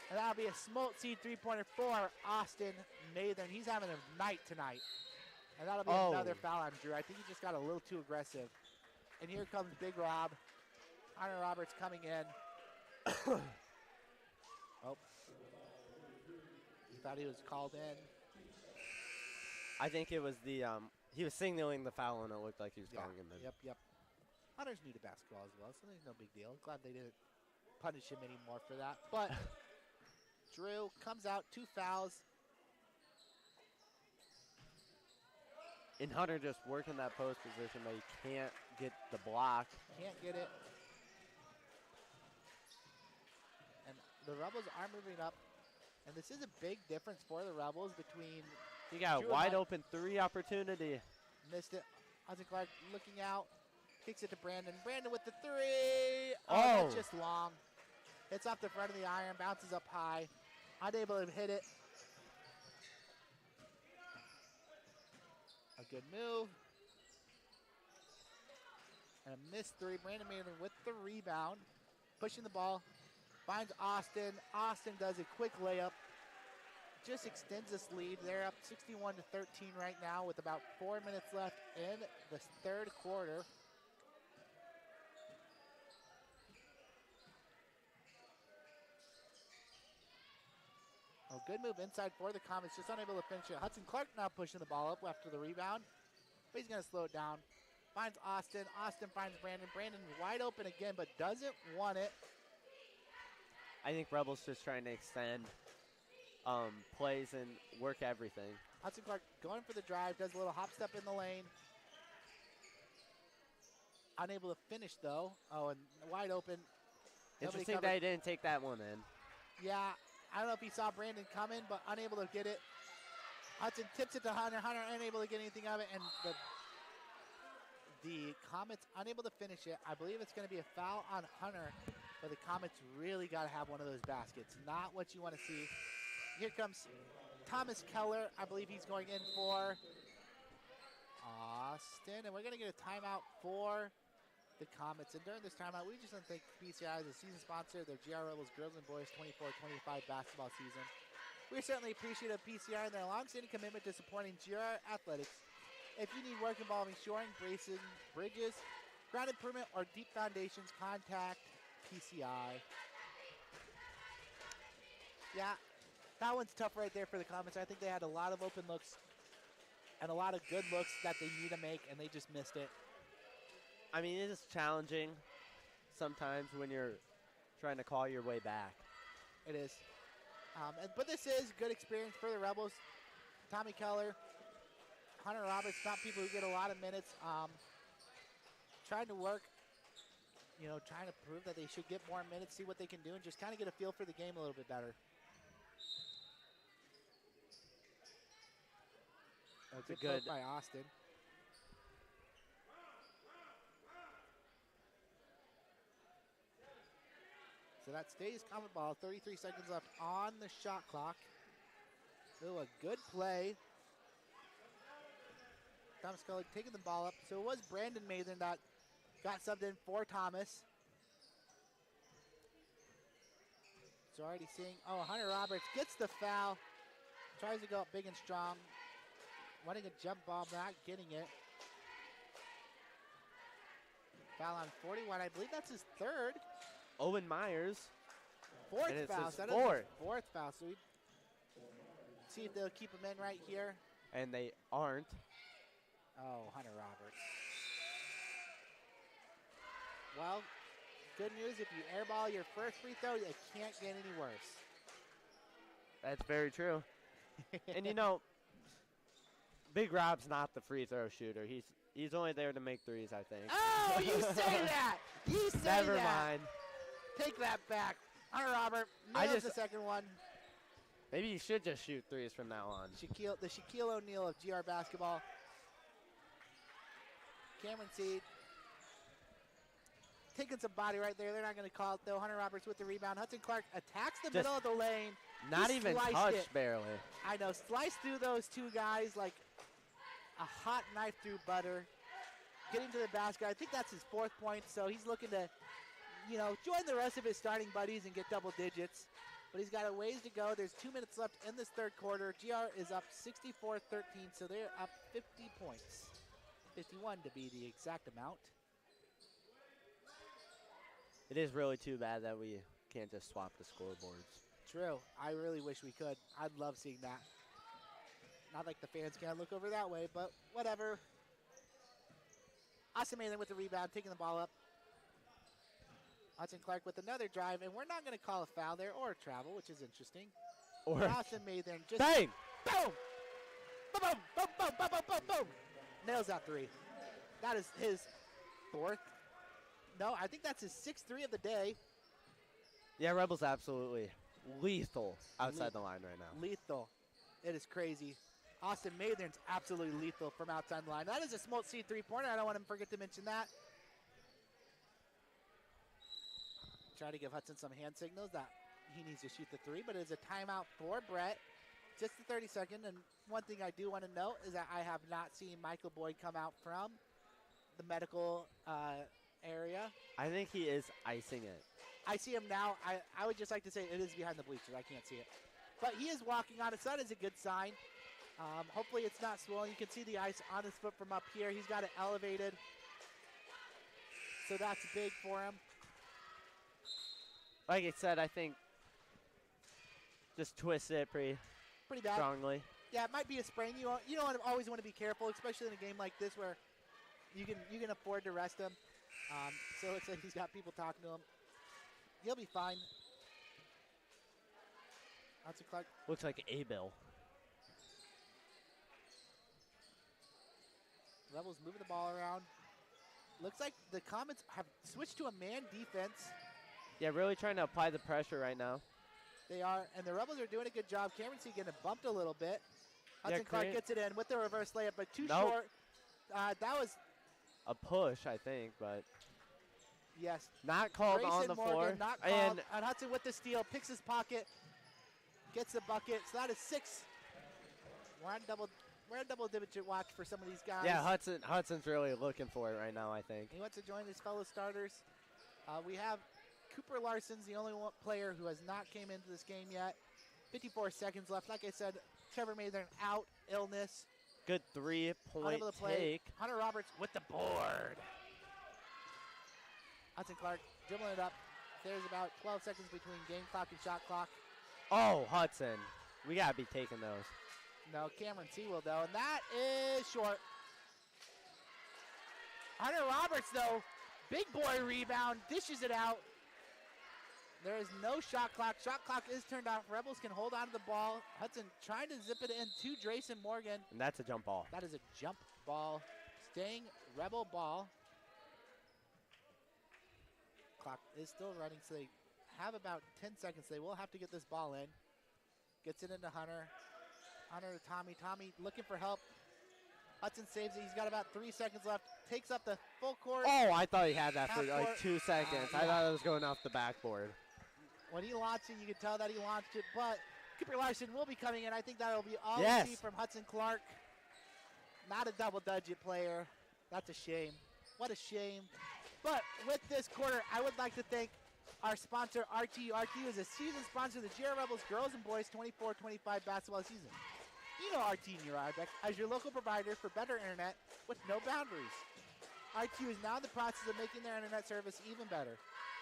And that'll be a Smolt Seed three-pointer for Austin Mathen. He's having a night tonight. And that'll be another foul on Drew. I think he just got a little too aggressive. And here comes Big Rob. Hunter Roberts coming in. Oh. He thought he was called in. I think it was the, he was signaling the foul and it looked like he was calling him in. Yep. Hunter's new to basketball as well, so there's no big deal. Glad they didn't punish him anymore for that. But Drew comes out, 2 fouls. And Hunter just working that post position, but he can't get the block. Can't get it. And the Rebels are moving up. And this is a big difference for the Rebels between He got Drew a wide open 3 opportunity. Missed it. Hudson Clark looking out. Kicks it to Brandon. Brandon with the 3. Oh. That's just long. Hits off the front of the iron. Bounces up high. Unable to hit it. A good move. And a missed 3. Brandon Mathen with the rebound. Pushing the ball. Finds Austin. Austin does a quick layup. Just extends this lead. They're up 61 to 13 right now with about 4 minutes left in the third quarter. Oh, good move inside for the Comets. Just unable to finish it. Hudson Clark now pushing the ball up after the rebound. But he's going to slow it down. Finds Austin. Austin finds Brandon. Brandon wide open again, but doesn't want it. I think Rebels just trying to extend plays and work everything. Hudson Clark going for the drive, does a little hop step in the lane. Unable to finish though. Oh, and wide open. Interesting that he didn't take that one in. Yeah, I don't know if he saw Brandon coming, but unable to get it. Hudson tips it to Hunter. Hunter unable to get anything of it, and the Comets unable to finish it. I believe it's going to be a foul on Hunter, but the Comets really got to have one of those baskets. Not what you want to see. Here comes Thomas Keller. I believe he's going in for Austin, and we're going to get a timeout for the Comets. And during this timeout, we just want to thank PCI as a season sponsor of their GR Rebels Girls and Boys 24-25 basketball season. We certainly appreciate PCI and their long-standing commitment to supporting GR athletics. If you need work involving shoring, bracing, bridges, ground improvement, or deep foundations, contact PCI. Yeah, that one's tough right there for the Comets. I think they had a lot of open looks and a lot of good looks that they need to make, and they just missed it. I mean, it is challenging sometimes when you're trying to call your way back. It is. But this is good experience for the Rebels. Tommy Keller, Hunter Roberts, not people who get a lot of minutes. Trying to work, trying to prove that they should get more minutes, see what they can do, and just kind of get a feel for the game a little bit better. That's a good by Austin. So that stays Comet ball. 33 seconds left on the shot clock. Still a good play. Thomas Kelly taking the ball up. So it was Brandon Mathen that got subbed in for Thomas. So already seeing, Hunter Roberts gets the foul. Tries to go up big and strong. Wanting a jump ball, not getting it. Foul on 41. I believe that's his third. Owen Myers. Fourth and it's foul. his So fourth. fourth foul. So See if they'll keep him in right here. And they aren't. Oh, Hunter Roberts. Well, good news, if you airball your first free throw, it can't get any worse. That's very true. And you know, Big Rob's not the free throw shooter. He's only there to make threes, I think. Oh, you say that! You say Never that! mind. Take that back. Hunter Robert nails the second one. Maybe you should just shoot threes from now on. The Shaquille O'Neal of GR basketball. Cameron Seed taking some body right there. They're not going to call it, though. Hunter Roberts with the rebound. Hudson Clark attacks the middle of the lane. Not even touched, barely. I know. Sliced through those two guys like a hot knife through butter. Getting to the basket. I think that's his 4th point, so he's looking to, join the rest of his starting buddies and get double digits. But he's got a ways to go. There's 2 minutes left in this third quarter. GR is up 64-13, so they're up 50 points. 51 to be the exact amount. It is really too bad that we can't just swap the scoreboards. True. I really wish we could. I'd love seeing that. Not like the fans can't look over that way, but whatever. Austin Mathan with the rebound, taking the ball up. Hudson Clark with another drive, and we're not going to call a foul there or a travel, which is interesting. Or Austin Mathan just bang! Boom! Boom, boom, boom, boom, boom, boom, boom, boom. Nails that 3. That is his 4th. No, I think that's his 6th 3 of the day. Yeah, Rebels absolutely lethal outside the line right now. Lethal. It is crazy. Austin Mathan's absolutely lethal from outside the line. That is a Smolt Seed 3-pointer. I don't want to forget to mention that. Try to give Hudson some hand signals that he needs to shoot the 3, but it is a timeout for Brett. Just the 32nd, and one thing I do want to note is that I have not seen Michael Boyd come out from the medical area. I think he is icing it. I see him now. I would just like to say it is behind the bleachers. I can't see it. But he is walking on it, so that is a good sign. Hopefully it's not swollen. You can see the ice on his foot from up here. He's got it elevated. So that's big for him. Like I said, I think just twist it pretty bad. Strongly. Yeah, it might be a sprain. You don't always want to be careful, especially in a game like this where you can afford to rest him. So it looks like he's got people talking to him. He'll be fine. Hudson Clark. Looks like A-Bill. Rebels moving the ball around. Looks like the Comets have switched to a man defense. Yeah, really trying to apply the pressure right now. They are, and the Rebels are doing a good job. Cameron C getting bumped a little bit. Hudson Clark gets it in with the reverse layup, but too short. That was a push, I think, but yes, not called Grayson on the Morgan, floor. Not called. And Hudson with the steal, picks his pocket, gets the bucket. So that is 6. We're on double digit watch for some of these guys. Yeah, Hudson's really looking for it right now, I think. He wants to join his fellow starters. We have Cooper Larson's the only player who has not came into this game yet. 54 seconds left. Like I said, Trevor Mathan out, illness. Good 3-point take. Hunter Roberts with the board. Hudson Clark dribbling it up. There's about 12 seconds between game clock and shot clock. Oh, Hudson. We got to be taking those. No, Cameron C will, though, and that is short. Hunter Roberts, though, big boy rebound, dishes it out. There is no shot clock. Shot clock is turned off. Rebels can hold on to the ball. Hudson trying to zip it in to Drayson Morgan. And that's a jump ball. That is a jump ball. Staying Rebel ball. Clock is still running, so they have about 10 seconds. They will have to get this ball in. Gets it into Hunter. Hunter to Tommy. Tommy looking for help. Hudson saves it. He's got about 3 seconds left. Takes up the full court. Oh, I thought he had that for Half like 2 seconds. yeah. I thought it was going off the backboard. When he launched it, you could tell that he launched it. But Cooper Larson will be coming in. I think that'll be all we see from Hudson Clark. Not a double-digit player. That's a shame. What a shame. But with this quarter, I would like to thank our sponsor, RTU. RTU is a season sponsor of the GR Rebels Girls and Boys 24-25 basketball season. You know RTU New Rhinebeck as your local provider for better internet with no boundaries. RTU is now in the process of making their internet service even better.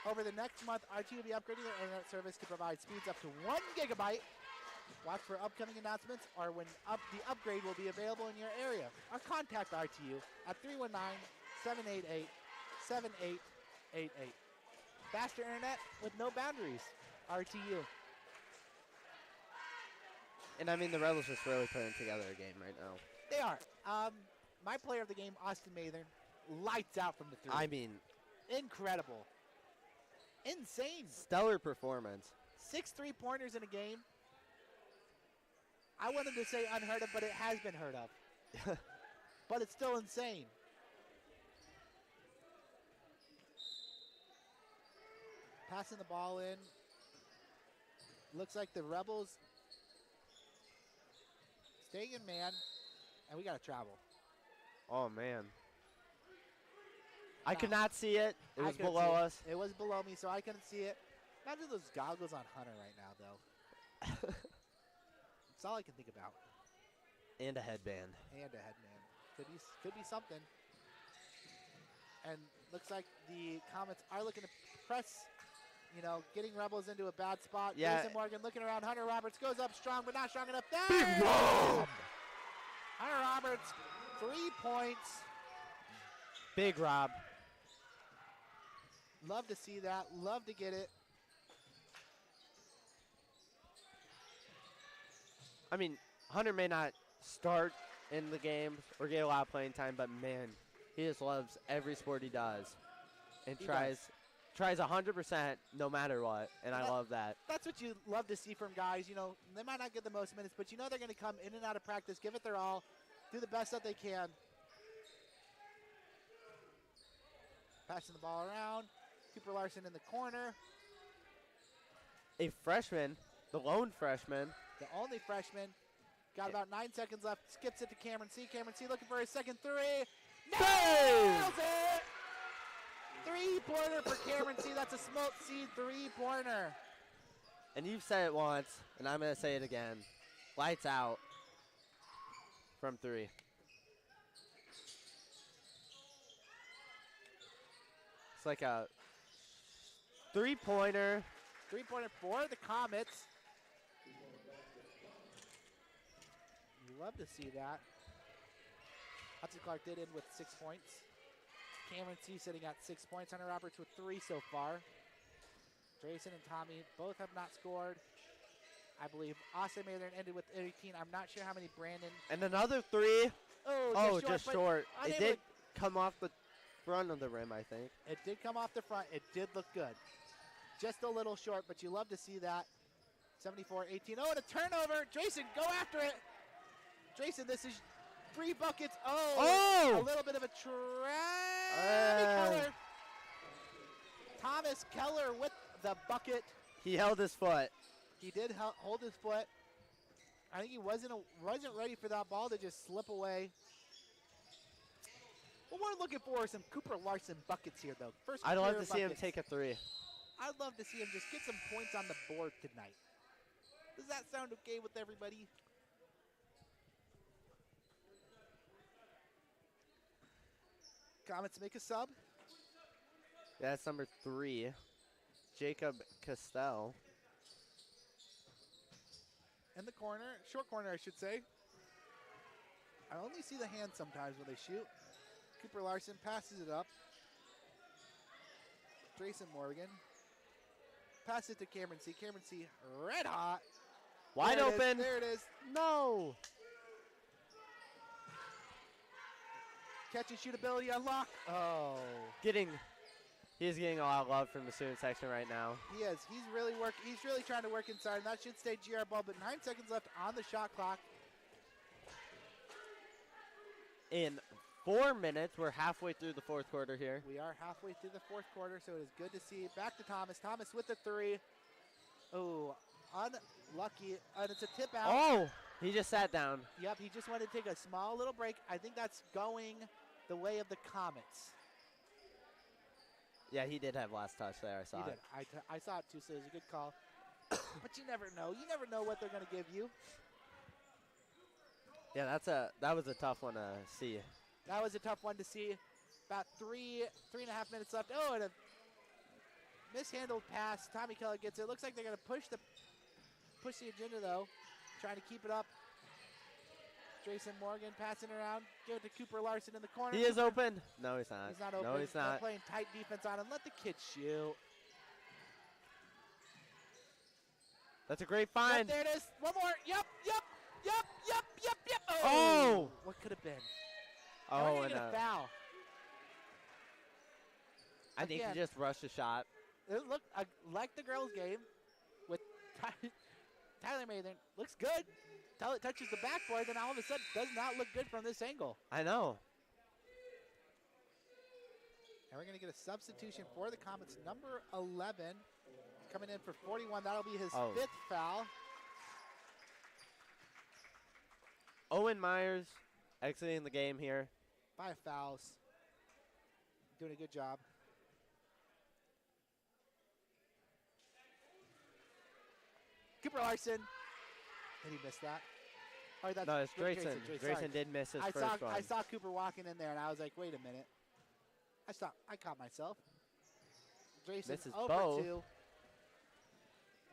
Over the next month, RTU will be upgrading their internet service to provide speeds up to 1 gigabyte Watch for upcoming announcements or when the upgrade will be available in your area. Or contact RTU at 319-788-7888. Faster internet with no boundaries. RTU. And I mean, the Rebels just really putting together a game right now. They are. My player of the game, Austin Mathern, lights out from the three. I mean, incredible. Insane. Stellar performance. 6 3-pointers in a game. I wanted to say unheard of, but it has been heard of. But it's still insane. Passing the ball in. Looks like the Rebels staying in man, and we got to travel. Oh, man. I could not see it. It was below us. It was below me, so I couldn't see it. Imagine those goggles on Hunter right now, though. That's all I can think about. And a headband. And a headband. Could be something. And looks like the Comets are looking to press, getting Rebels into a bad spot. Yeah. Jason Morgan looking around. Hunter Roberts goes up strong, but not strong enough. Big Rob! Hunter Roberts, 3 points. Big Rob. Love to see that. Love to get it. I mean, Hunter may not start in the game or get a lot of playing time, but man, he just loves every sport he does and tries 100% no matter what, and I love that. That's what you love to see from guys. They might not get the most minutes, but they're going to come in and out of practice, give it their all, do the best that they can. Passing the ball around. Cooper Larson in the corner. A freshman, the lone freshman. The only freshman. Got about 9 seconds left. Skips it to Cameron C. Cameron C looking for his second three. Nails it! 3-pointer for Cameron C. That's a Smoke Seed 3-pointer. And you've said it once, and I'm going to say it again. Lights out from 3. It's like a 3-pointer. 3-pointer for the Comets. You love to see that. Hudson Clark did end with 6 points. Cameron C sitting at 6 points. Hunter Roberts with 3 so far. Drayson and Tommy both have not scored. I believe Austin Mathern ended with 18. I'm not sure how many Brandon. And another 3. Oh, just short. It did come off the front of the rim, I think. It did come off the front. It did look good. Just a little short, but you love to see that. 74-18. Oh, and a turnover. Drayson, go after it. Drayson, this is 3 buckets. A little bit of a Keller. Thomas Keller with the bucket. He held his foot. He did hold his foot. I think he wasn't ready for that ball to just slip away. What we're looking for is some Cooper Larson buckets here, though. I'd love to see him take a 3. I'd love to see him just get some points on the board tonight. Does that sound okay with everybody? Comets make a sub. Yeah, that's number 3. Jacob Castell. In the corner, short corner, I should say. I only see the hand sometimes when they shoot. Cooper Larson passes it up. Drayson Morgan. Pass it to Cameron C. Cameron C. Red hot. Wide open. There it is. No. Catch and shoot ability unlocked. Oh. He's getting a lot of love from the student section right now. He is. He's really trying to work inside, and that should stay GR ball, but 9 seconds left on the shot clock. In 4 minutes, we're halfway through the 4th quarter here. We are halfway through the 4th quarter, so it is good to see. Back to Thomas. Thomas with the 3. Oh, unlucky. And it's a tip out. Oh, he just sat down. Yep, he just wanted to take a small little break. I think that's going the way of the Comets. Yeah, he did have last touch there. I saw it. I saw it too, so it was a good call. But you never know. You never know what they're going to give you. Yeah, that was a tough one to see. That was a tough one to see. About 3.5 minutes left. Oh, and a mishandled pass. Tommy Keller gets it. Looks like they're going to push the agenda, though. trying to keep it up. Jason Morgan passing around. Give it to Cooper Larson in the corner. He is open. No, he's not. He's not open. No, he's They're not. playing tight defense on him. Let the kid shoot. That's a great find. Yep, there it is. One more. Yep. Oh! What could have been? Oh, and and a foul. I think Again. he just rushed a shot. It looked like the girls' game with Tyler Mathan. Looks good. Till it touches the backboard, then all of a sudden does not look good from this angle. I know. And we're going to get a substitution for the Comets. Number 11 coming in for 41. That'll be his 5th foul. Owen Myers exiting the game here. 5 fouls. Doing a good job. Cooper Larson. Did he miss that? Oh, that's No, it's Drayson. Sorry. Drayson did miss his first one. I saw Cooper walking in there, and I was like, wait a minute. I caught myself. Drayson Misses 0 both. for 2.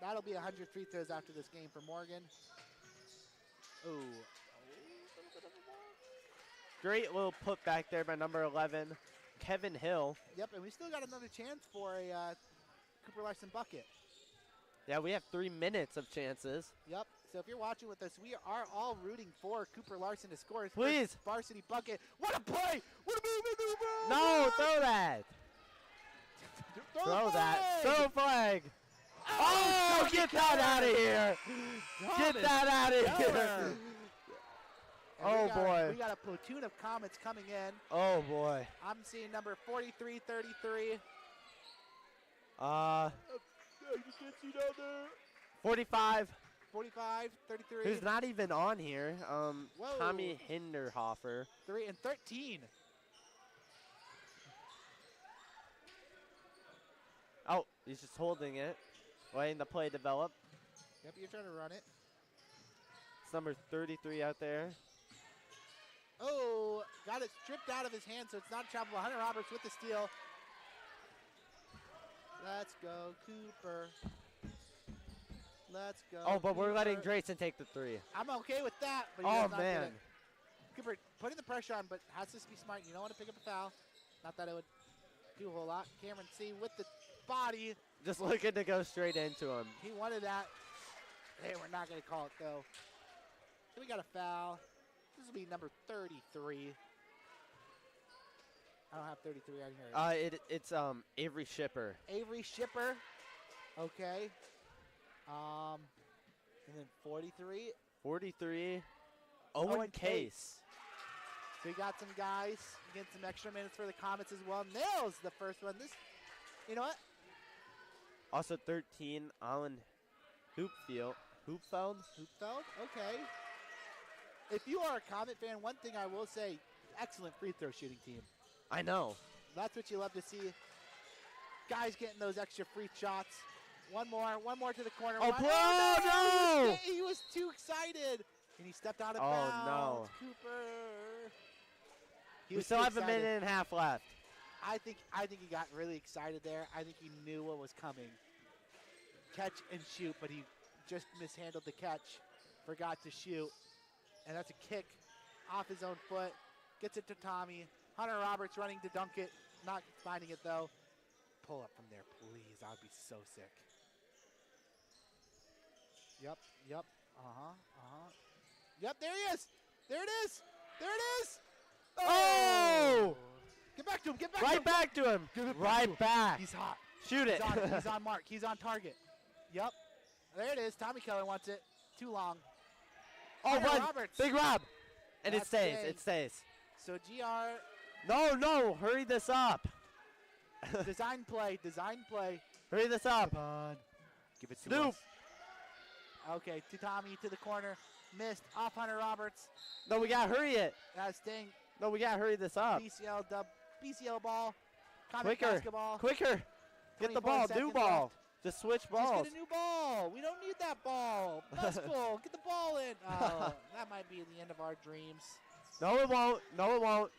That'll be 100 free throws after this game for Morgan. Ooh. Great little put back there by number 11, Kevin Hill. Yep, and we still got another chance for a Cooper Larson bucket. Yeah, we have 3 minutes of chances. Yep. So if you're watching with us, we are all rooting for Cooper Larson to score his Please. first varsity bucket. What a play! What a move! No, throw that. Throw that. Throw a flag. Oh, get that out of here. Get that out of here. Oh, boy. We got a platoon of Comets coming in. Oh, boy. I'm seeing number 43-33. You can't see down there. 45. 45-33. Who's not even on here. Whoa. Tommy Hinderhofer. 3 and 13. Oh, he's just holding it. Letting the play develop. Yep, you're trying to run it. It's number 33 out there. Oh, got it stripped out of his hand, so it's not travelable. Hunter Roberts with the steal. Let's go, Cooper. Let's go. Oh, but we're letting Cooper. Drayson take the 3. I'm okay with that, but he Oh, does not get man. it. Cooper putting the pressure on, but has to be smart. You don't want to pick up a foul. Not that it would do a whole lot. Cameron C with the body. Just looking to go straight into him. He wanted that. Hey, we're not going to call it, though. So we got a foul. This will be number 33. I don't have 33 on here. It's Avery Shipper. Avery Shipper. Okay. And then 43. 43. Owen Case. So we got some guys getting some extra minutes for the Comets as well. Nails the first one. This, you know what? Also 13, Alan Hoopfeld. Okay. If you are a Comet fan, one thing I will say, excellent free throw shooting team. I know. That's what you love to see. Guys getting those extra free shots. One more to the corner. Oh, no! no! He was too excited. And he stepped out of Oh, bounds. no. Cooper. He We was still too have a excited. minute and a half left. I think he got really excited there. I think he knew what was coming. Catch and shoot, but he just mishandled the catch. Forgot to shoot. And that's a kick off his own foot. Gets it to Tommy. Hunter Roberts running to dunk it. Not finding it, though. Pull up from there, please. I would be so sick. Yep. Yep, there he is. There it is. Oh! Get back to him. Right back to him. Right back. He's hot. Shoot it. He's on mark. He's on target. Yep. There it is. Tommy Keller wants it. Too long. Oh, Hunter run. Roberts. Big Rob. And it That's stays. big. It stays. So GR, No. Hurry this up. design play. Hurry this up. Come on. Give it to Snoop. us. Okay, to Tommy, to the corner. Missed. Off Hunter Roberts. No, we got to hurry it. Staying. No, we got to hurry this up. BCL ball. Comet Quicker. basketball. Quicker. Get the 24 ball. New seconds ball. left. Just switch Just balls. get a new ball. We don't need that ball. Bcluw, get the ball in. Oh, that might be the end of our dreams. No, it won't.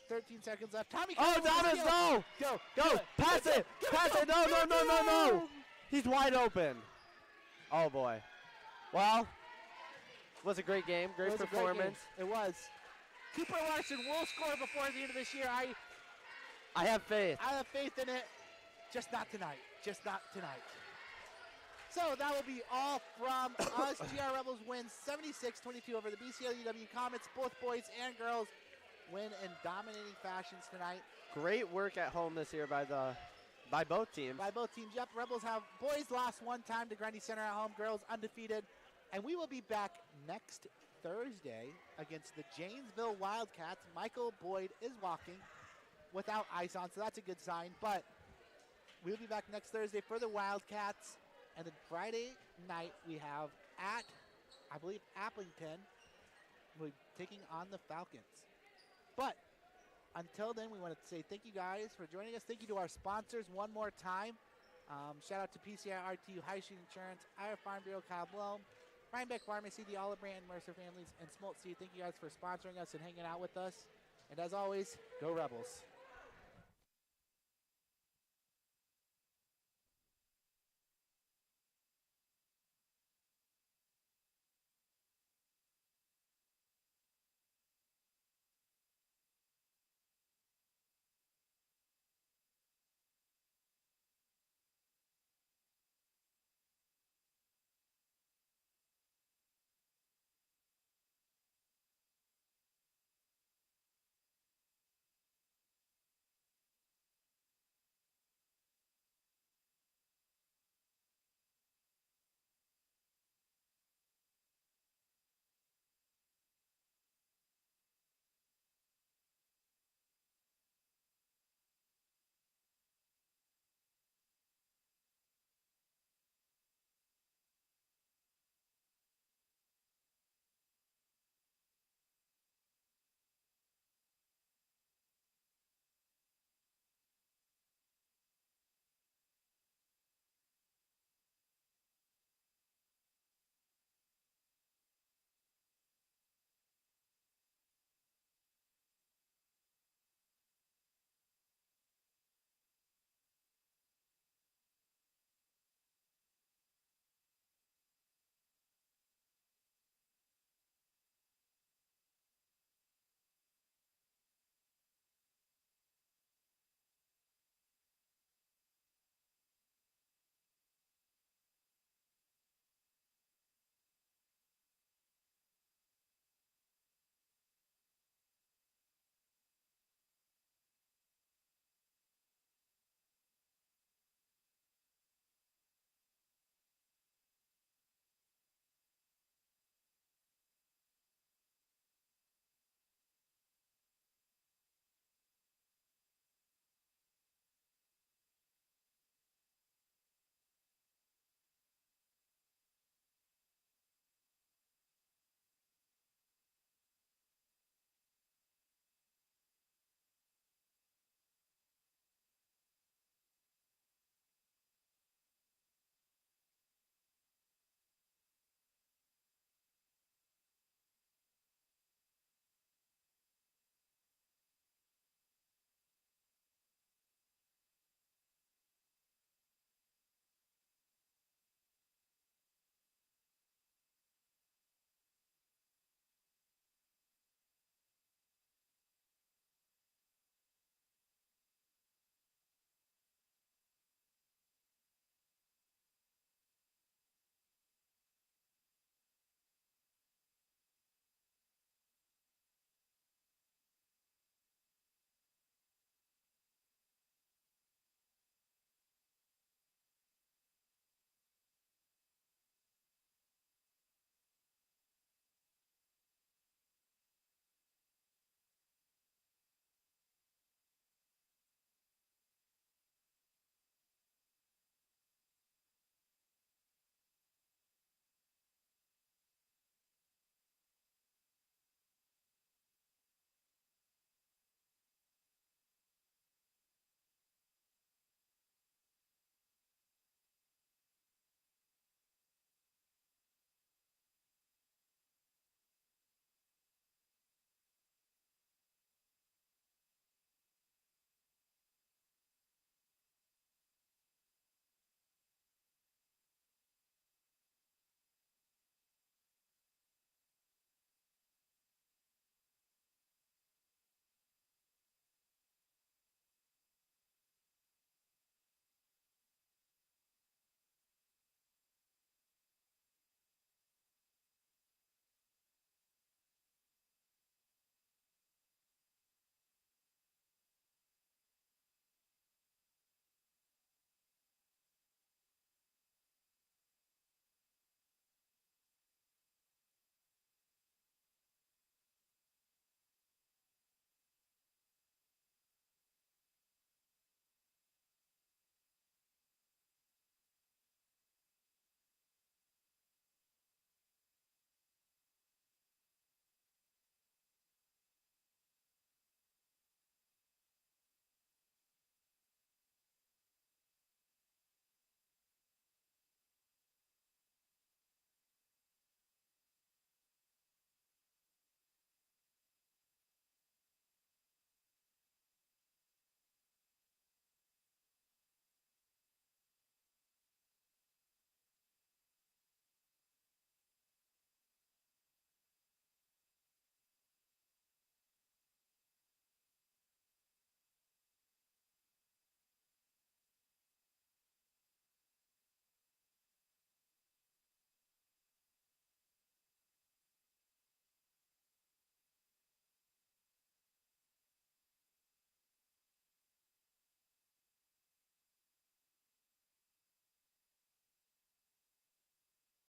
13 seconds left. Tommy. Oh, Keller with the Thomas, steal. no. Go. Pass it. No. He's wide open. Oh, boy. Well, Was a great game, It great was a performance. It was. Cooper Larson will score before the end of this year. I have faith. I have faith in it. Just not tonight. Just not tonight. So that will be all from us. GR Rebels win 76-22 over the BCLUW Comets. Both boys and girls win in dominating fashions tonight. Great work at home this year by both teams. By both teams. Yep, Rebels have boys lost one time to Grundy Center at home. Girls undefeated. And we will be back next Thursday against the Janesville Wildcats. Michael Boyd is walking without ice on, so that's a good sign. But we'll be back next Thursday for the Wildcats. And then Friday night we have at, I believe, Applington. We're taking on the Falcons. But until then, we want to say thank you guys for joining us. Thank you to our sponsors one more time. Shout out to PCI RTU, High Street Insurance, Iowa Farm Bureau, Kyle Blow, Rhinebeck Pharmacy, the Olive Brand, Mercer Families, and Smolt Seed. Thank you guys for sponsoring us and hanging out with us. And as always, go Rebels.